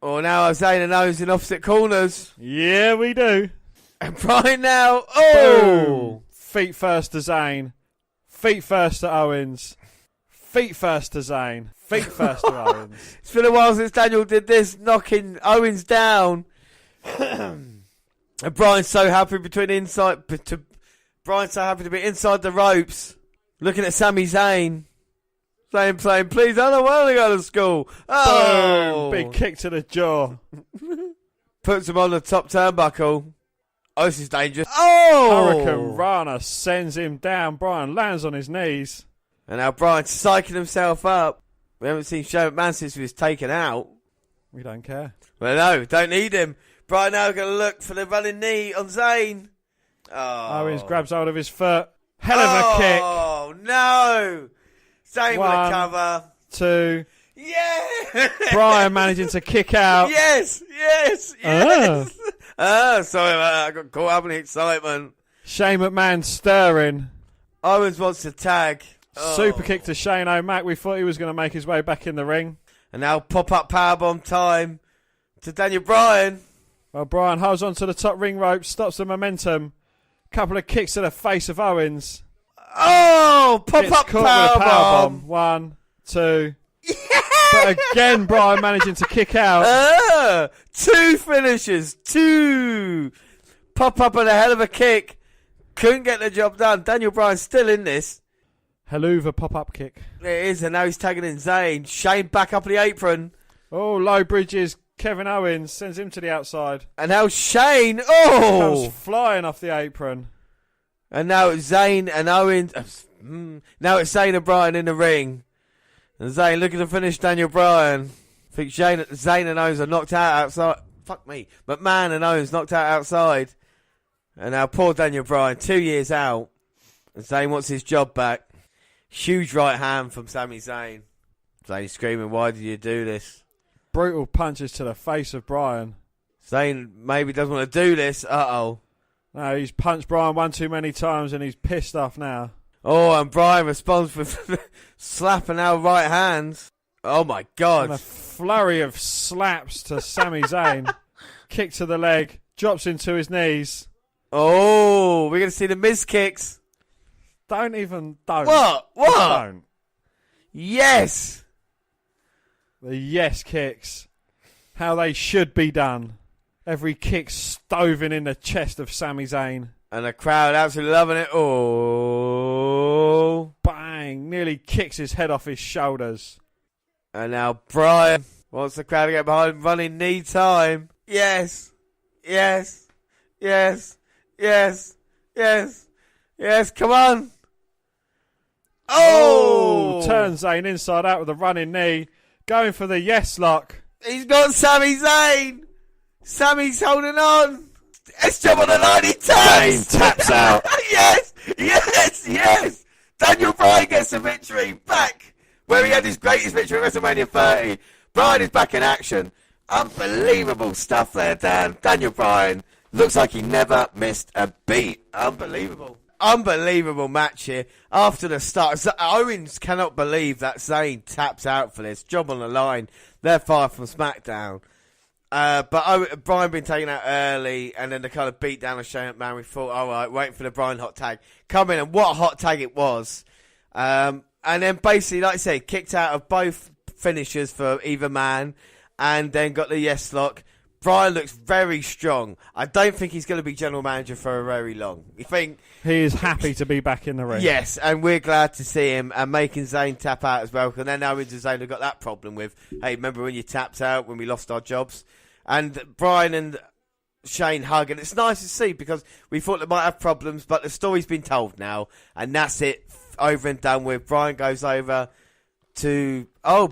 Oh, now Zayn and Owens in opposite corners. Yeah, we do. And Bryan now. Oh! Boom. Feet first to Zayn. Feet first to Owens. Feet first to Zayn. Feet first to Owens. It's been a while since Daniel did this, knocking Owens down. And Bryan's so happy Bryan's so happy to be inside the ropes, looking at Sami Zayn, saying, please, I don't want to go to school. Oh! Boom. Big kick to the jaw. Puts him on the top turnbuckle. Oh, this is dangerous. Oh! Hurricane Rana sends him down. Bryan lands on his knees. And now Bryan's psyching himself up. We haven't seen Shane McMahon since he was taken out. We don't care. Well, no, don't need him. Bryan now going to look for the running knee on Zayn. Oh. Owens grabs hold of his foot. Hell of a kick. Oh, no. Zayn with a cover. 2. Yeah. Bryan managing to kick out. Yes. Sorry about that. I got caught up in the excitement. Shane McMahon stirring. Owens wants to tag. Oh. Super kick to Shane O'Mac. We thought he was going to make his way back in the ring. And now pop-up powerbomb time to Daniel Bryan. Well, Bryan holds on to the top ring rope, stops the momentum. Couple of kicks to the face of Owens. Oh, pop-up powerbomb. 1, 2. Yeah! But again, Bryan managing to kick out. 2 finishes. 2. Pop-up and a hell of a kick. Couldn't get the job done. Daniel Bryan's still in this. Helluva pop-up kick. It is, and now he's tagging in Zayn. Shane back up the apron. Oh, low bridges. Kevin Owens sends him to the outside. And now Shane. Oh! Comes flying off the apron. And now it's Zayn and Owens. Now it's Zayn and Bryan in the ring. And Zayn looking to finish Daniel Bryan. I think Zayn and Owens are knocked out outside. Fuck me. McMahon and Owens knocked out outside. And now poor Daniel Bryan, 2 years out. And Zayn wants his job back. Huge right hand from Sami Zayn. Zayn screaming, why did you do this? Brutal punches to the face of Bryan. Zayn maybe doesn't want to do this. Uh-oh. No, he's punched Bryan one too many times and he's pissed off now. Oh, and Bryan responds with slapping our right hands. Oh, my God. And a flurry of slaps to Sami Zayn. Kick to the leg. Drops into his knees. Oh, we're going to see the Miz kicks. Don't. What? Don't. Yes. The yes kicks. How they should be done. Every kick stoving in the chest of Sami Zayn. And the crowd absolutely loving it. Oh. Bang. Nearly kicks his head off his shoulders. And now Bryan wants the crowd to get behind him. Running knee time. Yes. Yes. Yes. Yes. Yes. Yes. Come on. Oh. Turns Zayn inside out with a running knee. Going for the yes lock. He's got Sami Zayn. Sami's holding on. It's jump on the line. He taps. Zayn taps out. Yes. Yes! Daniel Bryan gets the victory back where he had his greatest victory at WrestleMania 30. Bryan is back in action. Unbelievable stuff there, Dan. Daniel Bryan looks like he never missed a beat. Unbelievable match here. After the start, Owens cannot believe that Zayn taps out for this. Job on the line. They're far from SmackDown. But Bryan been taken out early, and then the kind of beat down of Shane McMahon. We thought, all right, waiting for the Bryan hot tag. Come in, and what a hot tag it was. And then basically, like I say, kicked out of both finishers for either man, and then got the yes lock. Bryan looks very strong. I don't think he's going to be general manager for very long. You think he is happy to be back in the ring? Yes, and we're glad to see him, and making Zayn tap out as well. And then Owens and Zayn have got that problem with, hey, remember when you tapped out when we lost our jobs? And Bryan and Shane hug, and it's nice to see because we thought they might have problems, but the story's been told now, and that's it, over and done with. Bryan goes over to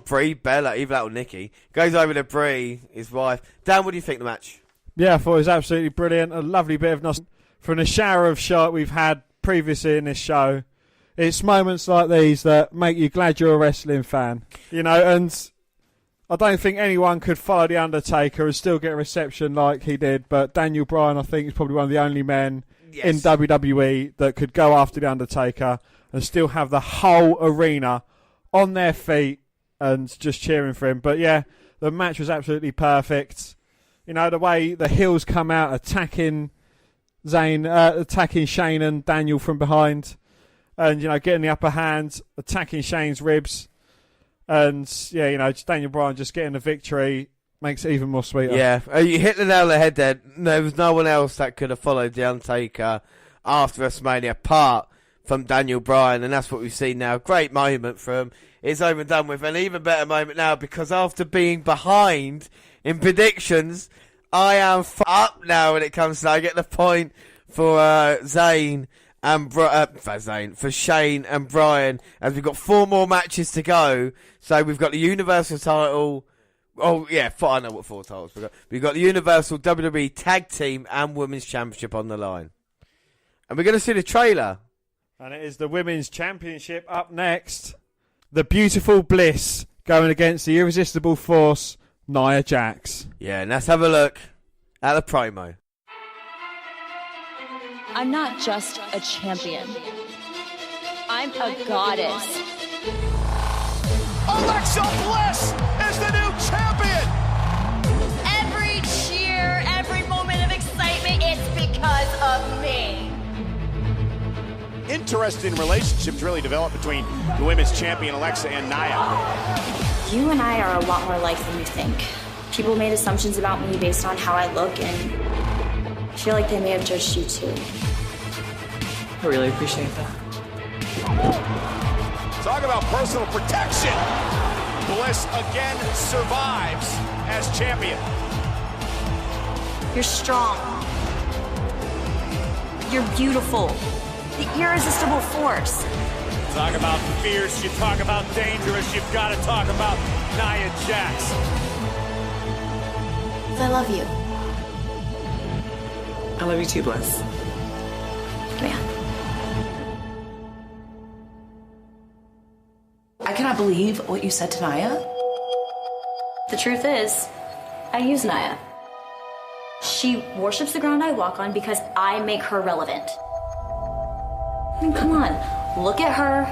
Brie Bella, even little Nikki goes over to Brie, his wife. Dan, what do you think of the match? Yeah, I thought it was absolutely brilliant. A lovely bit of nostalgia from the shower of shot we've had previously in this show. It's moments like these that make you glad you're a wrestling fan, you know. And I don't think anyone could follow the Undertaker and still get a reception like he did. But Daniel Bryan, I think, is probably one of the only men in WWE that could go after the Undertaker and still have the whole arena on their feet and just cheering for him. But yeah, the match was absolutely perfect. You know, the way the heels come out attacking attacking Shane and Daniel from behind, and, you know, getting the upper hand, attacking Shane's ribs. And yeah, you know, just Daniel Bryan just getting the victory makes it even more sweeter. Yeah, you hit the nail on the head there. There was no one else that could have followed The Undertaker after WrestleMania apart from Daniel Bryan, and that's what we've seen now. Great moment for him. It's over and done with. An even better moment now, because after being behind in predictions, I am up now when it comes to, I get the point for Zayn and for Shane and Bryan, as we've got 4 more matches to go. So we've got the Universal title. Oh yeah, I know what 4 titles we've got. We've got the Universal WWE Tag Team and Women's Championship on the line, and we're going to see the trailer. And it is the Women's Championship up next. The Beautiful Bliss going against the Irresistible Force, Nia Jax. Yeah, and let's have a look at the promo. I'm not just a champion. I'm a goddess. Alexa Bliss is the new champion! Every cheer, every moment of excitement, it's because of me. Interesting relationships really developed between the women's champion Alexa and Nia. You and I are a lot more alike than you think. People made assumptions about me based on how I look, and I feel like they may have judged you too. I really appreciate that. Talk about personal protection. Bliss again survives as champion. You're strong. You're beautiful. The irresistible force. Talk about fierce, you talk about dangerous, you've got to talk about Nia Jax. I love you. I love you too, Bliss. Come here. I cannot believe what you said to Nia. The truth is, I use Nia. She worships the ground I walk on because I make her relevant. I mean, come on. Look at her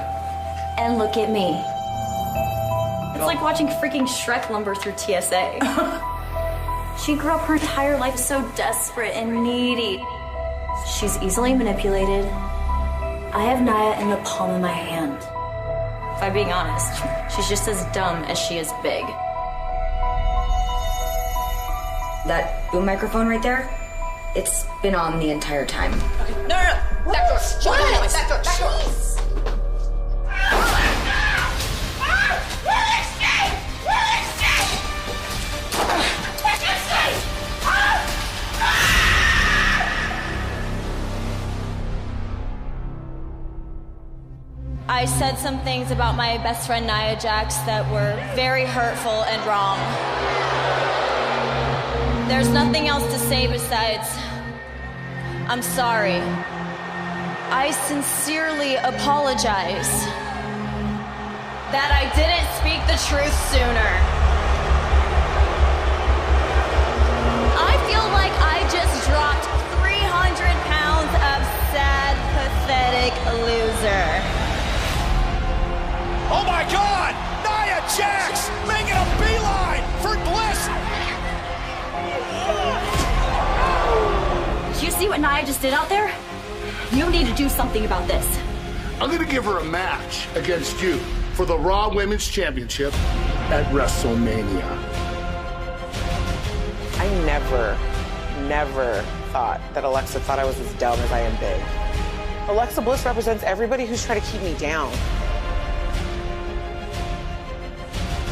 and look at me. It's like watching freaking Shrek lumber through TSA. She grew up her entire life so desperate and needy. She's easily manipulated. I have Nia in the palm of my hand. If I'm being honest, she's just as dumb as she is big. That boom microphone right there, it's been on the entire time. No. That's your choice. That's your choice. I said some things about my best friend Nia Jax that were very hurtful and wrong. There's nothing else to say besides, I'm sorry. I sincerely apologize that I didn't speak the truth sooner. I feel like I just dropped 300 pounds of sad, pathetic loser. Oh my God! Nia Jax making a beeline for Bliss! Do you see what Nia just did out there? You need to do something about this. I'm gonna give her a match against you for the Raw Women's Championship at WrestleMania. I never thought that Alexa thought I was as dumb as I am big. Alexa Bliss represents everybody who's trying to keep me down.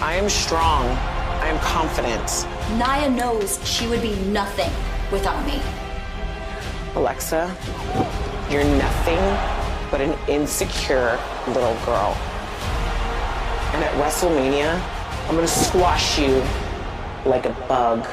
I am strong. I am confident. Nia knows she would be nothing without me. Alexa, you're nothing but an insecure little girl. And at WrestleMania, I'm gonna squash you like a bug.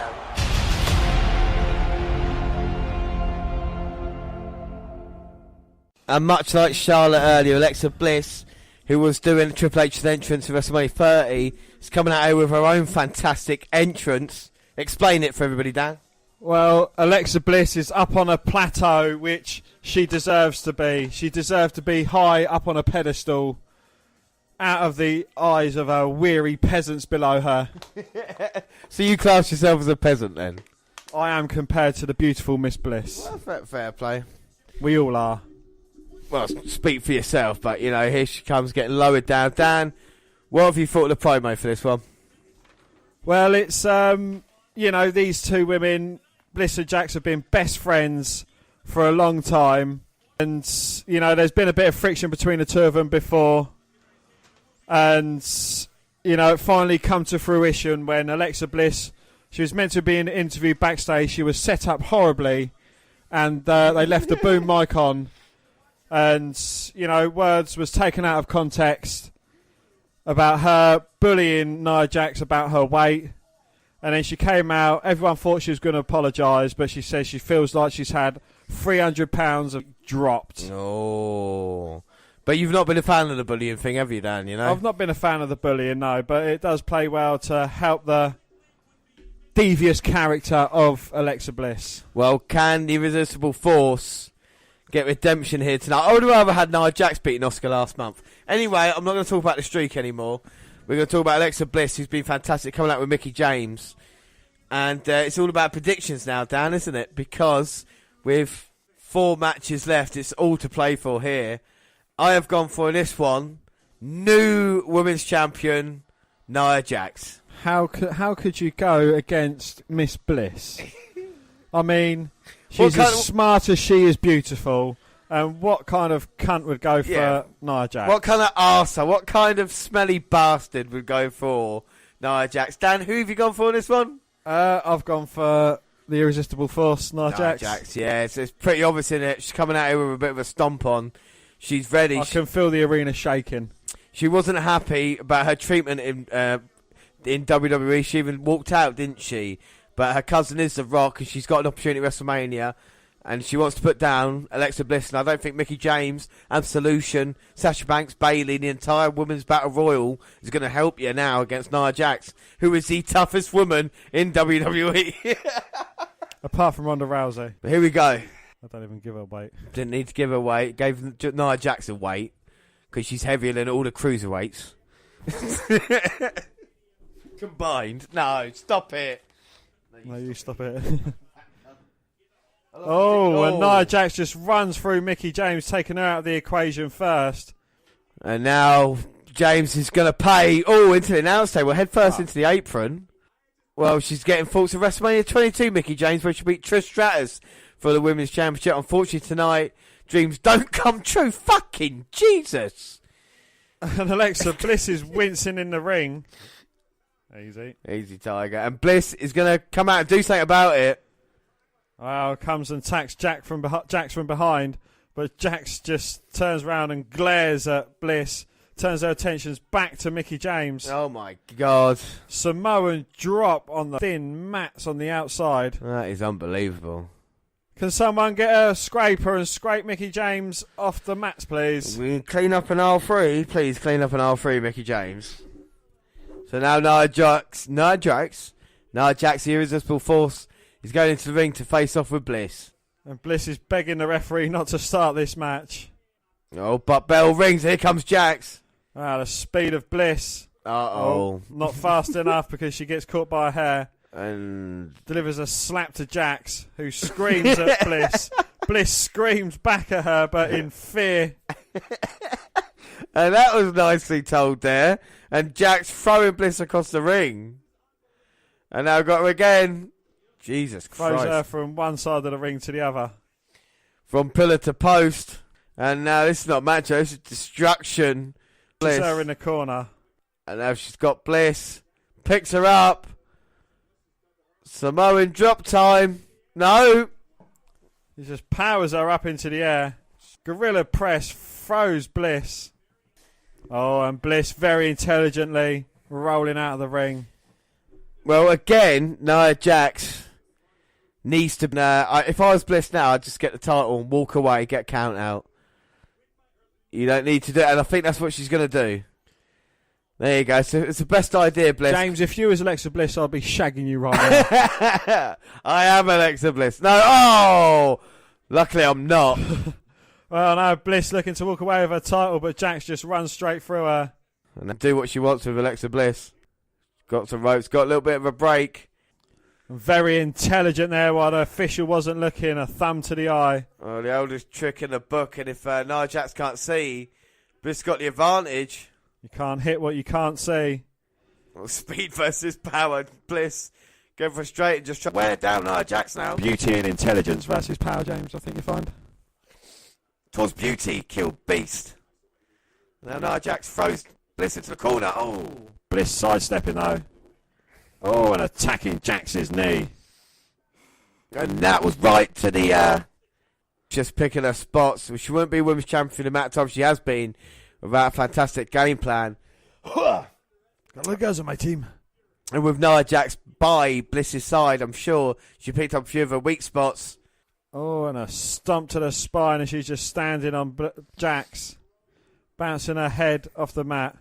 And much like Charlotte earlier, Alexa Bliss, who was doing Triple H's entrance to WrestleMania 30, is coming out here with her own fantastic entrance. Explain it for everybody, Dan. Well, Alexa Bliss is up on a plateau, which she deserves to be. She deserves to be high up on a pedestal, out of the eyes of her weary peasants below her. So you class yourself as a peasant, then? I am compared to the beautiful Miss Bliss. Well, fair play. We all are. Well, speak for yourself, but, you know, here she comes getting lowered down. Dan, what have you thought of the promo for this one? Well, it's, you know, these two women, Bliss and Jax, have been best friends for a long time. And, you know, there's been a bit of friction between the two of them before. And, you know, it finally come to fruition when Alexa Bliss, she was meant to be in an interview backstage. She was set up horribly. And they left the boom mic on. And, you know, words was taken out of context about her bullying Nia Jax about her weight. And then she came out. Everyone thought she was going to apologise, but she says she feels like she's had 300 pounds dropped. Oh. But you've not been a fan of the bullying thing, have you, Dan? You know, I've not been a fan of the bullying, no, but it does play well to help the devious character of Alexa Bliss. Well, can the Irresistible Force get redemption here tonight? I would have rather had Nia Jax beating Asuka last month. Anyway, I'm not going to talk about the streak anymore. We're going to talk about Alexa Bliss, who's been fantastic, coming out with Mickie James. And it's all about predictions now, Dan, isn't it? Because with 4 matches left, it's all to play for here. I have gone for this one, new women's champion, Nia Jax. How could you go against Miss Bliss? I mean, she's as smart as she is beautiful. And what kind of cunt would go for Nia Jax? What kind of arsehole, what kind of smelly bastard would go for Nia Jax? Dan, who have you gone for in this one? I've gone for the Irresistible Force, Nia Jax. Nia Jax, yeah. It's pretty obvious, isn't it? She's coming out here with a bit of a stomp on. She's ready. I can feel the arena shaking. She wasn't happy about her treatment in WWE. She even walked out, didn't she? But her cousin is The Rock, and she's got an opportunity at WrestleMania. And she wants to put down Alexa Bliss. And I don't think Mickie James, Absolution, Sasha Banks, Bayley, the entire Women's Battle Royal is going to help you now against Nia Jax, who is the toughest woman in WWE. Apart from Ronda Rousey. But here we go. I don't even give her weight. Didn't need to give her weight. Gave Nia Jax a weight because she's heavier than all the cruiserweights. Combined. No, stop it. No, you stop it. And Nia Jax just runs through Mickie James, taking her out of the equation first. And now James is going to pay into the announce table, head first into the apron. Well, she's getting thoughts of WrestleMania 22, Mickie James, where she beat Trish Stratus for the Women's Championship. Unfortunately, tonight, dreams don't come true. Fucking Jesus. And Alexa Bliss is wincing in the ring. Easy, Tiger. And Bliss is going to come out and do something about it. Well, comes and attacks Jax from behind, but Jax just turns around and glares at Bliss, turns her attentions back to Mickie James. Oh my God. Samoan drop on the thin mats on the outside. That is unbelievable. Can someone get a scraper and scrape Mickie James off the mats, please? We clean up an aisle 3. Please clean up an aisle 3, Mickie James. So now Nia Jax, the irresistible force, is going into the ring to face off with Bliss. And Bliss is begging the referee not to start this match. Oh, but bell rings. Here comes Jax. The speed of Bliss. Uh-oh. Not fast enough because she gets caught by her hair. And delivers a slap to Jax, who screams at Bliss. Bliss screams back at her, but in fear. And that was nicely told there. And Jax throwing Bliss across the ring. And now got her again. Jesus Christ. Throws her from one side of the ring to the other. From pillar to post. And now this is not macho, this is destruction. Bliss. Puts her in the corner. And now she's got Bliss. Picks her up. Samoan drop time. No. He just powers her up into the air. Gorilla press throws Bliss. Oh, and Bliss very intelligently rolling out of the ring. Well, again, Nia Jax needs to... if I was Bliss now, I'd just get the title and walk away, get a count out. You don't need to do it, and I think that's what she's going to do. There you go. So it's the best idea, Bliss. James, if you was Alexa Bliss, I'd be shagging you right now. I am Alexa Bliss. No, oh! Luckily, I'm not. Well, no, Bliss looking to walk away with her title, but Jax just runs straight through her. And do what she wants with Alexa Bliss. Got some ropes, got a little bit of a break. Very intelligent there while the official wasn't looking. A thumb to the eye. Oh, the oldest trick in the book, and if Nia Jax can't see, Bliss got the advantage. You can't hit what you can't see. Well, speed versus power. Bliss go for straight and just try to wear down Nia Jax now. Beauty and intelligence versus power, James, I think you find. Towards beauty, kill beast. Now Nia Jax throws Bliss into the corner. Oh. Bliss sidestepping though. Oh, and attacking Jax's knee. And that was right to the... just picking her spots. She won't be women's champion for the amount of time she has been without a fantastic game plan. Got a lot of girls on my team. And with Nia Jax by Bliss's side, I'm sure she picked up a few of her weak spots. Oh, and a stomp to the spine, and she's just standing on Jax, bouncing her head off the mat.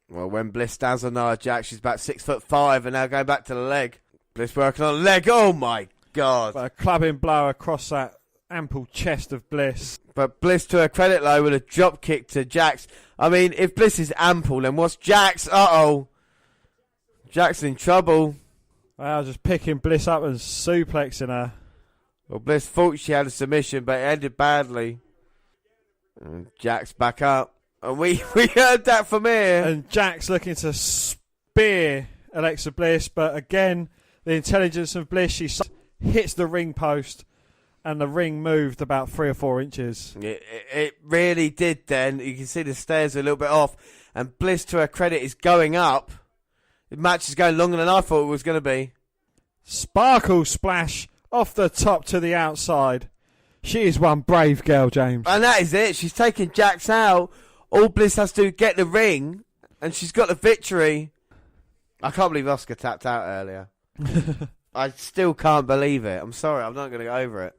Well, when Bliss stands on Nia Jax, she's about 6'5", and now going back to the leg. Bliss working on the leg. Oh my God! But a clubbing blow across that ample chest of Bliss. But Bliss, to her credit, though, with a drop kick to Jax. I mean, if Bliss is ample, then what's Jax? Uh-oh. Jax in trouble. Wow, just picking Bliss up and suplexing her. Well, Bliss thought she had a submission, but it ended badly. And Jax back up. And we heard that from here. And Jax looking to spear Alexa Bliss, but again, the intelligence of Bliss, she hits the ring post, and the ring moved about 3 or 4 inches. It really did then. You can see the stairs are a little bit off, and Bliss, to her credit, is going up. The match is going longer than I thought it was going to be. Sparkle splash off the top to the outside. She is one brave girl, James. And that is it. She's taking Jax out. All Bliss has to do is get the ring, and she's got the victory. I can't believe Asuka tapped out earlier. I still can't believe it. I'm sorry, I'm not going to go over it.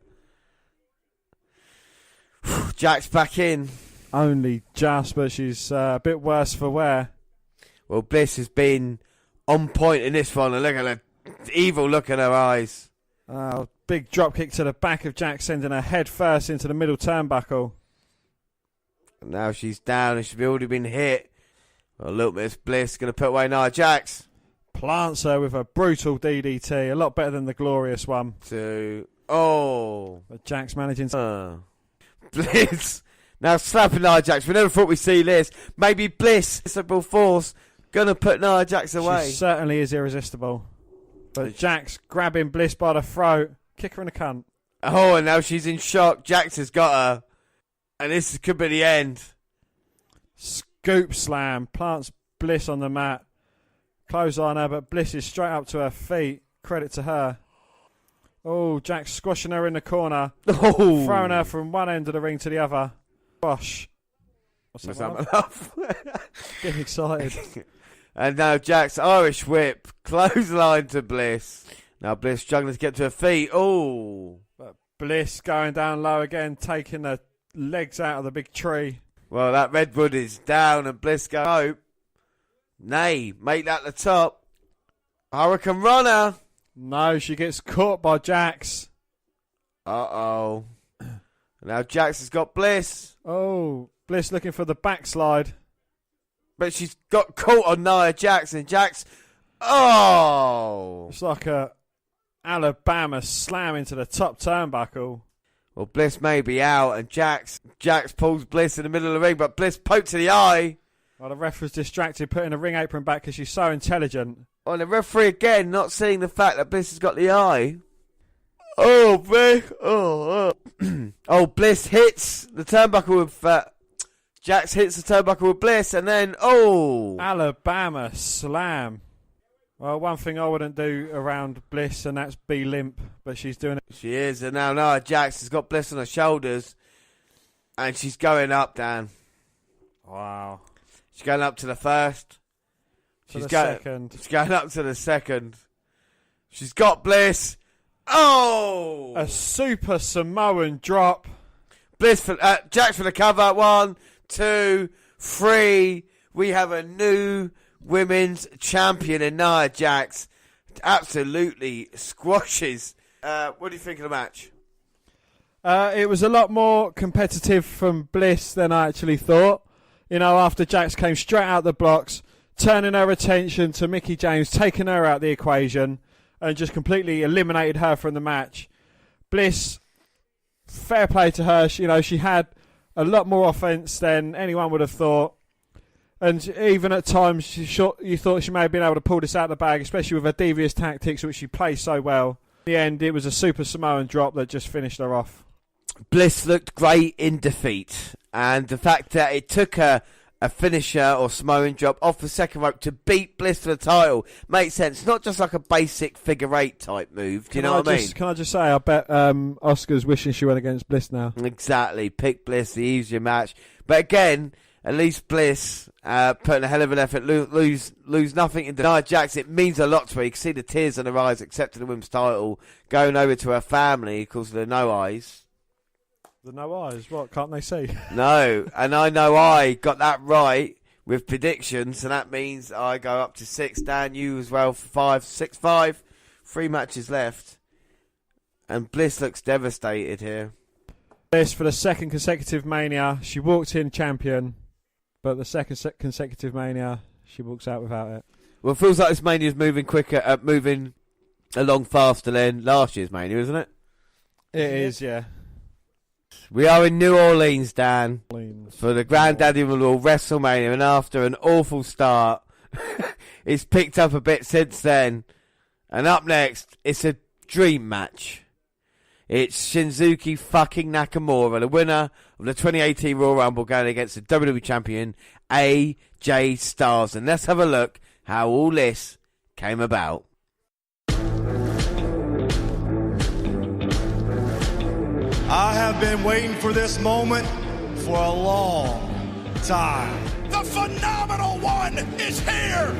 Jax back in. Only just, but she's a bit worse for wear. Well, Bliss has been on point in this one, and look at the evil look in her eyes. Big drop kick to the back of Jax, sending her head first into the middle turnbuckle. And now she's down and she's already been hit. Well, look, Miss Bliss going to put away Nia Jax. Plants her with a brutal DDT, a lot better than the glorious one. But Jax managing to... Bliss now slapping Nia Jax. We never thought we'd see this. Maybe Bliss, irresistible force, going to put Nia Jax away. She certainly is irresistible. But Jax grabbing Bliss by the throat, kick her in the cunt. Oh, and now she's in shock. Jax has got her. And this could be the end. Scoop slam. Plants Bliss on the mat. Close on her, but Bliss is straight up to her feet. Credit to her. Oh, Jax squashing her in the corner. Oh. Throwing her from one end of the ring to the other. Gosh. What's that? Getting excited. And now Jax, Irish whip. Clothesline to Bliss. Now Bliss struggling to get to her feet. Oh. But Bliss going down low again, taking the legs out of the big tree. Well, that redwood is down and Bliss goes, no. Nay, make that the top. Hurricane Runner. No, she gets caught by Jax. Uh-oh. Now Jax has got Bliss. Oh, Bliss looking for the backslide. But she's got caught on Nia Jax, and Jax... Oh! It's like a Alabama slam into the top turnbuckle. Well, Bliss may be out, and Jax pulls Bliss in the middle of the ring, but Bliss poked to the eye. Well, the ref was distracted, putting a ring apron back because she's so intelligent. Oh, and the referee again, not seeing the fact that Bliss has got the eye. Oh, Bliss. Oh. Oh, Bliss hits the turnbuckle with... Jax hits the turnbuckle with Bliss, and then... Oh! Alabama slam. Well, one thing I wouldn't do around Bliss, and that's be limp, but she's doing it. She is, and now Nia Jax has got Bliss on her shoulders, and she's going up, Dan. Wow. She's going up to the first. Second. She's going up to the second. She's got Bliss. Oh! A super Samoan drop. Bliss for Jax for the cover. 1, 2, 3. We have a new women's champion in Nia Jax. Absolutely squashes. What do you think of the match? It was a lot more competitive from Bliss than I actually thought. You know, after Jax came straight out the blocks, turning her attention to Mickie James, taking her out the equation, and just completely eliminated her from the match. Bliss, fair play to her. She had a lot more offense than anyone would have thought. And even at times, you thought she may have been able to pull this out of the bag, especially with her devious tactics, which she plays so well. In the end, it was a super Samoan drop that just finished her off. Bliss looked great in defeat. And the fact that it took her a finisher or Samoan drop off the second rope to beat Bliss for the title makes sense. Not just like a basic figure 8 type move. Do you know what I mean? Can I just say, I bet Asuka's wishing she went against Bliss now. Exactly. Pick Bliss, the easier match. But again, at least Bliss putting a hell of an effort, lose nothing in Nia Jax. It means a lot to her. You can see the tears in her eyes, accepting the women's title, going over to her family, of course, with the no eyes. The no eyes? What, can't they see? No, and I know I got that right with predictions, and that means I go up to 6. Dan, you as well for 5, 6, 5. 3 matches left. And Bliss looks devastated here. Bliss for the second consecutive Mania. She walked in champion, but the second consecutive Mania, she walks out without it. Well, it feels like this Mania is moving quicker, moving along faster than last year's Mania, isn't it? It is, yeah. We are in New Orleans, Dan, for the Granddaddy of all WrestleMania, and after an awful start, it's picked up a bit since then. And up next, it's a dream match. It's Shinsuke fucking Nakamura, the winner of the 2018 Royal Rumble, going against the WWE Champion, AJ Styles. And let's have a look how all this came about. I have been waiting for this moment for a long time. The phenomenal one is here!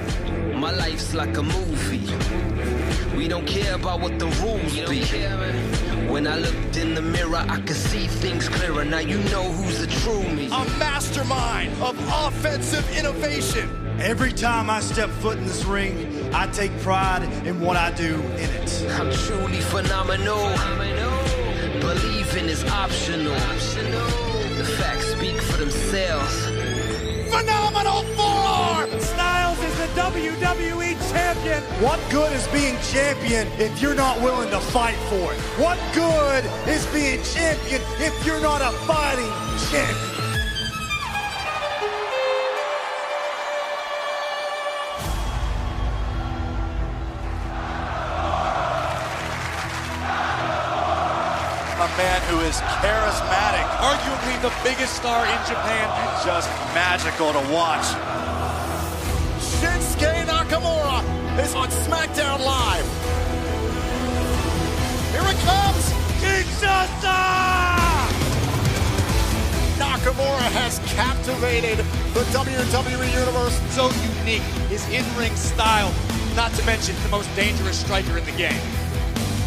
My life's like a movie. We don't care about what the rules be. When I looked in the mirror, I could see things clearer. Now you know who's the true me. A mastermind of offensive innovation. Every time I step foot in this ring, I take pride in what I do in it. I'm truly phenomenal. Believing is optional. The facts speak for themselves. Phenomenal forearm! Styles is the WWE champion. What good is being champion if you're not willing to fight for it? What good is being champion if you're not a fighting champion? A man who is charismatic, arguably the biggest star in Japan, and just magical to watch. Shinsuke Nakamura is on SmackDown Live. Here it comes! Kinshasa! Nakamura has captivated the WWE Universe. So unique, his in-ring style, not to mention the most dangerous striker in the game.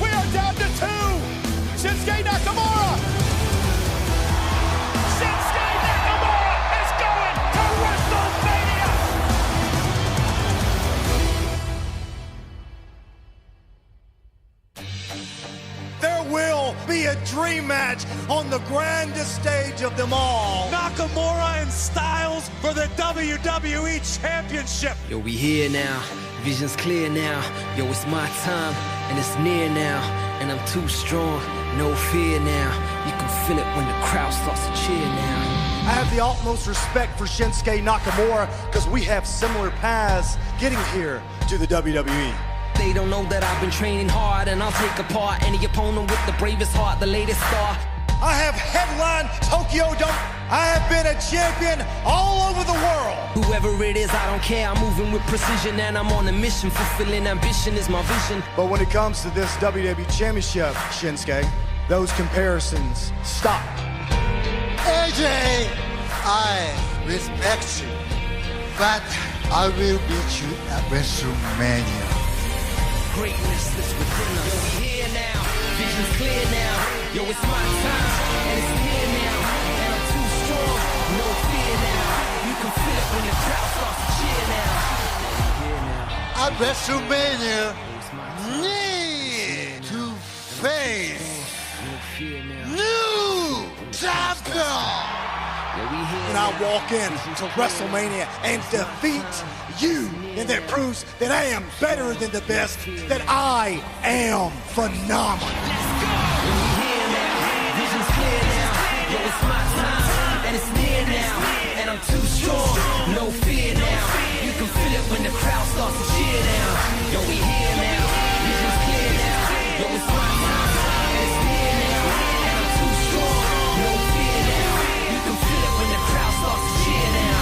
We are down to 2. Shinsuke Nakamura! Shinsuke Nakamura is going to WrestleMania! There will be a dream match on the grandest stage of them all. Nakamura and Styles for the WWE Championship. Yo, we here now. Vision's clear now. Yo, it's my time, and it's near now. And I'm too strong, no fear now. You can feel it when the crowd starts to cheer now. I have the utmost respect for Shinsuke Nakamura because we have similar paths getting here to the WWE. They don't know that I've been training hard, and I'll take apart any opponent with the bravest heart, the latest star. I have headlined Tokyo Dome. I have been a champion all over the world. Whoever it is, I don't care. I'm moving with precision, and I'm on a mission. Fulfilling ambition is my vision. But when it comes to this WWE Championship, Shinsuke, those comparisons stop. AJ, I respect you, but I will beat you at WrestleMania. Greatness is within us. Yo, we here now. Vision's clear now. Yo, it's my time, and it's here now. And I'm too strong, no fear now. You can feel it when the crowd starts to cheer now. At WrestleMania, need to face new champion. When I walk in to WrestleMania and defeat you, and that proves that I am better than the best, that I am phenomenal. Vision's clear now. Yo, it's my time, and it's near now. And I'm too strong, no fear now. You can feel it when the crowd starts to cheer now. Yo, we here now. Vision's clear now. Yo, it's my time, and it's near now. And I'm too strong, no fear now. You can feel it when the crowd starts to cheer now.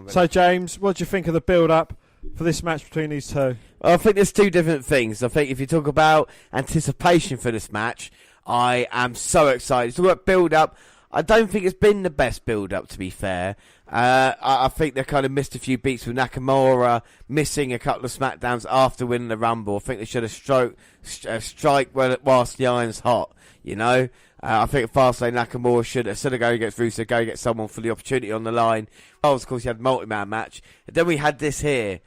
So, James, what do you think of the build-up for this match between these two? Well, I think there's two different things. I think if you talk about anticipation for this match, I am so excited. Talk about build-up, I don't think it's been the best build-up, to be fair. I think they kind of missed a few beats with Nakamura, missing a couple of SmackDowns after winning the Rumble. I think they should have strike whilst the iron's hot, you know. I think Fastlane Nakamura should have gone against Rusev, go get someone for the opportunity on the line. Well, of course, he had a multi-man match. And then we had this here.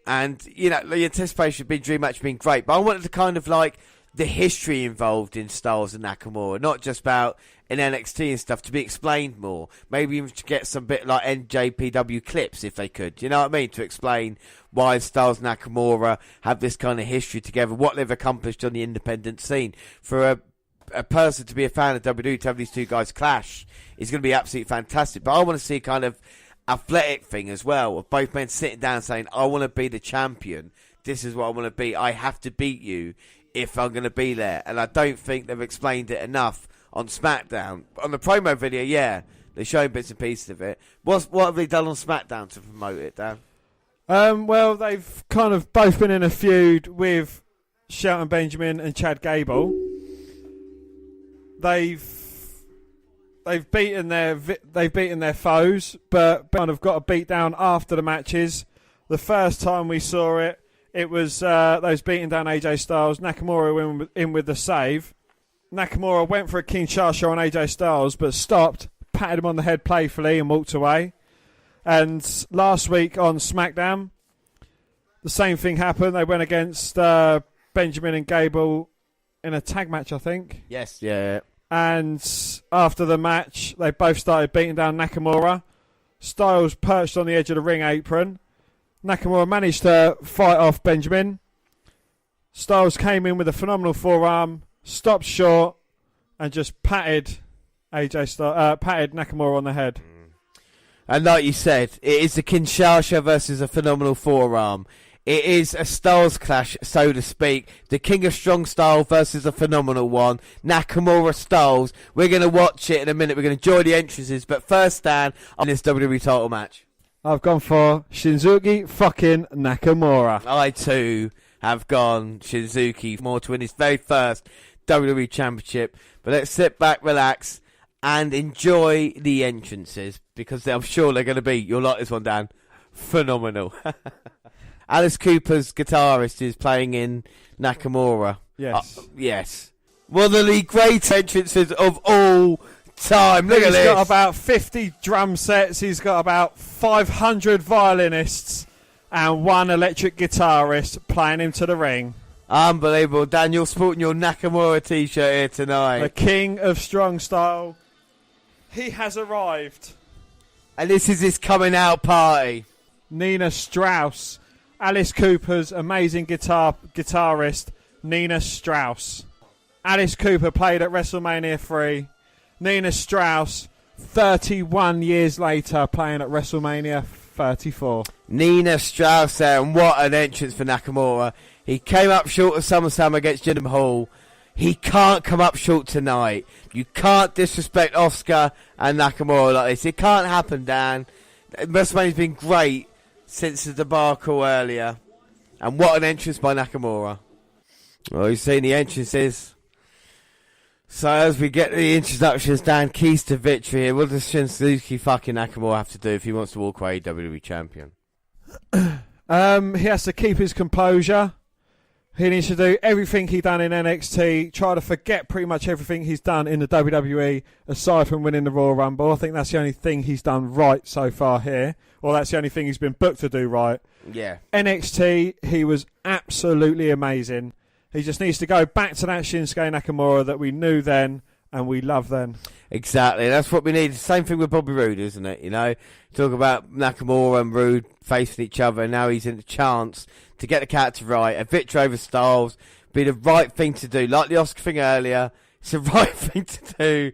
And, you know, the anticipation of being dream match being great. But I wanted to kind of like the history involved in Styles and Nakamura, not just about in NXT and stuff, to be explained more. Maybe even to get some bit like NJPW clips if they could. You know what I mean? To explain why Styles and Nakamura have this kind of history together, what they've accomplished on the independent scene. For a person to be a fan of WWE, to have these two guys clash is going to be absolutely fantastic. But I want to see kind of athletic thing as well, of both men sitting down saying, I want to be the champion. This is what I want to be. I have to beat you if I'm going to be there. And I don't think they've explained it enough on SmackDown. On the promo video, yeah, they're showing bits and pieces of it. What have they done on SmackDown to promote it, Dan? Well, they've kind of both been in a feud with Shelton Benjamin and Chad Gable. They've beaten their foes, but kind of got a beat down after the matches. The first time we saw it, it was those beating down AJ Styles. Nakamura went in with the save. Nakamura went for a Kinshasa on AJ Styles, but stopped, patted him on the head playfully, and walked away. And last week on SmackDown, the same thing happened. They went against Benjamin and Gable in a tag match, I think. Yes, yeah. And after the match, they both started beating down Nakamura. Styles perched on the edge of the ring apron. Nakamura managed to fight off Benjamin. Styles came in with a phenomenal forearm, stopped short, and just patted Nakamura on the head. And like you said, it is the Kinshasa versus a phenomenal forearm. It is a Styles clash, so to speak. The King of Strong Style versus a phenomenal one. Nakamura Styles. We're going to watch it in a minute. We're going to enjoy the entrances. But first, Dan, on this WWE title match. I've gone for Shinsuke fucking Nakamura. I, too, have gone Shinsuke more to win his very first WWE Championship. But let's sit back, relax, and enjoy the entrances. Because I'm sure they're going to be, you'll like this one, Dan, phenomenal. Alice Cooper's guitarist is playing in Nakamura. Yes. Yes. One of the great entrances of all time. Look at this. He's got about 50 drum sets. He's got about 500 violinists and one electric guitarist playing him to the ring. Unbelievable. Dan, you're sporting your Nakamura t-shirt here tonight. The king of strong style. He has arrived. And this is his coming out party. Nina Strauss. Alice Cooper's amazing guitarist, Nina Strauss. Alice Cooper played at WrestleMania 3. Nina Strauss, 31 years later, playing at WrestleMania 34. Nina Strauss there, and what an entrance for Nakamura. He came up short of SummerSlam against Jinder Mahal. He can't come up short tonight. You can't disrespect Asuka and Nakamura like this. It can't happen, Dan. WrestleMania's been great since the debacle earlier. And what an entrance by Nakamura. Well, you've seen the entrances. So as we get the introductions, Dan, keys to victory here. What does Shinsuke fucking Nakamura have to do if he wants to walk away WWE champion? He has to keep his composure. He needs to do everything he done in NXT, try to forget pretty much everything he's done in the WWE, aside from winning the Royal Rumble. I think that's the only thing he's done right so far here, or that's the only thing he's been booked to do right. Yeah. NXT, he was absolutely amazing. He just needs to go back to that Shinsuke Nakamura that we knew then and we love then. Exactly, that's what we need. Same thing with Bobby Roode, isn't it? You know, talk about Nakamura and Roode facing each other, and now he's in the chance to get the character right. A victory over Styles be the right thing to do. Like the Oscar thing earlier, it's the right thing to do.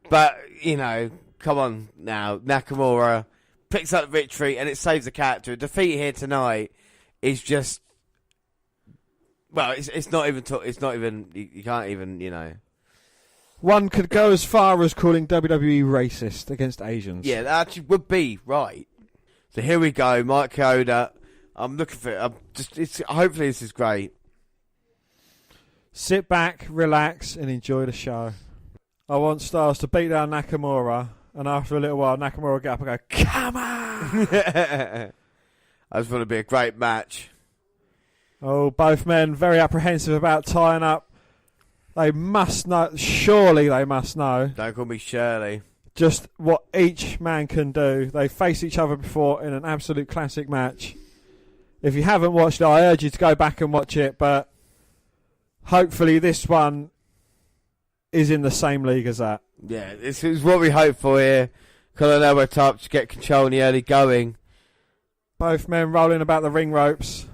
But, you know, come on now. Nakamura picks up the victory and it saves the character. A defeat here tonight is just... Well, it's not even... You can't even, you know... One could go as far as calling WWE racist against Asians. Yeah, that actually would be right. So here we go, Mike Chioda. I'm looking for it. Hopefully this is great. Sit back, relax, and enjoy the show. I want Styles to beat down Nakamura, and after a little while, Nakamura will get up and go, "Come on!" I just want to be a great match. Oh, both men very apprehensive about tying up. They must know. Surely they must know. Don't call me Shirley. Just what each man can do. They faced each other before in an absolute classic match. If you haven't watched it, I urge you to go back and watch it. But hopefully this one is in the same league as that. Yeah, this is what we hope for here. Colin elbow touch, get control in the early going. Both men rolling about the ring ropes.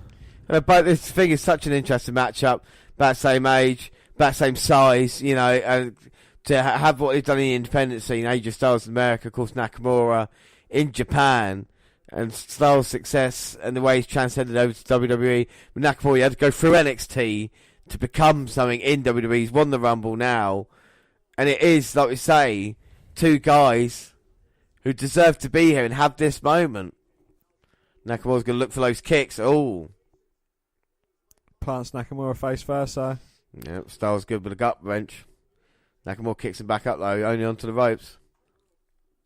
But this thing is such an interesting matchup. About same age, about same size, you know, and to have what they've done in the independent scene, AJ Styles in America, of course Nakamura in Japan, and Styles' success and the way he's transcended over to WWE. With Nakamura, he had to go through NXT to become something in WWE. He's won the Rumble now, and it is, like we say, two guys who deserve to be here and have this moment. Nakamura's going to look for those kicks. Oh. Plants Nakamura face first, so. Yeah, Styles good with a gut wrench. Nakamura kicks him back up, though, only onto the ropes.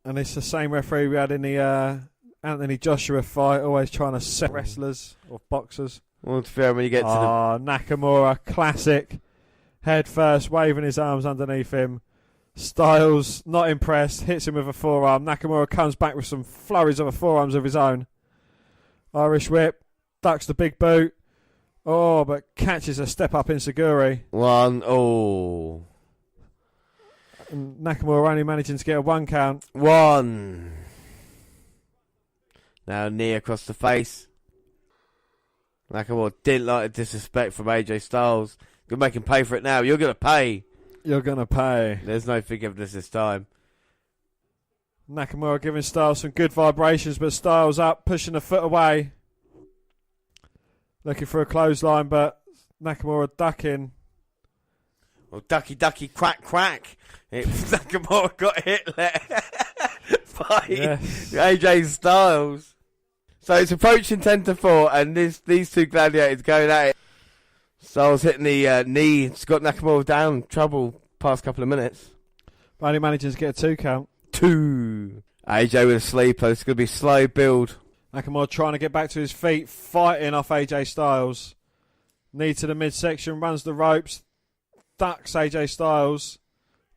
And it's the same referee we had in the Anthony Joshua fight, always trying to set wrestlers or boxers. Well, it's fair when you get to Nakamura, classic. Head first, waving his arms underneath him. Styles, not impressed, hits him with a forearm. Nakamura comes back with some flurries of forearms of his own. Irish whip, ducks the big boot. Oh, but catches a step up in Seguri. One, oh. And Nakamura only managing to get a 1 count. One. Now knee across the face. Nakamura didn't like the disrespect from AJ Styles. You're making pay for it now. You're going to pay. You're going to pay. There's no forgiveness this time. Nakamura giving Styles some good vibrations, but Styles up, pushing the foot away. Looking for a clothesline, but Nakamura ducking. Well, ducky, ducky, quack, quack. Nakamura got hit there by AJ Styles. So it's approaching 10-4, and these two gladiators going at it. Styles hitting the knee. It's got Nakamura down. Trouble past couple of minutes. Only managing to get a 2 count. 2. AJ with a sleeper. It's going to be slow build. Nakamura trying to get back to his feet, fighting off AJ Styles. Knee to the midsection, runs the ropes, ducks AJ Styles.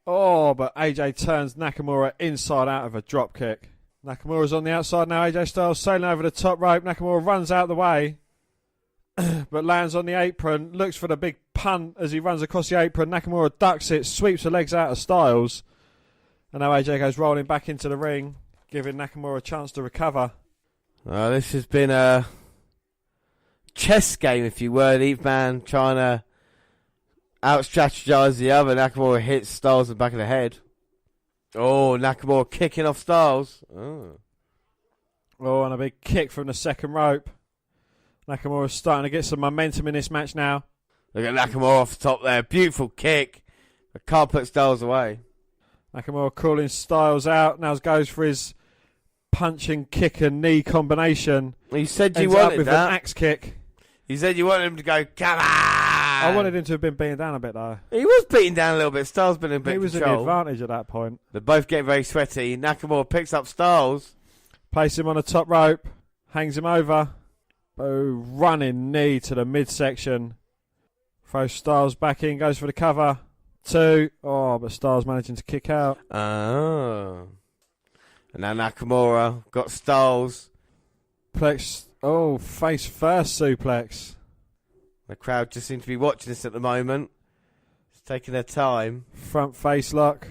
Oh, but AJ turns Nakamura inside out of a drop kick. Nakamura's on the outside now. AJ Styles sailing over the top rope. Nakamura runs out the way, but lands on the apron. Looks for the big punt as he runs across the apron. Nakamura ducks it, sweeps the legs out of Styles. And now AJ goes rolling back into the ring, giving Nakamura a chance to recover. This has been a chess game, if you will. Each man trying to out-strategize the other. Nakamura hits Styles in the back of the head. Oh, Nakamura kicking off Styles. Oh, and a big kick from the second rope. Nakamura's starting to get some momentum in this match now. Look at Nakamura off the top there. Beautiful kick. But can't put Styles away. Nakamura calling Styles out. Now goes for his punch and kick and knee combination. You said you Ends wanted up with that. an axe kick. You said you wanted him to go, come on! I wanted him to have been beaten down a bit, though. He was beaten down a little bit. Styles been in a bit He was in control. the advantage at that point. They're both getting very sweaty. Nakamura picks up Styles. Places him on the top rope. Hangs him over. Running knee to the midsection. Throws Styles back in. Goes for the cover. 2. Oh, but Styles managing to kick out. Oh. And now Nakamura got Styles. Face first suplex. The crowd just seem to be watching this at the moment. It's taking their time. Front face lock.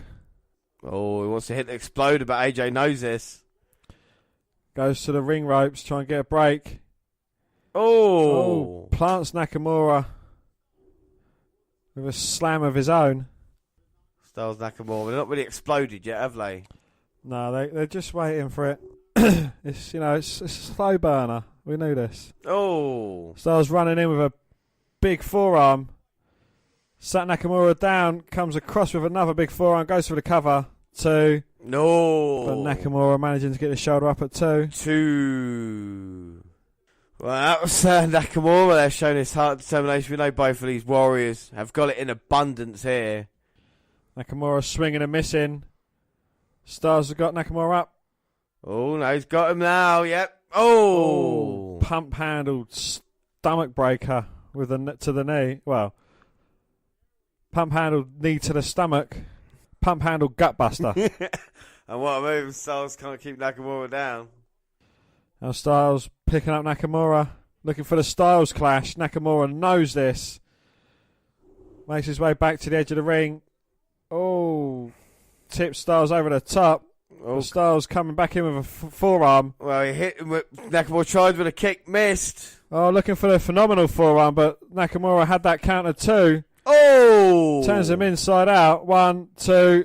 Oh, he wants to hit the exploder, but AJ knows this. Goes to the ring ropes, trying to get a break. Oh. Plants Nakamura with a slam of his own. Styles Nakamura. They're not really exploded yet, have they? No, they're just waiting for it. It's a slow burner. We knew this. Oh. Styles running in with a big forearm. Sat Nakamura down, comes across with another big forearm, goes for the cover. 2. No. But Nakamura managing to get the shoulder up at 2. 2. Well, that was Nakamura there showing his heart and determination. We know both of these warriors have got it in abundance here. Nakamura swinging and missing. Styles have got Nakamura up. Oh, no, he's got him now. Yep. Oh. Pump handled stomach breaker with to the knee. Well, pump handled knee to the stomach. Pump handled gut buster. And what a move. Styles can't keep Nakamura down. Now Styles picking up Nakamura. Looking for the Styles clash. Nakamura knows this. Makes his way back to the edge of the ring. Oh. Tips Styles over the top. Oh. Styles coming back in with a forearm. Well, he hit him with Nakamura tried with a kick, missed. Oh, looking for the phenomenal forearm, but Nakamura had that counter 2. Oh! Turns him inside out. 1, 2.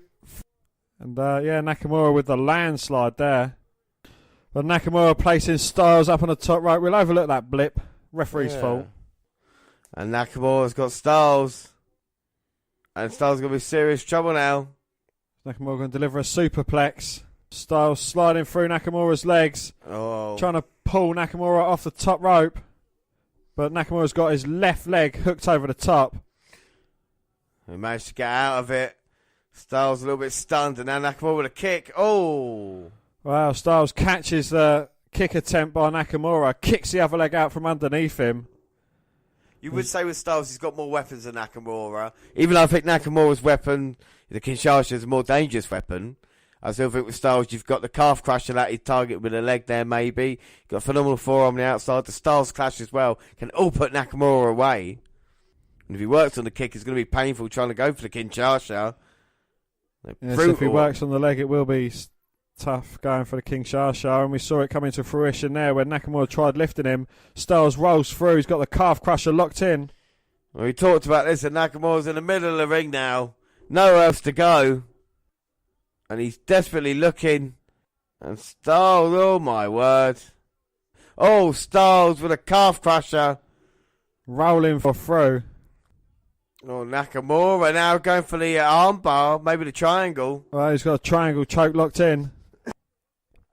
And Nakamura with the landslide there. But Nakamura placing Styles up on the top rope. We'll overlook that blip. Referee's fault. And Nakamura's got Styles. And Styles going to be serious trouble now. Nakamura going to deliver a superplex. Styles sliding through Nakamura's legs. Oh. Trying to pull Nakamura off the top rope. But Nakamura's got his left leg hooked over the top. He managed to get out of it. Styles a little bit stunned. And now Nakamura with a kick. Oh. Wow, Styles catches the kick attempt by Nakamura. Kicks the other leg out from underneath him. You would say with Styles he's got more weapons than Nakamura. Even though I think Nakamura's weapon, the Kinshasa, is a more dangerous weapon. I still think with Styles you've got the calf crusher that he targeted with a leg there maybe. You've got a phenomenal forearm on the outside. The Styles clash as well can all put Nakamura away. And if he works on the kick, it's going to be painful trying to go for the Kinshasa. Yes, if he works on the leg, it will be tough going for the Kinshasa, and we saw it come into fruition there when Nakamura tried lifting him. Styles rolls through. He's got the calf crusher locked in. Well, we talked about this, and Nakamura's in the middle of the ring now. Nowhere else to go. And he's desperately looking. And Styles, oh my word. Oh, Styles with a calf crusher. Rolling for through. Oh, Nakamura now going for the armbar, maybe the triangle. Well, he's got a triangle choke locked in.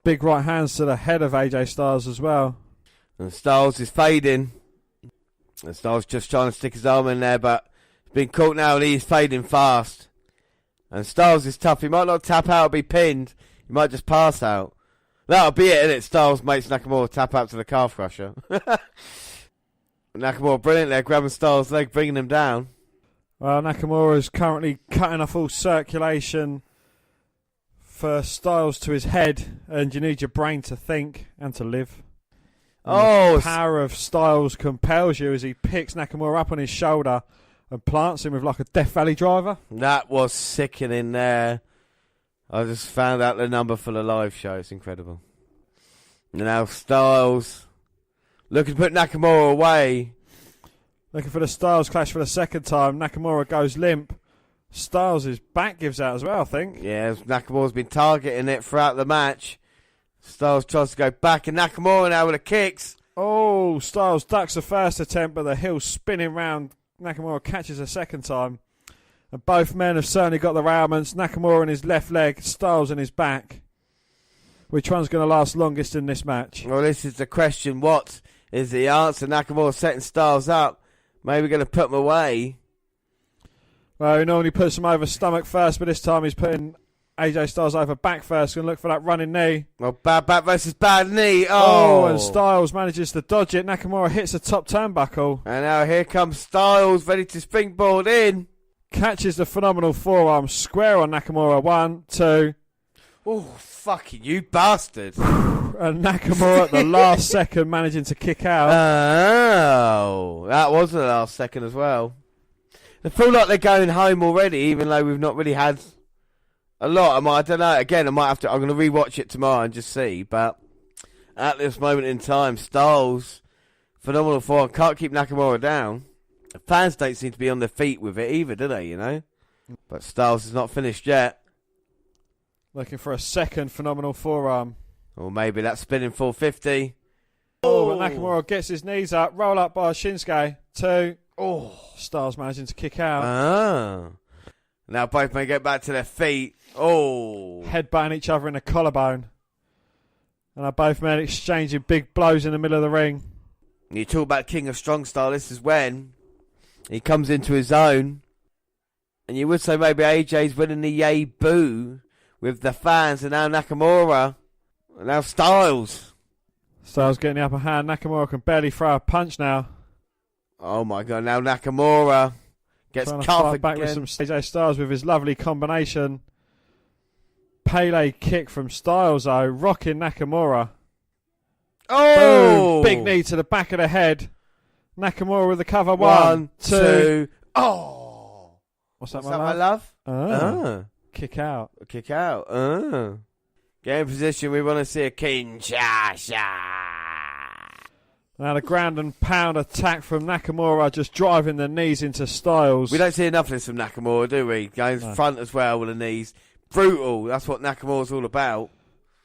Big right hands to the head of AJ Styles as well. And Styles is fading. And Styles just trying to stick his arm in there, but he's been caught now and he's fading fast. And Styles is tough. He might not tap out or be pinned. He might just pass out. That'll be it, innit? Styles makes Nakamura tap out to the calf crusher. Nakamura brilliant there, grabbing Styles' leg, bringing him down. Well, Nakamura is currently cutting off all circulation for Styles to his head, and you need your brain to think and to live. And the power of Styles compels you as he picks Nakamura up on his shoulder and plants him with like a Death Valley driver. That was sickening there. I just found out the number for the live show. It's incredible. Now Styles looking to put Nakamura away. Looking for the Styles clash for the second time. Nakamura goes limp. Styles' back gives out as well, I think. Yeah, Nakamura's been targeting it throughout the match. Styles tries to go back, and Nakamura now with the kicks. Oh, Styles ducks the first attempt, but the heel's spinning round. Nakamura catches a second time. And both men have certainly got the ailments. Nakamura in his left leg, Styles in his back. Which one's going to last longest in this match? Well, this is the question. What is the answer? Nakamura setting Styles up. Maybe going to put him away. Well, he normally puts him over stomach first, but this time he's putting AJ Styles over back first. Going to look for that running knee. Well, bad back versus bad knee. And Styles manages to dodge it. Nakamura hits the top turnbuckle. And now here comes Styles, ready to springboard in. Catches the phenomenal forearm square on Nakamura. 1, 2. Oh, fucking you bastard. And Nakamura at the last second managing to kick out. Oh, that was the last second as well. They feel like they're going home already, even though we've not really had a lot. I don't know. Again, I'm going to rewatch it tomorrow and just see. But at this moment in time, Styles, phenomenal form, can't keep Nakamura down. The fans don't seem to be on their feet with it either, do they, you know? But Styles is not finished yet. Looking for a second phenomenal forearm. Or maybe that spinning 450. But Nakamura gets his knees up. Roll up by Shinsuke. 2. Styles managing to kick out. Now both men get back to their feet. Headbutting each other in the collarbone. And now both men exchanging big blows in the middle of the ring. You talk about King of Strong Style. This is when he comes into his own. And you would say maybe AJ's winning the yay boo with the fans. And now Nakamura. And now Styles. Styles getting the upper hand. Nakamura can barely throw a punch now. Oh my God, now Nakamura gets cuffed back with some AJ Styles with his lovely combination. Pele kick from Styles though, rocking Nakamura. Boom. Big knee to the back of the head. Nakamura with the cover. 1, 2. What's that, my love? Kick out. Kick out. Get in position, we want to see a Kinshasa. Now the ground and pound attack from Nakamura, just driving the knees into Styles. We don't see enough of this from Nakamura, do we? Going front as well with the knees. Brutal. That's what Nakamura's all about.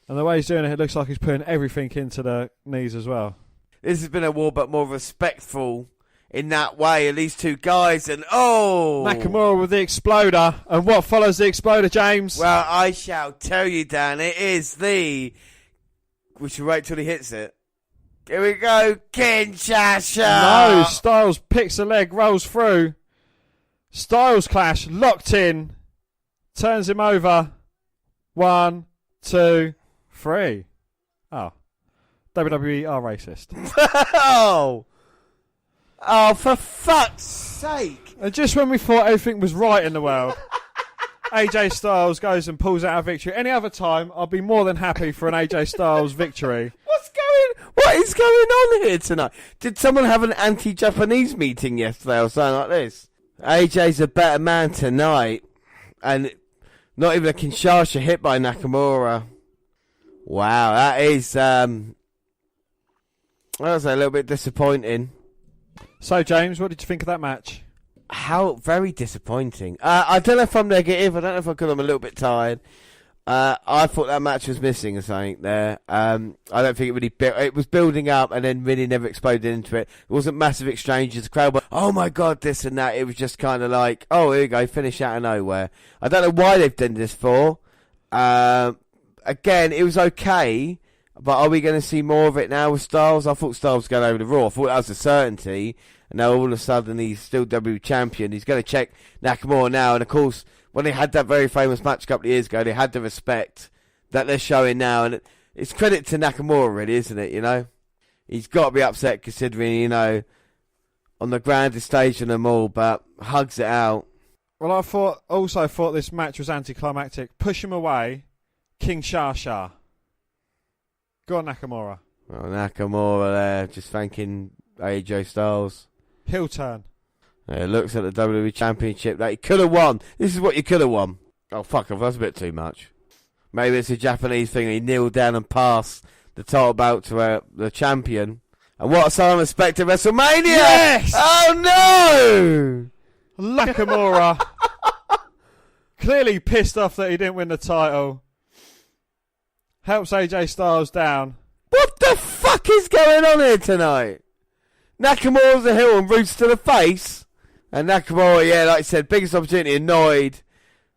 And the way he's doing it, it looks like he's putting everything into the knees as well. This has been a war, but more respectful in that way. And these two guys, and Nakamura with the exploder. And what follows the exploder, James? Well, I shall tell you, Dan. It is the... We should wait till he hits it. Here we go, Kinshasa. No, Styles picks a leg, rolls through. Styles clash, locked in. Turns him over. 1, 2, 3. WWE are racist. Oh, for fuck's sake. And just when we thought everything was right in the world, AJ Styles goes and pulls out a victory. Any other time, I'll be more than happy for an AJ Styles victory. What is going on here tonight? Did someone have an anti-Japanese meeting yesterday or something like this? AJ's a better man tonight. And not even a Kinshasa hit by Nakamura. Wow, that is, that was a little bit disappointing. So, James, what did you think of that match? Very disappointing. I don't know if I'm negative. I don't know if I'm a little bit tired. I thought that match was missing something there. I don't think it really it was building up and then really never exploded into it. It wasn't massive exchanges. The crowd went, oh my God, this and that. It was just kind of like, oh, here we go, finish out of nowhere. I don't know why they've done this for. Again, it was okay, but are we going to see more of it now with Styles? I thought Styles was going over the Raw. I thought that was a certainty. And now all of a sudden he's still WWE champion. He's going to check Nakamura now. And of course, when they had that very famous match a couple of years ago, they had the respect that they're showing now. And it's credit to Nakamura, really, isn't it? You know, he's got to be upset considering, you know, on the grandest stage in them all, but hugs it out. Well, I also thought this match was anticlimactic. Push him away, King Shasha. Go on, Nakamura. Well, Nakamura there, just thanking AJ Styles. Heel turn. Yeah, looks at the WWE Championship that he could have won. This is what you could have won. Oh, fuck off, that's a bit too much. Maybe it's a Japanese thing. He kneeled down and passed the title belt to the champion. And what a sign of respect at WrestleMania! Yes! Oh, no! Nakamura. Clearly pissed off that he didn't win the title. Helps AJ Styles down. What the fuck is going on here tonight? Nakamura's a heel and roots to the face. And Nakamura, yeah, like I said, biggest opportunity, annoyed.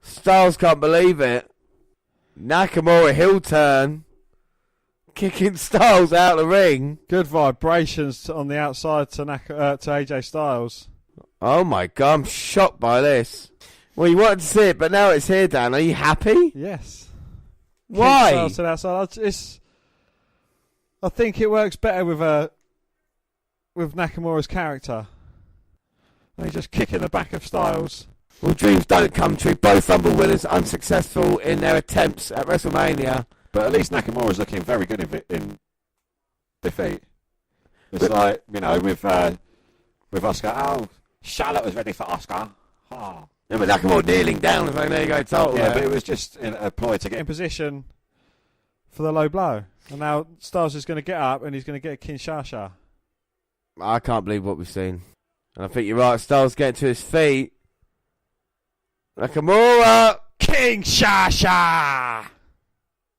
Styles can't believe it. Nakamura heel turn. Kicking Styles out of the ring. Good vibrations on the outside to AJ Styles. Oh my God, I'm shocked by this. Well, you wanted to see it, but now it's here, Dan. Are you happy? Yes. Why? Styles to the outside. I think it works better with Nakamura's character. And he's just kicking the back of Styles. Well, dreams don't come true. Both Rumble winners unsuccessful in their attempts at WrestleMania. But at least Nakamura's looking very good in defeat. It's like, you know, with Asuka. Oh, Charlotte was ready for Asuka. Oh. Yeah, but Nakamura kneeling down. There you go, title. Yeah, but it was just a ploy to get in position for the low blow. And now Styles is going to get up and he's going to get a Kinshasa. I can't believe what we've seen. And I think you're right. Styles getting to his feet. Nakamura! Kinshasa!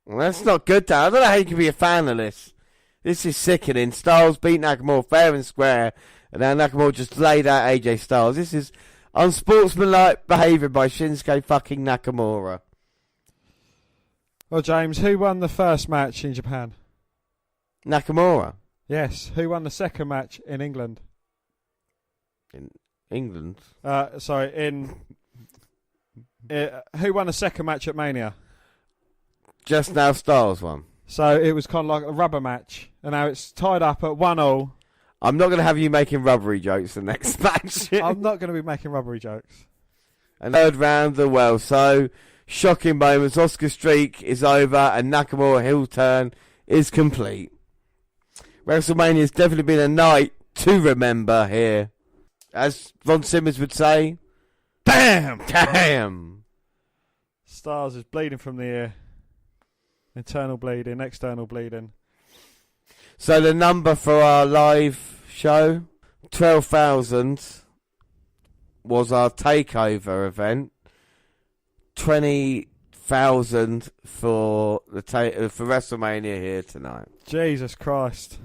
Well, that's not good, Dan. I don't know how you can be a fan of this. This is sickening. Styles beat Nakamura fair and square. And now Nakamura just laid out AJ Styles. This is unsportsmanlike behaviour by Shinsuke fucking Nakamura. Well, James, who won the first match in Japan? Nakamura. Yes. Who won the second match in England? In England? Who won the second match at Mania? Just now Styles won. So it was kind of like a rubber match. And now it's tied up at 1-1. I'm not going to have you making rubbery jokes the next match. I'm not going to be making rubbery jokes. And third round the well. So, shocking moments. Asuka's streak is over and Nakamura heel turn is complete. WrestleMania has definitely been a night to remember here. As Ron Simmons would say, BAM! Damn! Styles is bleeding from the ear. Internal bleeding, external bleeding. So the number for our live show, 12,000 was our takeover event. 20,000 for for WrestleMania here tonight. Jesus Christ!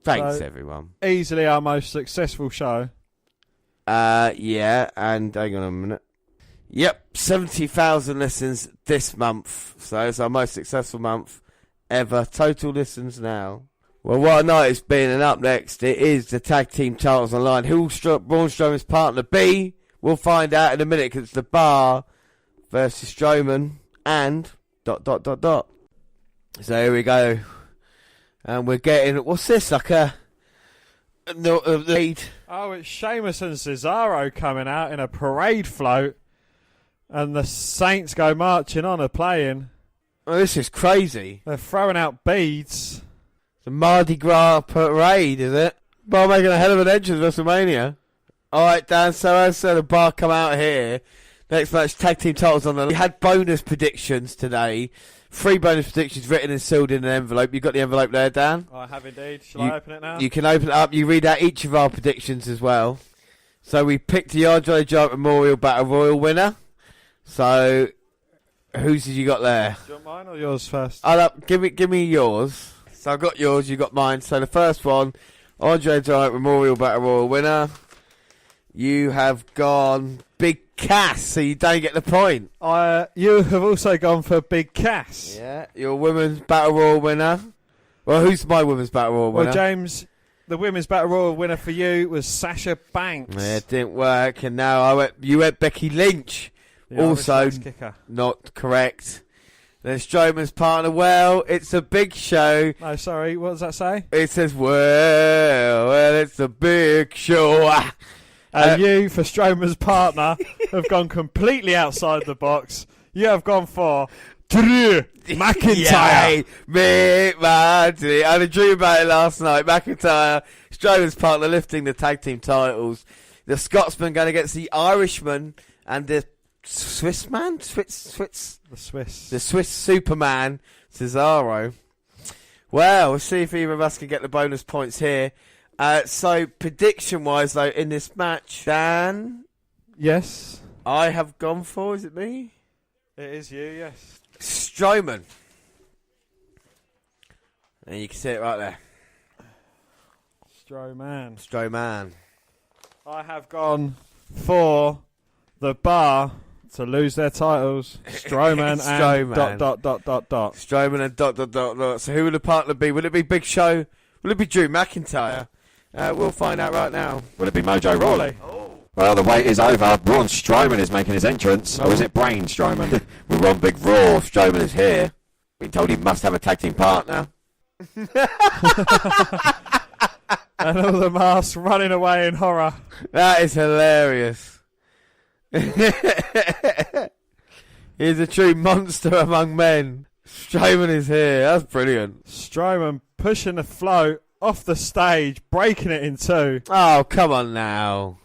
Thanks, everyone. Easily our most successful show. Yeah, and hang on a minute. Yep, 70,000 listens this month. So it's our most successful month ever. Total listens now. Well, what a night it's been. And up next, it is the tag team titles online. Who will Braun Strowman's partner be? We'll find out in a minute because it's the Bar versus Strowman and ... So here we go. And we're getting... What's this? Like a... lead. Oh, it's Sheamus and Cesaro coming out in a parade float. And the Saints go marching on, playing. Oh, this is crazy. They're throwing out beads. It's a Mardi Gras parade, is it? Bar making a hell of an entrance at WrestleMania. Alright, Dan, so as the Bar come out here. Next match, tag team titles on the... We had bonus predictions today. 3 bonus predictions written and sealed in an envelope. You got the envelope there, Dan? I have indeed. Shall I open it now? You can open it up. You read out each of our predictions as well. So we picked the Andre Giant Memorial Battle Royal winner. So, whose did you got there? Do you want mine or yours first? Give me yours. So I've got yours, you got mine. So the first one, Andre Giant Memorial Battle Royal winner. You have gone Big Cass, so you don't get the point. You have also gone for Big Cass. Yeah, your Women's Battle Royal winner. Well, who's my Women's Battle Royal winner? Well, James, the Women's Battle Royal winner for you was Sasha Banks. Yeah, it didn't work, and now you went Becky Lynch. Also, kicker. not correct. Then Strowman's partner, well, it's a big show. No, sorry, what does that say? It says, well, it's a big show. And you, for Strowman's partner, have gone completely outside the box. You have gone for Drew McIntyre. I had a dream about it last night. McIntyre, Strowman's partner, lifting the tag team titles. The Scotsman going against the Irishman and the Swiss man? The Swiss Superman, Cesaro. Well, we'll see if either of us can get the bonus points here. So, prediction-wise, though, in this match, Dan? Yes? I have gone for, is it me? It is you, yes. Strowman. And you can see it right there. Strowman. I have gone for the Bar to lose their titles. Strowman and ... Strowman and ... So who will the partner be? Will it be Big Show? Will it be Drew McIntyre? We'll find out right now. Will it be Mojo Rawley? Well, the wait is over. Braun Strowman is making his entrance. Or is it Brain Strowman? We're on Big Raw. Strowman is here. Been told he must have a tag team partner. And all the masks running away in horror. That is hilarious. He's a true monster among men. Strowman is here. That's brilliant. Strowman pushing the float off the stage, breaking it in two. Oh, come on now.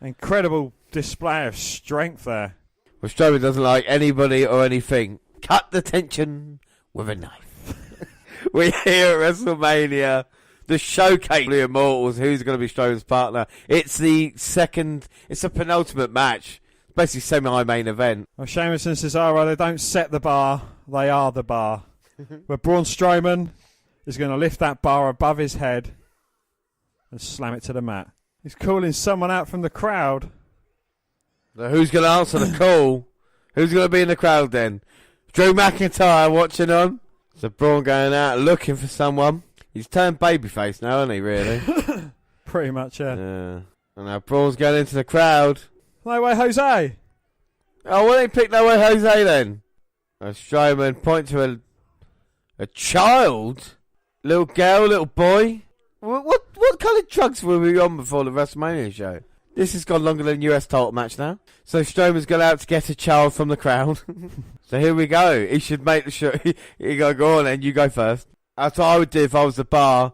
Incredible display of strength there. Well, Strowman doesn't like anybody or anything. Cut the tension with a knife. We're here at WrestleMania. The showcase the Immortals. Who's going to be Strowman's partner? It's the penultimate match. Basically semi-main event. Well, Sheamus and Cesaro, they don't set the bar, they are the bar. Where Braun Strowman is going to lift that bar above his head and slam it to the mat. He's calling someone out from the crowd. So who's going to answer the call? Who's going to be in the crowd then? Drew McIntyre watching on. So Braun going out looking for someone. He's turned babyface now, hasn't he, really? Pretty much, yeah. And now Braun's going into the crowd. No Way Jose. Oh, why don't they pick No Way Jose then? Strowman point to a child? Little girl, little boy? What kind of drugs were we on before the WrestleMania show? This has gone longer than the US title match now. So Strowman's gone out to get a child from the crowd. So here we go. He should make the show. You gotta go on and you go first. That's what I would do if I was the bar.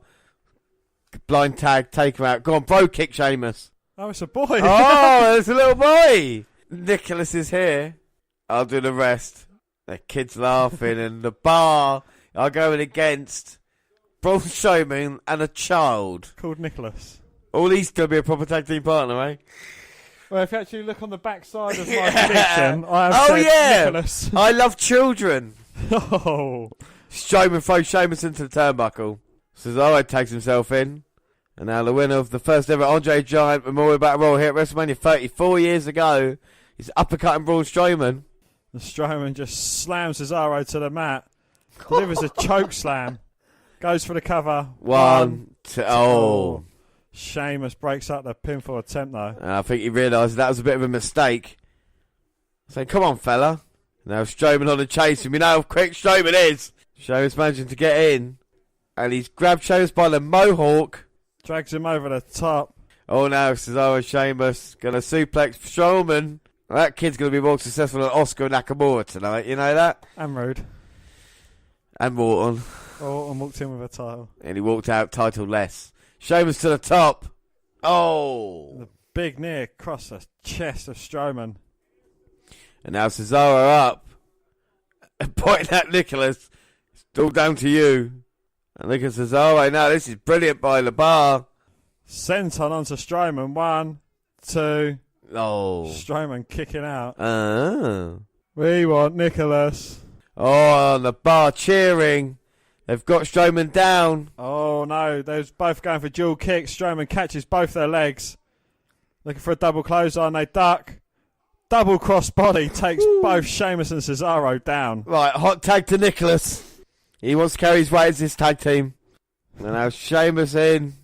Blind tag, take him out. Go on, bro, kick Sheamus. Oh, it's a boy. Oh, it's a little boy. Nicholas is here. I'll do the rest. The kid's laughing and the bar are going against Braun Strowman and a child. Called Nicholas. All these going to be a proper tag team partner, eh? Well, if you actually look on the backside of my prediction, I have said Nicholas. I love children. Oh. Strowman throws Sheamus into the turnbuckle. Cesaro tags himself in. And now the winner of the first ever Andre Giant Memorial Battle Royal here at WrestleMania 34 years ago is uppercutting Braun Strowman. And Strowman just slams Cesaro to the mat. Delivers a choke slam. Goes for the cover. One, two. Oh. Sheamus breaks up the pinfall attempt though. I think he realised that was a bit of a mistake. So come on, fella. Now Strowman on the chase. And we know how quick Strowman is. Sheamus managing to get in. And he's grabbed Sheamus by the mohawk. Drags him over the top. Oh, now Cesaro Sheamus going to suplex Strowman. Well, that kid's going to be more successful than Asuka Nakamura tonight. You know that? And Rude. And Morton. Orton walked in with a title. And he walked out title-less. Sheamus to the top. Oh. The big knee across the chest of Strowman. And now Cesaro up. And pointing at Nicholas. It's all down to you. And look at Cesaro now. This is brilliant by the bar. Senton onto Strowman. 1, 2. Oh. Strowman kicking out. We want Nicholas. Oh, on the bar cheering. They've got Strowman down. Oh, no. They're both going for dual kicks. Strowman catches both their legs. Looking for a double clothesline. They duck. Double cross body takes both Sheamus and Cesaro down. Right, hot tag to Nicholas. He wants to carry his weight as this tag team. And now Sheamus in.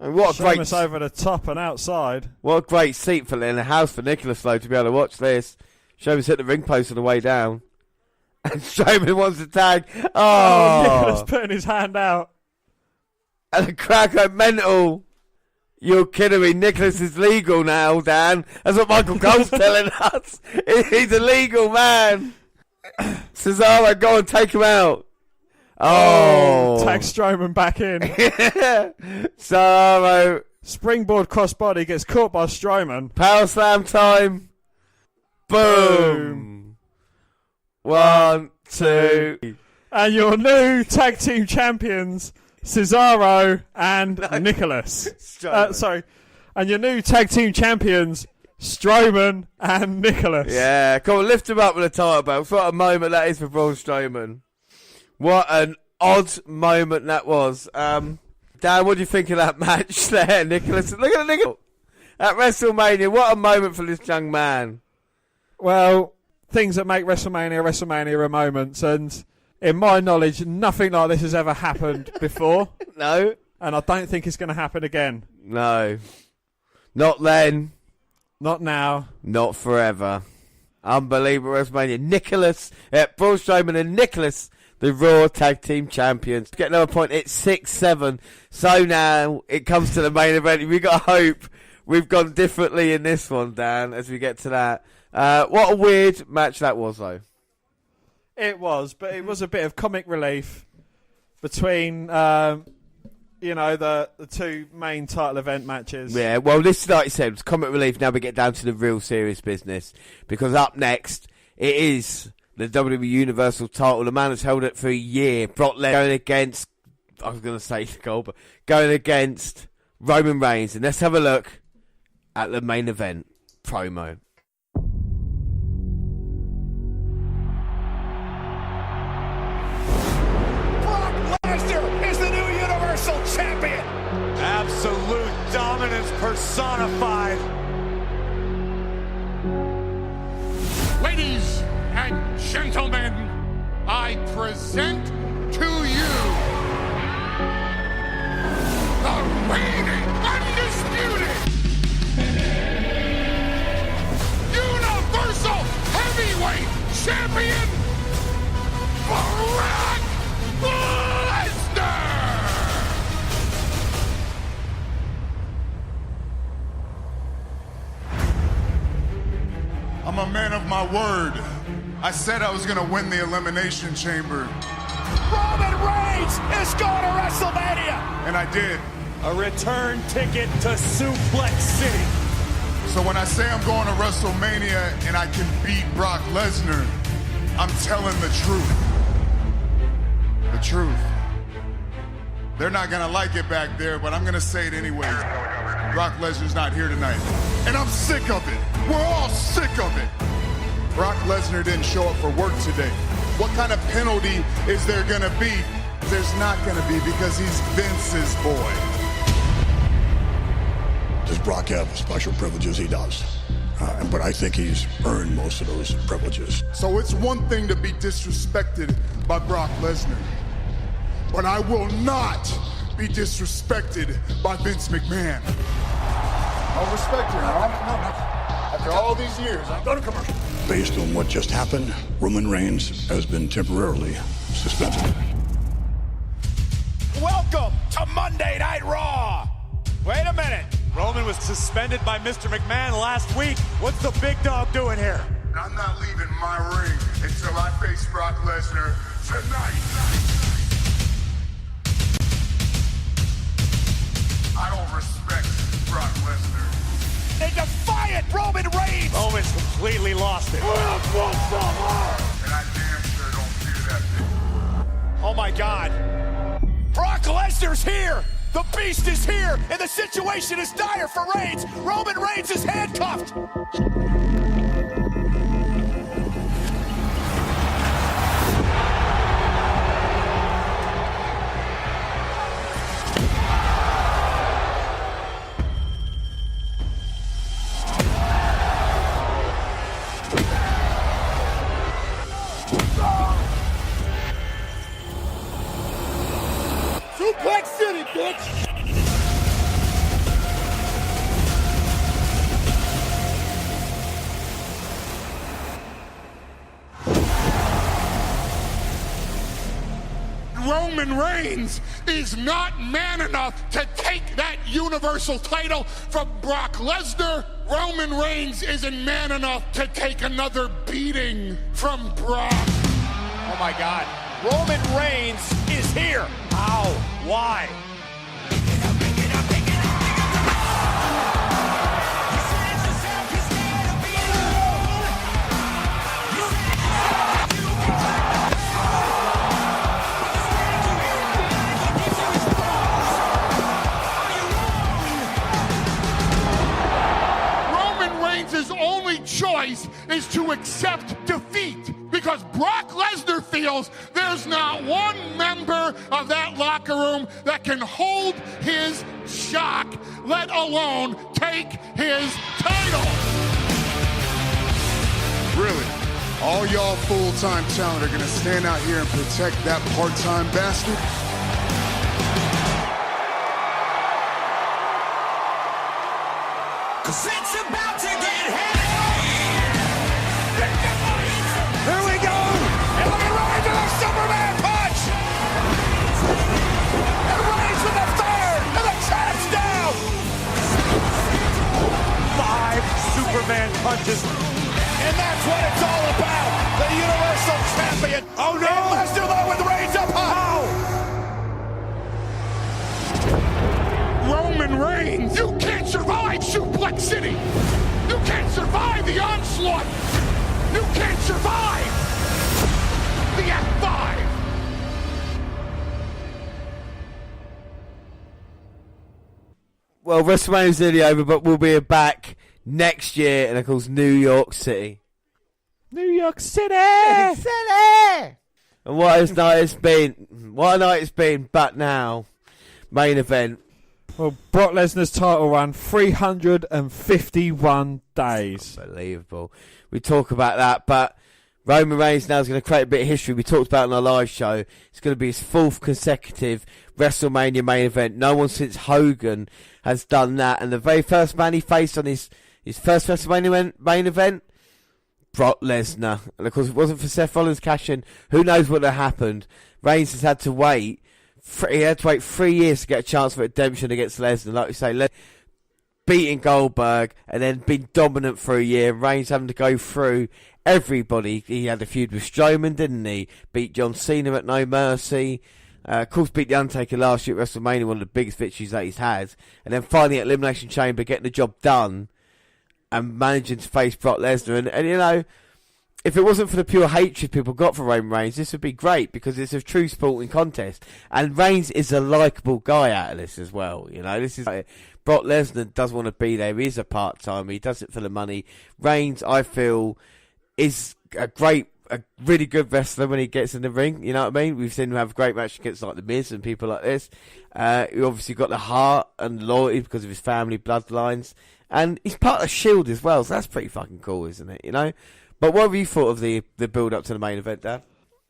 And what a Sheamus great... over the top and outside. What a great seat in the house for Nicholas, though, to be able to watch this. Sheamus hit the ring post on the way down. And Strowman wants to tag. Oh, Nicholas putting his hand out. And the crowd go mental. You're kidding me. Nicholas is legal now, Dan. That's what Michael Cole's telling us. He's a legal man. Cesaro, go and take him out. Oh. Tag Strowman back in. Cesaro. Springboard crossbody gets caught by Strowman. Power slam time. Boom. 1, 2. And your new tag team champions, Cesaro and Nicholas. Sorry. And your new tag team champions, Strowman and Nicholas. Yeah, come on, lift him up with a title belt. What a moment that is for Braun Strowman. What an odd moment that was. Dan, what do you think of that match there, Nicholas? Look at the Nicholas at WrestleMania. What a moment for this young man. Well, things that make WrestleMania are moments, and in my knowledge, nothing like this has ever happened before. No. And I don't think it's going to happen again. No. Not then. Not now. Not forever. Unbelievable WrestleMania. Nicholas, Braun Strowman and Nicholas, the Raw Tag Team Champions. Get another point. It's 6-7. So now it comes to the main event. We've got to hope we've gone differently in this one, Dan, as we get to that. What a weird match that was, though. It was, but it was a bit of comic relief between, the two main title event matches. Yeah, well, this is like you said, it's comic relief. Now we get down to the real serious business, because up next it is the WWE Universal title. The man has held it for a year. Brock Lesnar going against, I was going to say Goldberg, going against Roman Reigns. And let's have a look at the main event promo. Is the new Universal Champion. Absolute dominance personified. Ladies and gentlemen, I present to you the reigning, undisputed Universal Heavyweight Champion, Brock Lesnar! I'm a man of my word. I said I was going to win the Elimination Chamber. Roman Reigns is going to WrestleMania! And I did. A return ticket to Suplex City. So when I say I'm going to WrestleMania and I can beat Brock Lesnar, I'm telling the truth. The truth. They're not gonna like it back there, but I'm gonna say it anyway. Brock Lesnar's not here tonight. And I'm sick of it. We're all sick of it. Brock Lesnar didn't show up for work today. What kind of penalty is there gonna be? There's not gonna be, because he's Vince's boy. Does Brock have special privileges? He does. But I think he's earned most of those privileges. So it's one thing to be disrespected by Brock Lesnar, but I will not be disrespected by Vince McMahon. I'll respect you. After all these years, I'm going to commercial. Based on what just happened, Roman Reigns has been temporarily suspended. Welcome to Monday Night Raw. Wait a minute. Roman was suspended by Mr. McMahon last week. What's the big dog doing here? I'm not leaving my ring until I face Brock Lesnar tonight. I don't respect Brock Lesnar. A defiant Roman Reigns. Roman's completely lost it. And I damn sure don't fear that bitch. Oh my God. Brock Lesnar's here. The Beast is here, and the situation is dire for Reigns. Roman Reigns is handcuffed. Suplex City, bitch! Roman Reigns is not man enough to take that Universal title from Brock Lesnar. Roman Reigns isn't man enough to take another beating from Brock. Oh my God. Roman Reigns is here. How? Why? His only choice is to accept defeat because Brock Lesnar feels there's not one member of that locker room that can hold his shock, let alone take his title. Really? All y'all full-time talent are gonna stand out here and protect that part-time bastard? Cause it's about to get heavy. Here we go. And look at Reigns with a Superman punch. And Reigns with the third. And the champ's down. 5 Superman punches. And that's what it's all about. The Universal Champion. Oh no. And Lesnar though with Reigns up high. Roman Reigns, you can't survive Suplex City. You can't survive the onslaught. You can't survive the F5. Well, WrestleMania's nearly over, but we'll be back next year, and of course, New York City. New York City! City! And what a night it's been. What a night it's been, but now, main event. Well, Brock Lesnar's title run, 351 days. Unbelievable. We talk about that, but Roman Reigns now is going to create a bit of history. We talked about it on our live show. It's going to be his 4th consecutive WrestleMania main event. No one since Hogan has done that. And the very first man he faced on his first WrestleMania main event, Brock Lesnar. And of course, if it wasn't for Seth Rollins cash-in, who knows what would have happened. Reigns has had to wait. He had to wait 3 years to get a chance for redemption against Lesnar. Like we say, beating Goldberg and then being dominant for a year. Reigns having to go through everybody. He had a feud with Strowman, didn't he? Beat John Cena at No Mercy. Of course, beat The Undertaker last year at WrestleMania, one of the biggest victories that he's had. And then finally at Elimination Chamber, getting the job done and managing to face Brock Lesnar. And you know, if it wasn't for the pure hatred people got for Roman Reigns, this would be great because it's a true sporting contest. And Reigns is a likeable guy out of this as well. You know, this is like, Brock Lesnar does want to be there. He is a part-timer. He does it for the money. Reigns, I feel, is a really good wrestler when he gets in the ring. You know what I mean? We've seen him have a great match against like The Miz and people like this. He obviously got the heart and loyalty because of his family bloodlines. And he's part of Shield as well, so that's pretty fucking cool, isn't it? You know? But what have you thought of the build-up to the main event, Dan?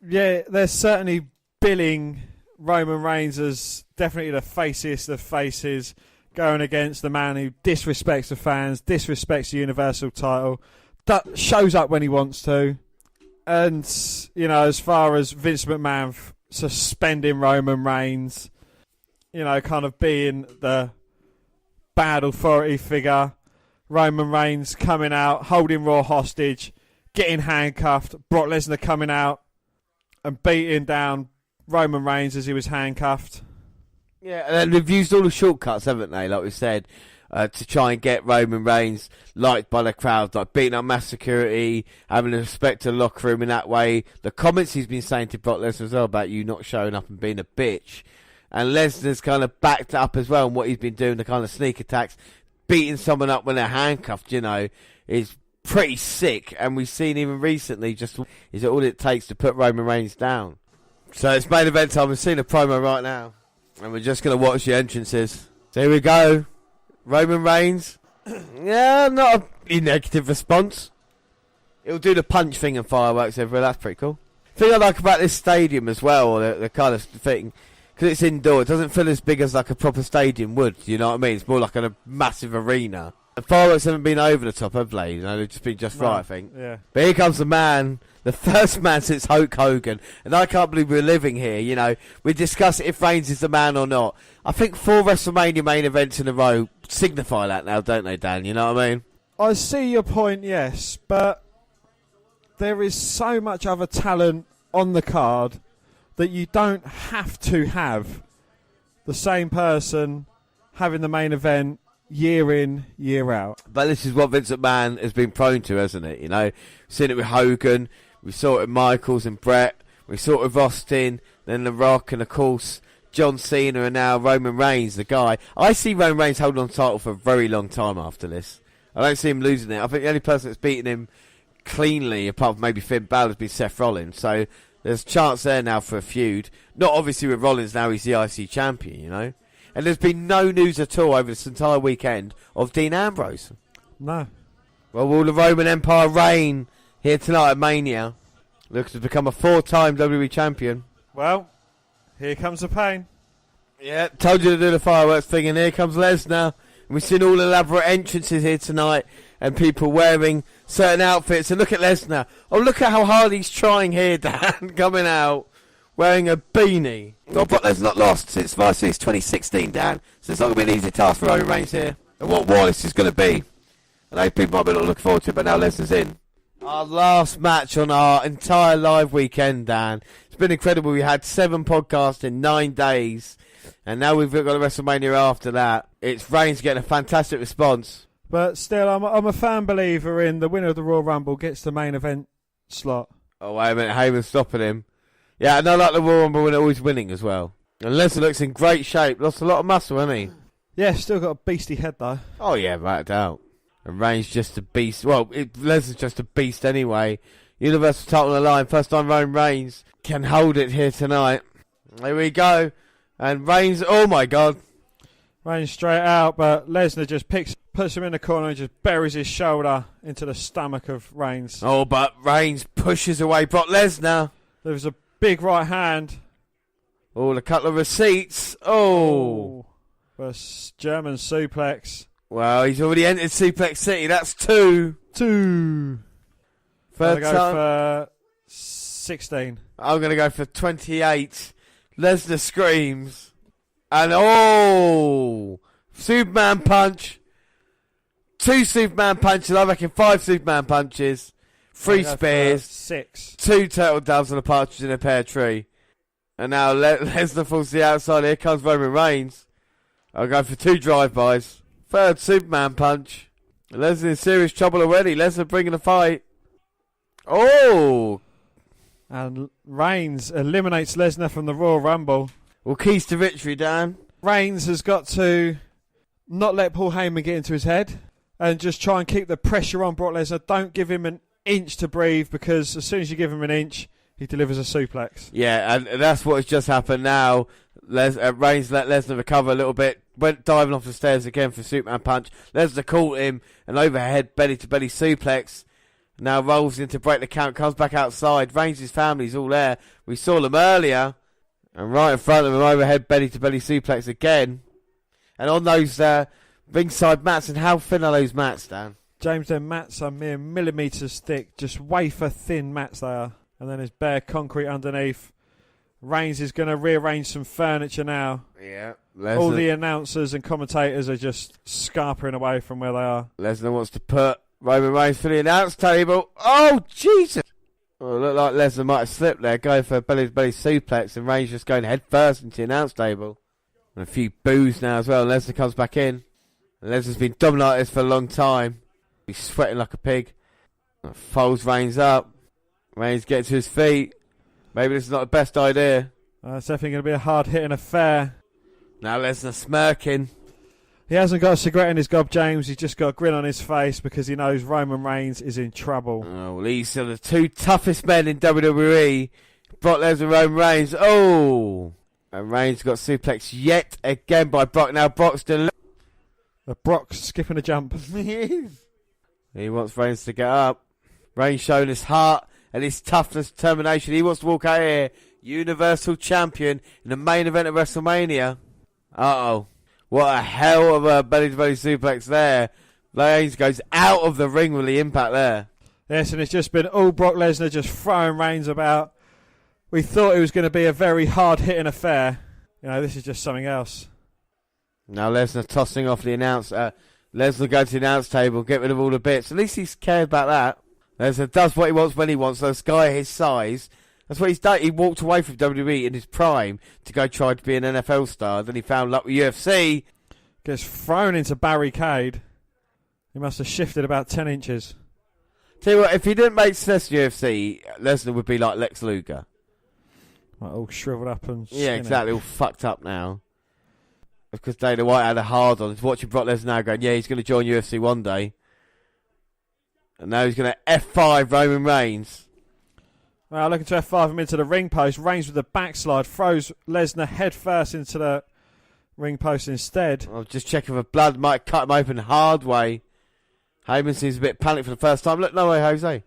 Yeah, they're certainly billing Roman Reigns as definitely the faciest of faces, going against the man who disrespects the fans, disrespects the Universal title, that shows up when he wants to. And, you know, as far as Vince McMahon suspending Roman Reigns, you know, kind of being the bad authority figure, Roman Reigns coming out, holding Raw hostage, getting handcuffed, Brock Lesnar coming out and beating down Roman Reigns as he was handcuffed. Yeah, and they've used all the shortcuts, haven't they, like we said, to try and get Roman Reigns liked by the crowd, like beating up mass security, having respect to the locker room in that way. The comments he's been saying to Brock Lesnar as well about you not showing up and being a bitch. And Lesnar's kind of backed up as well on what he's been doing, the kind of sneak attacks, beating someone up when they're handcuffed, you know, is pretty sick. And we've seen even recently just is it all it takes to put Roman Reigns down. So it's main event time. We've seen a promo right now, and we're just going to watch the entrances. So here we go. Roman Reigns. Yeah, not a negative response. He'll do the punch thing and fireworks everywhere. That's pretty cool. The thing I like about this stadium as well, or the kind of thing, because it's indoor, it doesn't feel as big as like a proper stadium would, you know what I mean? It's more like a massive arena. The fireworks haven't been over the top, have they? You know, they've just been just right, I think. Yeah. But here comes the man, the first man since Hulk Hogan. And I can't believe we're living here, you know. We discuss if Reigns is the man or not. I think 4 WrestleMania main events in a row signify that now, don't they, Dan? You know what I mean? I see your point, yes, but there is so much other talent on the card that you don't have to have the same person having the main event year in, year out. But this is what Vince McMahon has been prone to, hasn't it? You know, we've seen it with Hogan, we saw it with Michaels and Brett, we saw it with Austin, then The Rock, and of course John Cena, and now Roman Reigns, the guy. I see Roman Reigns holding on to the title for a very long time after this. I don't see him losing it. I think the only person that's beaten him cleanly, apart from maybe Finn Balor, has been Seth Rollins. So there's a chance there now for a feud. Not obviously with Rollins now, he's the IC champion, you know. And there's been no news at all over this entire weekend of Dean Ambrose. No. Well, will the Roman Empire reign here tonight at Mania? Looks to become a 4-time WWE champion. Well, here comes the pain. Yeah, told you to do the fireworks thing, and here comes Lesnar. And we've seen all elaborate entrances here tonight, and people wearing certain outfits. And look at Lesnar. Oh, look at how hard he's trying here, Dan, coming out wearing a beanie. Well, Brock Lesnar's not lost since 2016, Dan. So it's not going to be an easy task for Roman Reigns here. And what Wallace is going to be. I know people might be not looking forward to it, but now Lesnar's in. Our last match on our entire live weekend, Dan. It's been incredible. We had 7 podcasts in 9 days. And now we've got the WrestleMania after that. It's Reigns getting a fantastic response. But still, I'm a fan believer in the winner of the Royal Rumble gets the main event slot. Oh, wait a minute. Heyman's stopping him. Yeah, and I like the Royal Rumble winner always winning as well. And Lesnar looks in great shape. Lost a lot of muscle, hasn't he? Yeah, still got a beastie head, though. Oh, yeah, without a doubt. And Reigns just a beast. Well, Lesnar's just a beast anyway. Universal title on the line. First time Roman Reigns can hold it here tonight. There we go. And Reigns, oh my God. Reigns straight out, but Lesnar just puts him in the corner and just buries his shoulder into the stomach of Reigns. Oh, but Reigns pushes away Brock Lesnar. There was a big right hand. Oh, a couple of receipts. Oh. A German suplex. Well, he's already entered Suplex City. That's 2. 2. Third go time. For 16. I'm going to go for 28. Lesnar screams. And oh! Superman punch. 2 Superman punches. I reckon 5 Superman punches. 3 spears. 6. 2 turtle doves and a partridge in a pear tree. And now Lesnar falls to the outside. Here comes Roman Reigns. I'll go for 2 drive-bys. 3rd Superman punch. Lesnar in serious trouble already. Lesnar bringing the fight. Oh! And Reigns eliminates Lesnar from the Royal Rumble. Well, keys to victory, Dan. Reigns has got to not let Paul Heyman get into his head and just try and keep the pressure on Brock Lesnar. Don't give him an inch to breathe, because as soon as you give him an inch, he delivers a suplex. Yeah, and that's what has just happened now. Reigns let Lesnar recover a little bit. Went diving off the stairs again for Superman punch. Lesnar caught him. An overhead belly-to-belly suplex. Now rolls in to break the count. Comes back outside. Reigns' family's all there. We saw them earlier. And right in front of him, overhead belly-to-belly suplex again. And on those ringside mats. And how thin are those mats, Dan? James, their mats are mere millimetres thick. Just wafer-thin mats they are. And then there's bare concrete underneath. Reigns is going to rearrange some furniture now. Yeah. All the announcers and commentators are just scarpering away from where they are. Lesnar wants to put Roman Reigns for the announce table. Oh, Jesus! Well, it looked like Lesnar might have slipped there, going for a belly-to-belly suplex, and Reigns just going head first into the announce table. And a few boos now as well. Lesnar comes back in. And Lesnar's been dominating like this for a long time. He's sweating like a pig. And folds Reigns up. Reigns gets to his feet. Maybe this is not the best idea. It's definitely going to be a hard-hitting affair. Now Lesnar smirking. He hasn't got a cigarette in his gob, James. He's just got a grin on his face because he knows Roman Reigns is in trouble. Oh, well, he's the 2 toughest men in WWE. Brock Lesnar and Roman Reigns. Oh! And Reigns got suplexed yet again by Brock. Now Brock's still... Brock's skipping a jump. He is. He wants Reigns to get up. Reigns showing his heart and his toughness, determination. He wants to walk out here Universal Champion in the main event of WrestleMania. Uh-oh. What a hell of a belly-to-belly suplex there Reigns goes out of the ring with the impact there. Yes, and it's just been all Brock Lesnar just throwing Reigns about. We thought it was going to be a very hard-hitting affair. This is just something else. Now Lesnar tossing off the announcer. Lesnar goes to the announce table, get rid of all the bits. At least he's cared about that. Lesnar does what he wants when he wants. This guy his size. That's what he's done. He walked away from WWE in his prime to go try to be an NFL star. Then he found luck with UFC. Gets thrown into barricade. He must have shifted about 10 inches. Tell you what, if he didn't make success in UFC, Lesnar would be like Lex Luger. Like all shriveled up and skinny. Yeah, exactly. All fucked up now. Because Dana White had a hard on. He's watching Brock Lesnar now going, yeah, he's going to join UFC one day. And now he's going to F5 Roman Reigns. Well, looking to F5 him into the ring post. Reigns with the backslide. Throws Lesnar head first into the ring post instead. I'll just check if the blood might cut him open hard way. Heyman seems a bit panicked for the first time. Look, no way, Jose.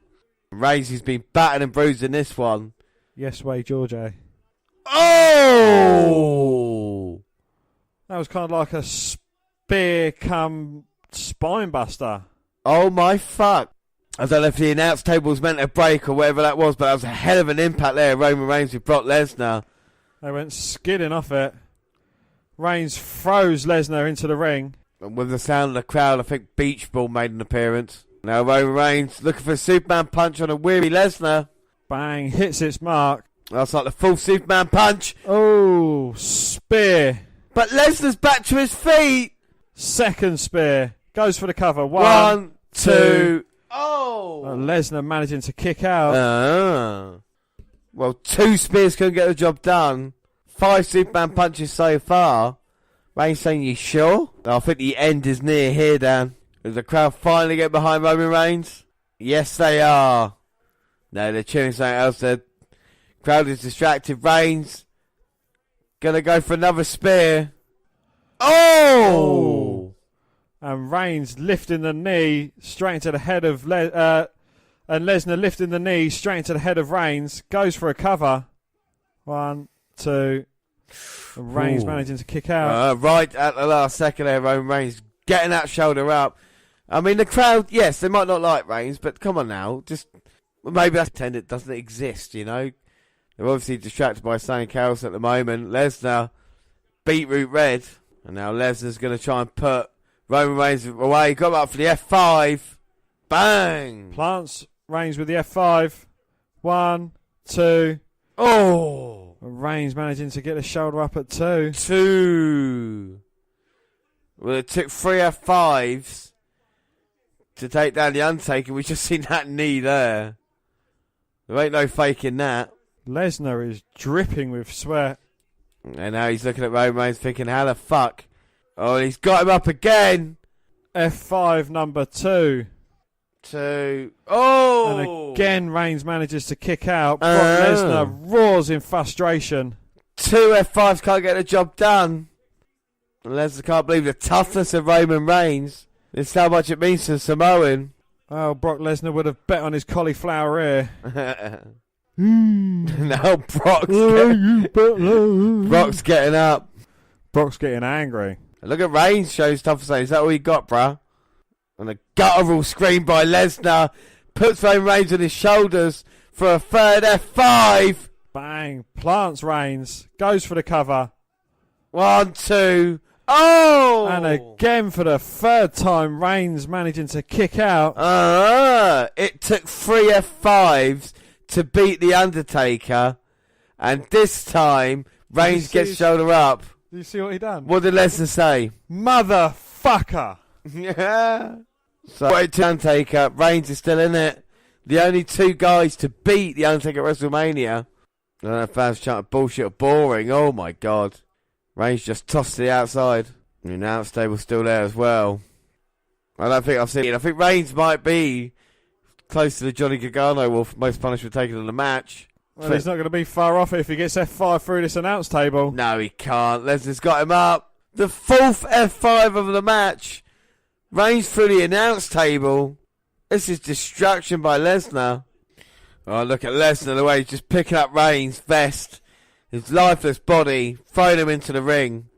Reigns, he's been battered and bruised in this one. Yes way, George. Oh! That was kind of like a spear come spine buster. Oh my fuck. I don't know if the announce table was meant to break or whatever that was, but that was a hell of an impact there. Roman Reigns with Brock Lesnar. They went skidding off it. Reigns throws Lesnar into the ring. And with the sound of the crowd, I think Beach Ball made an appearance. Now Roman Reigns looking for a Superman punch on a weary Lesnar. Bang, hits its mark. That's like the full Superman punch. Oh, spear. But Lesnar's back to his feet. Second spear. Goes for the cover. One, two. Oh! Lesnar managing to kick out. Well, 2 spears couldn't get the job done. 5 Superman punches so far. Reigns saying, you sure? I think the end is near here, Dan. Is the crowd finally get behind Roman Reigns? Yes, they are. No, they're cheering something else. The crowd is distracted. Reigns gonna go for another spear. Oh! And Reigns lifting the knee straight into the head of and Lesnar lifting the knee straight into the head of Reigns. Goes for a cover. 1, 2. And Reigns managing to kick out. Right at the last second there, Roman Reigns getting that shoulder up. I mean, the crowd, yes, they might not like Reigns, but come on now. Just maybe that's pretend it doesn't exist, you know. They're obviously distracted by something else at the moment. Lesnar, beetroot red. And now Lesnar's going to try and put Roman Reigns away. Got him up for the F5. Bang! Plants Reigns with the F5. 1, 2. Oh! Reigns managing to get the shoulder up at 2. 2. Well, it took 3 F5s to take down the Undertaker. We just seen that knee there. There ain't no faking that. Lesnar is dripping with sweat. And now he's looking at Roman Reigns thinking, how the fuck? Oh, and he's got him up again. F5 number 2. 2. Oh! And again, Reigns manages to kick out. Brock Lesnar roars in frustration. 2 F5s can't get the job done. And Lesnar can't believe the toughness of Roman Reigns. This is how much it means to Samoan. Oh, Brock Lesnar would have bet on his cauliflower ear. Now Brock's getting up. Brock's getting angry. Look at Reigns shows tough saying, is that all you got, bruh? And a guttural scream by Lesnar puts Roman Reigns on his shoulders for a third F5. Bang. Plants Reigns. Goes for the cover. 1, 2. Oh! And again for the third time, Reigns managing to kick out. It took 3 F5s to beat The Undertaker. And this time, Reigns gets shoulder up. Do you see what he done? What did Lesnar say? Motherfucker. Yeah. So, wait to Undertaker. Reigns is still in it. The only 2 guys to beat The Undertaker at WrestleMania. I don't know if fans chanting bullshit or boring. Oh my god. Reigns just tossed to the outside. The announce table's still there as well. I don't think I've seen it. I think Reigns might be close to the Johnny Gargano wolf most punishment taken in the match. Well, he's not going to be far off it if he gets F5 through this announce table. No, he can't. Lesnar's got him up. The 4th F5 of the match. Reigns through the announce table. This is destruction by Lesnar. Oh, look at Lesnar, the way he's just picking up Reigns' vest. His lifeless body, throwing him into the ring.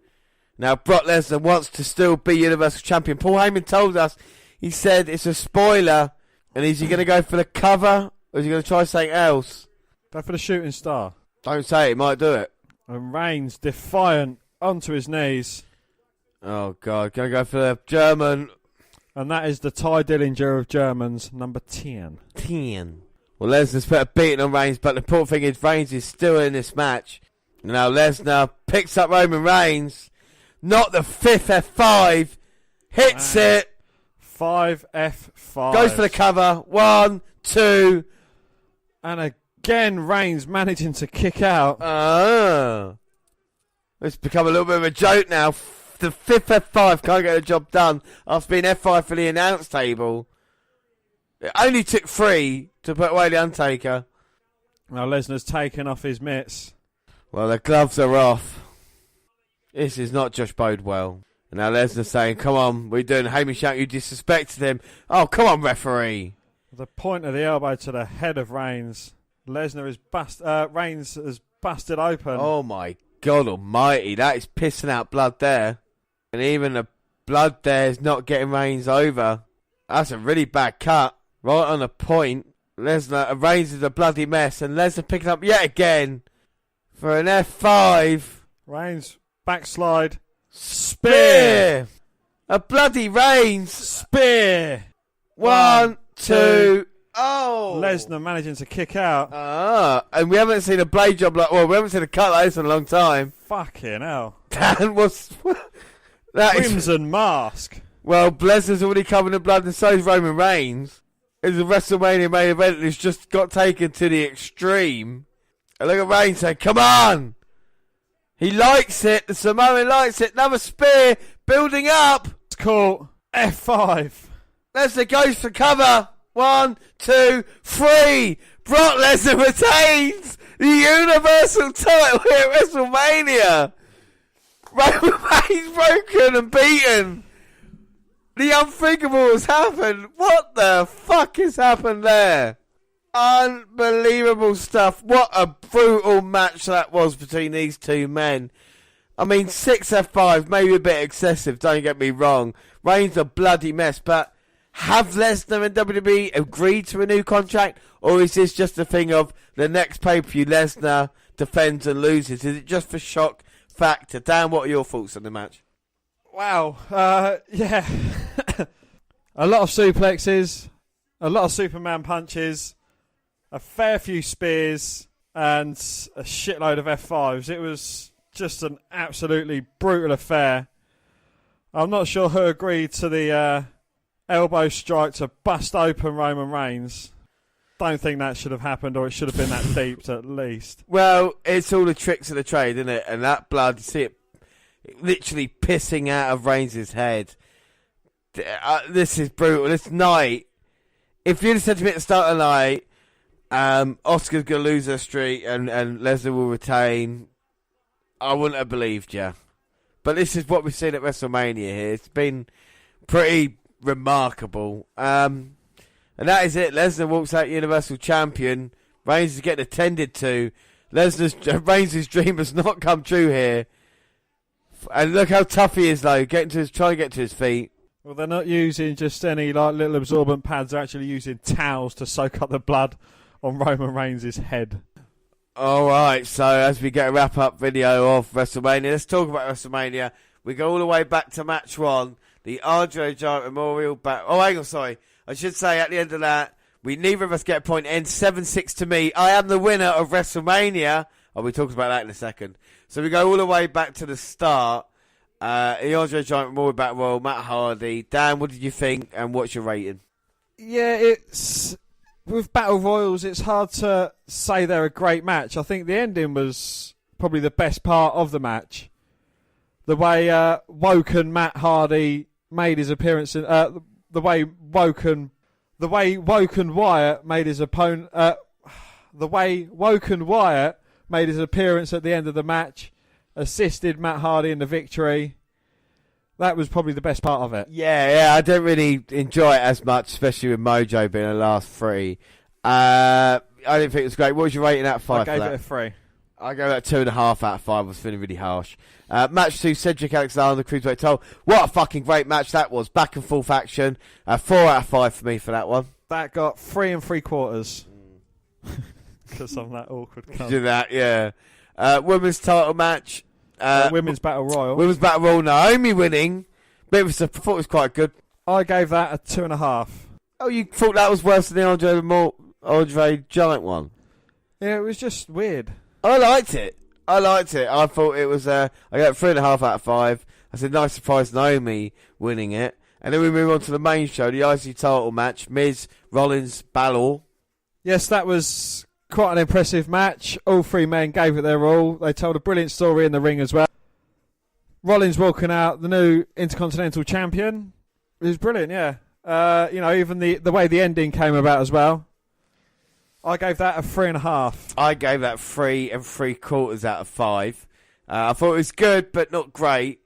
Now Brock Lesnar wants to still be Universal Champion. Paul Heyman told us He said it's a spoiler, and is he going to go for the cover, or is he going to try something else? Go for the shooting star. Don't say it, he might do it. And Reigns, defiant, onto his knees. Oh, God, going to go for the German. And that is the Ty Dillinger of Germans, number 10. 10. Well, Lesnar's put a beating on Reigns, but the important thing is Reigns is still in this match. Now Lesnar picks up Roman Reigns, not the 5th F5, hits it. 5 F5. Goes for the cover. 1, 2. And again, Reigns managing to kick out. It's become a little bit of a joke now. The 5th F5 can't get the job done after being F5 for the announce table. It only took 3 to put away the Undertaker. Now Lesnar's taken off his mitts. Well, the gloves are off. This is not Josh Bodewell. And now Lesnar's saying, come on, we're doing Hamish Young, you disrespected him. Oh, come on, referee. The point of the elbow to the head of Reigns. Reigns has busted open. Oh, my God almighty. That is pissing out blood there. And even the blood there is not getting Reigns over. That's a really bad cut. Right on the point. Reigns is a bloody mess. And Lesnar picking up yet again for an F5. Reigns, backslide. Spear. A bloody Reigns. Spear. 1, 2. Oh. Lesnar managing to kick out. And we haven't seen a blade job we haven't seen a cut like this in a long time. Fucking hell. Dan was... Crimson Mask. Well, Lesnar's already covered in blood and so is Roman Reigns. It's a WrestleMania main event that's just got taken to the extreme. And look at Reigns saying, come on! He likes it. The Samoan likes it. Another spear. Building up. It's cool. F5. Lesnar goes for cover. 1, 2, 3. Brock Lesnar retains the Universal title here at WrestleMania. Roman Reigns broken and beaten. The unthinkable has happened. What the fuck has happened there? Unbelievable stuff. What a brutal match that was between these two men. I mean, 6 F5, maybe a bit excessive, don't get me wrong. Reigns a bloody mess, but have Lesnar and WWE agreed to a new contract? Or is this just a thing of the next pay-per-view Lesnar defends and loses? Is it just for shock factor? Dan, what are your thoughts on the match? Wow. Yeah. A lot of suplexes, a lot of Superman punches, a fair few spears, and a shitload of F5s. It was just an absolutely brutal affair. I'm not sure who agreed to the elbow strike to bust open Roman Reigns. Don't think that should have happened, or it should have been that deep at least. Well, it's all the tricks of the trade, isn't it? And that blood, you see it literally pissing out of Reigns' head. This is brutal. This night, if you'd have said to me at the start of the night, Asuka's going to lose her streak and Lesnar will retain, I wouldn't have believed you. But this is what we've seen at WrestleMania here. It's been pretty remarkable. And that is it. Lesnar walks out Universal Champion. Reigns is getting attended to. Reigns' dream has not come true here. And look how tough he is, though. Trying to get to his feet. Well, they're not using just any little absorbent pads. They're actually using towels to soak up the blood on Roman Reigns' head. All right, so as we get a wrap-up video of WrestleMania, let's talk about WrestleMania. We go all the way back to match 1, the Andre Giant Memorial Battle. Oh, hang on, sorry. I should say at the end of that, neither of us get a point. Ends 7-6 to me. I am the winner of WrestleMania. I'll be talking about that in a second. So we go all the way back to the start. The Andre Giant Memorial Battle Royal, Matt Hardy. Dan, what did you think, and what's your rating? Yeah, it's... With Battle Royals, it's hard to say they're a great match. I think the ending was probably the best part of the match. The way Woken Matt Hardy made his appearance in... The way Woken Wyatt made his opponent... the way Woken Wyatt made his appearance at the end of the match, assisted Matt Hardy in the victory. That was probably the best part of it. Yeah, I don't really enjoy it as much, especially with Mojo being the last 3. I didn't think it was great. What was your rating out of 5 I gave for that? it a 3. I go that 2.5 out of 5. I was feeling really harsh. Match 2, Cedric Alexander, Cruiserweight title. What a fucking great match that was. Back and forth action. 4 out of 5 for me for that one. That got 3 3/4. Because I'm that awkward cunt. Do that, yeah. Women's title match. Women's Battle Royal. Women's Battle Royal, Naomi winning. But I thought it was quite good. I gave that a 2.5. Oh, you thought that was worse than the Andre Giant one? Yeah, it was just weird. I liked it. I thought it was, I got 3.5 out of 5. I said, nice surprise, Naomi winning it. And then we move on to the main show, the IC title match. Miz, Rollins, Balor. Yes, that was quite an impressive match. All three men gave it their all. They told a brilliant story in the ring as well. Rollins walking out, the new Intercontinental Champion. It was brilliant, yeah. Even the way the ending came about as well. I gave that a 3.5. I gave that 3 3/4 out of 5. I thought it was good, but not great.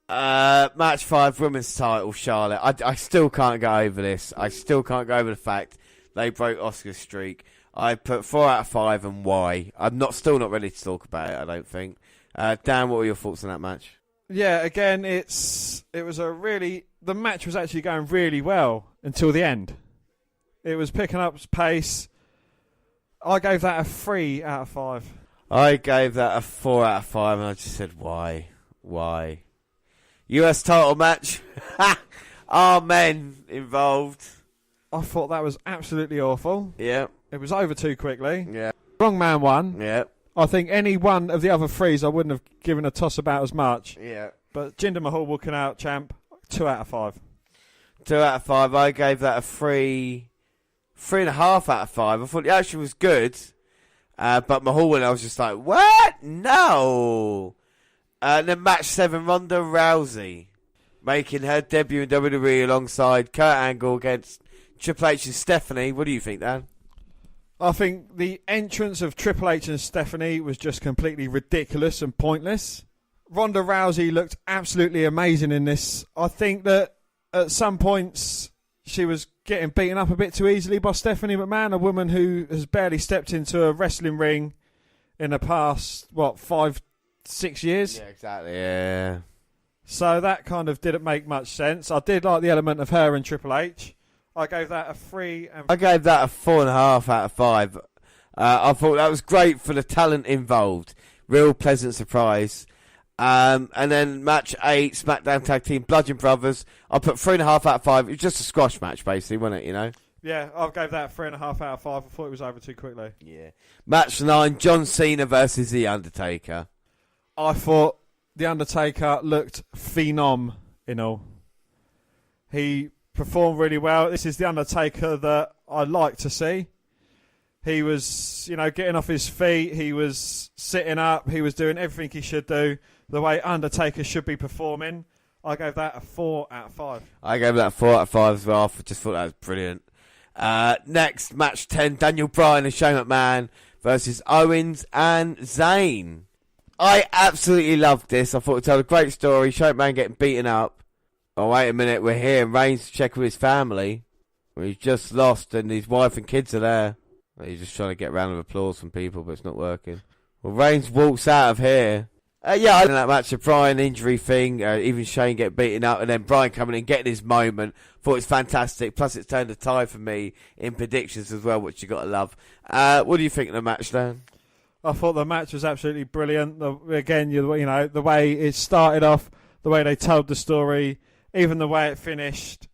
Match 5, women's title, Charlotte. I still can't go over this. I still can't go over the fact they broke Asuka's streak. I put 4 out of 5, and why? I'm still not ready to talk about it, I don't think. Dan, what were your thoughts on that match? Yeah, again, the match was actually going really well until the end. It was picking up pace. I gave that a 3 out of 5. I gave that a 4 out of 5, and I just said, why? Why? US title match. Are men involved? I thought that was absolutely awful. Yeah. It was over too quickly. Yeah. Wrong man won. Yeah. I think any one of the other threes I wouldn't have given a toss about as much. Yeah. But Jinder Mahal walking out champ, 2 out of 5. 2 out of 5. I gave that a 3.5 out of 5. I thought the action was good. But Mahal went, I was just like, what? No. And then match 7, Ronda Rousey making her debut in WWE alongside Kurt Angle against Triple H and Stephanie. What do you think, Dan? I think the entrance of Triple H and Stephanie was just completely ridiculous and pointless. Ronda Rousey looked absolutely amazing in this. I think that at some points she was getting beaten up a bit too easily by Stephanie McMahon, a woman who has barely stepped into a wrestling ring in the past, 5-6 years? Yeah, exactly, yeah. So that kind of didn't make much sense. I did like the element of her and Triple H. I gave that a 3. I gave that a 4.5 out of 5. I thought that was great for the talent involved. Real pleasant surprise. And then match 8, SmackDown Tag Team, Bludgeon Brothers. I put 3.5 out of 5. It was just a squash match, basically, wasn't it, you know? Yeah, I gave that 3.5 out of 5. I thought it was over too quickly. Yeah. Match 9, John Cena versus The Undertaker. I thought The Undertaker looked phenomenal. He performed really well. This is The Undertaker that I like to see. He was, getting off his feet. He was sitting up. He was doing everything he should do. The way Undertaker should be performing. I gave that a 4 out of 5. I gave that 4 out of 5 as well. I just thought that was brilliant. Next, match 10, Daniel Bryan and Shane McMahon versus Owens and Zayn. I absolutely loved this. I thought it told a great story. Shane McMahon getting beaten up. Oh, wait a minute. We're here. Reigns to check with his family. He's just lost and his wife and kids are there. He's just trying to get a round of applause from people, but it's not working. Well, Reigns walks out of here. I did that match, the Bryan injury thing, even Shane get beaten up, and then Bryan coming in, getting his moment. Thought it was fantastic. Plus, it's turned a tie for me in predictions as well, which you got to love. What do you think of the match, Dan? I thought the match was absolutely brilliant. Again, the way it started off, the way they told the story, even the way it finished.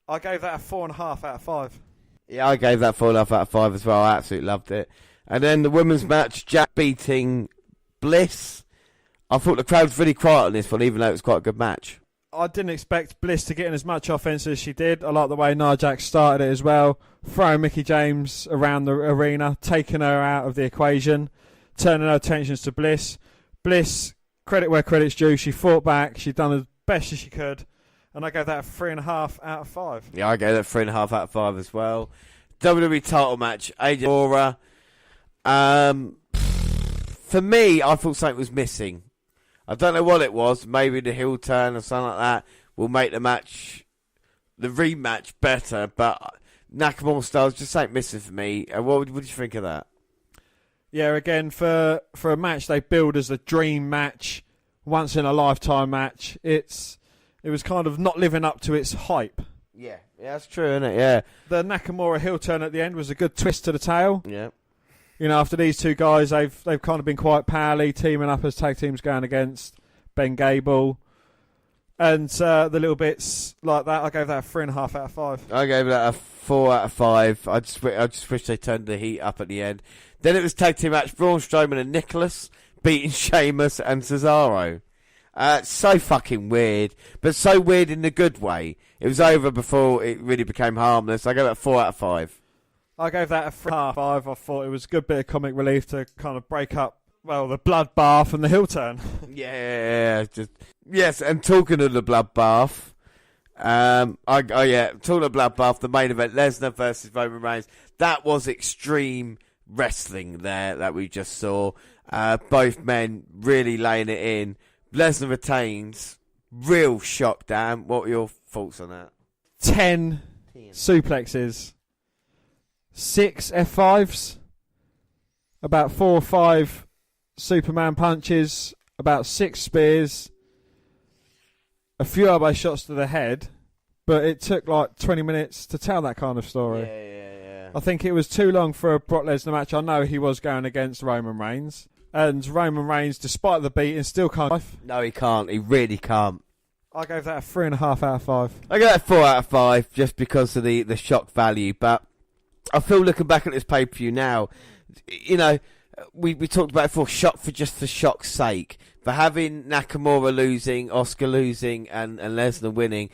I gave that a 4.5 out of 5. Yeah, I gave that 4.5 out of 5 as well. I absolutely loved it. And then the women's match, Jack beating Bliss. I thought the crowd was really quiet on this one, even though it was quite a good match. I didn't expect Bliss to get in as much offense as she did. I like the way Nia Jax started it as well, throwing Mickie James around the arena, taking her out of the equation, turning her attentions to Bliss. Bliss, credit where credit's due, she fought back, she done as best as she could, and I gave that a 3.5 out of 5. Yeah, I gave that 3.5 out of 5 as well. WWE title match, AJ Aura. For me, I thought something was missing. I don't know what it was. Maybe the heel turn or something like that will make the rematch better. But Nakamura style is just something missing for me. What did you think of that? Yeah, again, for a match they build as a dream match, once in a lifetime match, it was kind of not living up to its hype. Yeah, that's true, isn't it? Yeah. The Nakamura heel turn at the end was a good twist to the tail. Yeah. You know, after these two guys, they've kind of been quite pally, teaming up as tag teams going against Ben Gable. And the little bits like that, I gave that a 3.5 out of 5. I gave that a 4 out of 5. I just wish they turned the heat up at the end. Then it was tag team match, Braun Strowman and Nicholas beating Sheamus and Cesaro. So fucking weird, but so weird in the good way. It was over before it really became harmless. I gave it a 4 out of 5. I gave that a 3.5 out of 5. I thought it was a good bit of comic relief to kind of break up, well, the bloodbath and the heel turn. Yes, and talking of the bloodbath, talking of bloodbath, the main event, Lesnar versus Roman Reigns, that was extreme wrestling there that we just saw. Both men really laying it in. Lesnar retains. Real shock, Dan. What were your thoughts on that? 10 suplexes, 6 F5s, about 4 or 5 Superman punches, about 6 spears, a few elbow shots to the head, but it took like 20 minutes to tell that kind of story. Yeah. I think it was too long for a Brock Lesnar match. I know he was going against Roman Reigns, and Roman Reigns, despite the beating, still can't. No, he can't. He really can't. I gave that a 3.5 out of 5. I gave that a 4 out of 5 just because of the shock value, but I feel looking back at this pay-per-view now, you know, we talked about it before, shock for just the shock's sake. For having Nakamura losing, Asuka losing, and Lesnar winning,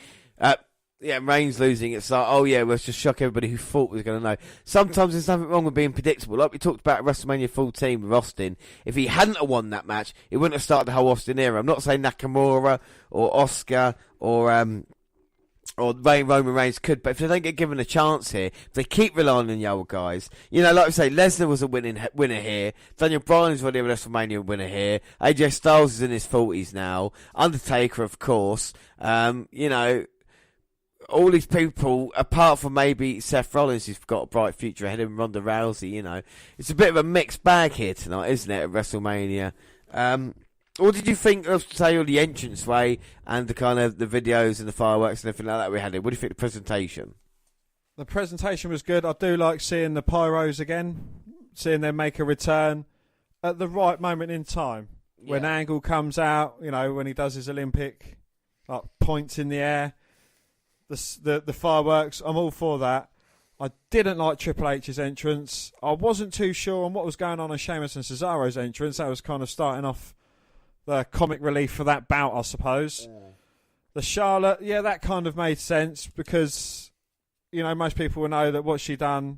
Reigns losing, it's like, oh yeah, let's just shock everybody who thought was going to know. Sometimes there's nothing wrong with being predictable. Like we talked about at WrestleMania 14 with Austin. If he hadn't have won that match, it wouldn't have started the whole Austin era. I'm not saying Nakamura or Asuka or Roman Reigns could, but if they don't get given a chance here, if they keep relying on the old guys, you know, like I say, Lesnar was a winner here, Daniel Bryan's already a WrestleMania winner here, AJ Styles is in his 40s now, Undertaker, of course, you know, all these people, apart from maybe Seth Rollins, who's got a bright future ahead of him, Ronda Rousey, you know, it's a bit of a mixed bag here tonight, isn't it, at WrestleMania? What did you think of, say, all the entranceway and the kind of the videos and the fireworks and everything like that we had here? What do you think of the presentation? The presentation was good. I do like seeing the pyros again, seeing them make a return at the right moment in time. Yeah. When Angle comes out, you know, when he does his Olympic points in the air, the fireworks, I'm all for that. I didn't like Triple H's entrance. I wasn't too sure on what was going on Sheamus and Cesaro's entrance. That was kind of starting off the comic relief for that bout, I suppose. Yeah. The Charlotte, that kind of made sense because, you know, most people will know that what she done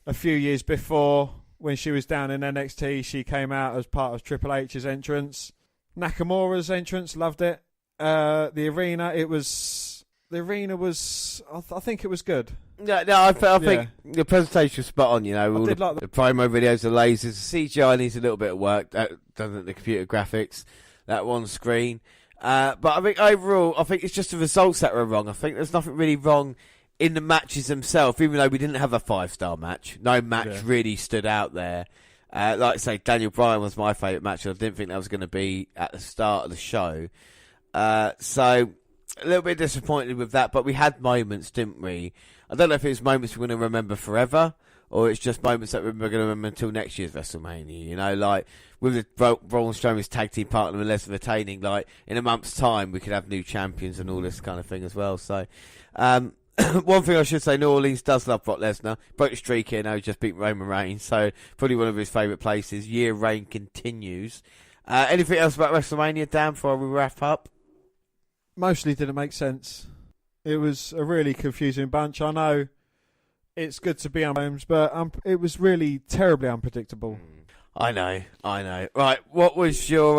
a few years before when she was down in NXT, she came out as part of Triple H's entrance. Nakamura's entrance, loved it. The arena was, I think it was good. I think the presentation was spot on, you know. All the promo videos, the lasers, the CGI needs a little bit of work, doesn't the computer graphics, that one screen. But I think overall, I think it's just the results that were wrong. I think there's nothing really wrong in the matches themselves, even though we didn't have a 5-star match. No match really stood out there. Like I say, Daniel Bryan was my favourite match, and I didn't think that was going to be at the start of the show. So a little bit disappointed with that, but we had moments, didn't we? I don't know if it was moments we're going to remember forever, or it's just moments that we're going to remember until next year's WrestleMania. You know, like with the Braun Strowman's tag team partner and Lesnar retaining, like in a month's time we could have new champions and all this kind of thing as well. So, one thing I should say, New Orleans does love Brock Lesnar. Broke the streak here now, he just beat Roman Reigns, so probably one of his favourite places. Year reign continues. Anything else about WrestleMania, Dan, before we wrap up? Mostly didn't make sense. It was a really confusing bunch. I know it's good to be on homes, but it was really terribly unpredictable. I know. Right, what was your...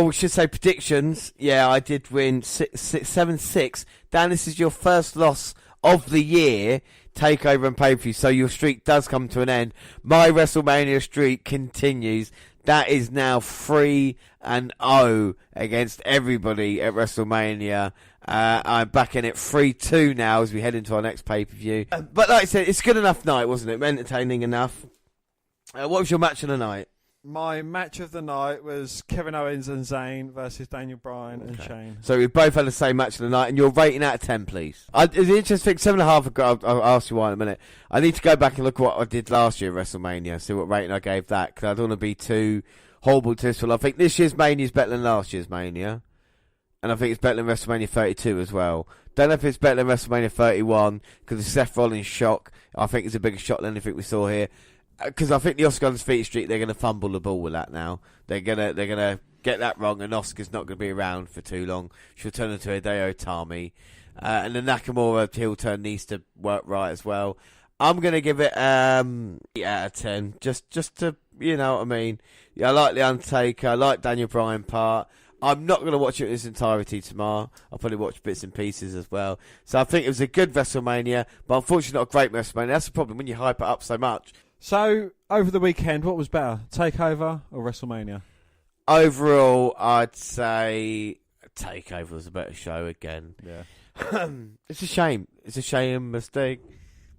we should say predictions. Yeah, I did win 7-6. Dan, this is your first loss of the year, takeover and pay-per-view, so your streak does come to an end. My WrestleMania streak continues. That is now 3-0 against everybody at WrestleMania. I'm back in it 3-2 now as we head into our next pay-per-view. But like I said, it's a good enough night, wasn't it? Entertaining enough. What was your match of the night? My match of the night was Kevin Owens and Zayn versus Daniel Bryan and Shane. So we both had the same match of the night, and your rating out of 10, please. It's interesting. 7.5. I'll ask you why in a minute. I need to go back and look at what I did last year at WrestleMania, see what rating I gave that, because I don't want to be too horrible to this one. I think this year's Mania is better than last year's Mania, and I think it's better than WrestleMania 32 as well. Don't know if it's better than WrestleMania 31 because the Seth Rollins shock, I think, is a bigger shock than anything we saw here. Because I think the Asuka undefeated streak, they're going to fumble the ball with that now. They're gonna get that wrong, and Asuka's not going to be around for too long. She'll turn into a Hideo Itami, and the Nakamura heel turn needs to work right as well. I'm going to give it 8 out of 10, just to, you know what I mean. Yeah, I like the Undertaker, I like Daniel Bryan part. I'm not going to watch it in its entirety tomorrow. I'll probably watch bits and pieces as well. So I think it was a good WrestleMania, but unfortunately not a great WrestleMania. That's the problem when you hype it up so much. So, over the weekend, what was better, TakeOver or WrestleMania? Overall, I'd say TakeOver was a better show again. Yeah. It's a shame. It's a shame mistake.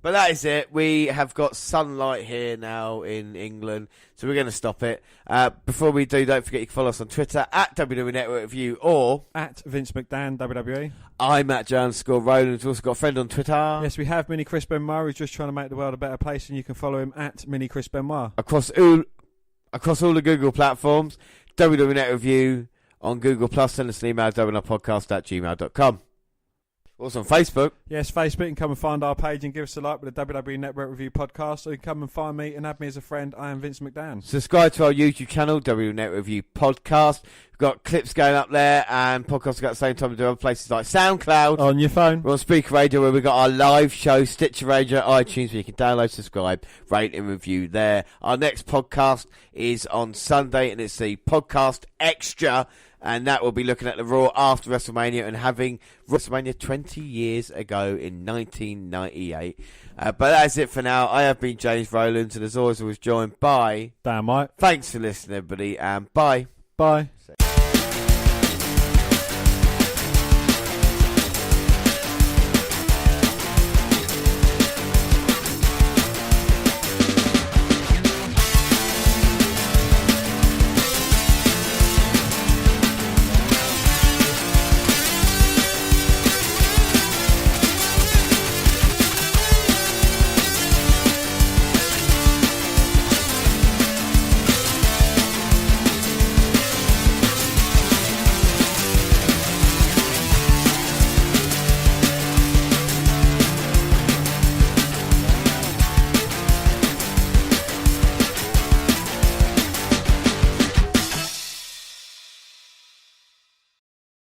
But that is it. We have got sunlight here now in England, so we're going to stop it. Before we do, don't forget you can follow us on Twitter at WWE Network Review or at Vince McDan WWE. I'm at J_Roland. We've also got a friend on Twitter. Yes, we have Mini Chris Benoit, who's just trying to make the world a better place, and you can follow him at Mini Chris Benoit. Across all the Google platforms, WWE Network Review on Google+. Send us an email, WNRpodcast@gmail.com. Also on Facebook. Yes, Facebook. You can come and find our page and give us a like with the WWE Network Review podcast. Or you can come and find me and add me as a friend. I am Vince McDan. Subscribe to our YouTube channel, WWE Network Review Podcast. We've got clips going up there, and podcasts at the same time we do other places like SoundCloud. On your phone. We're on Speaker Radio, where we've got our live show, Stitcher Radio, iTunes, where you can download, subscribe, rate and review there. Our next podcast is on Sunday, and it's the Podcast Extra. And that will be looking at the Raw after WrestleMania and having WrestleMania 20 years ago in 1998. But that's it for now. I have been James Rowlands, and as always, I was joined by Dan White. Thanks for listening, everybody, and bye. Bye.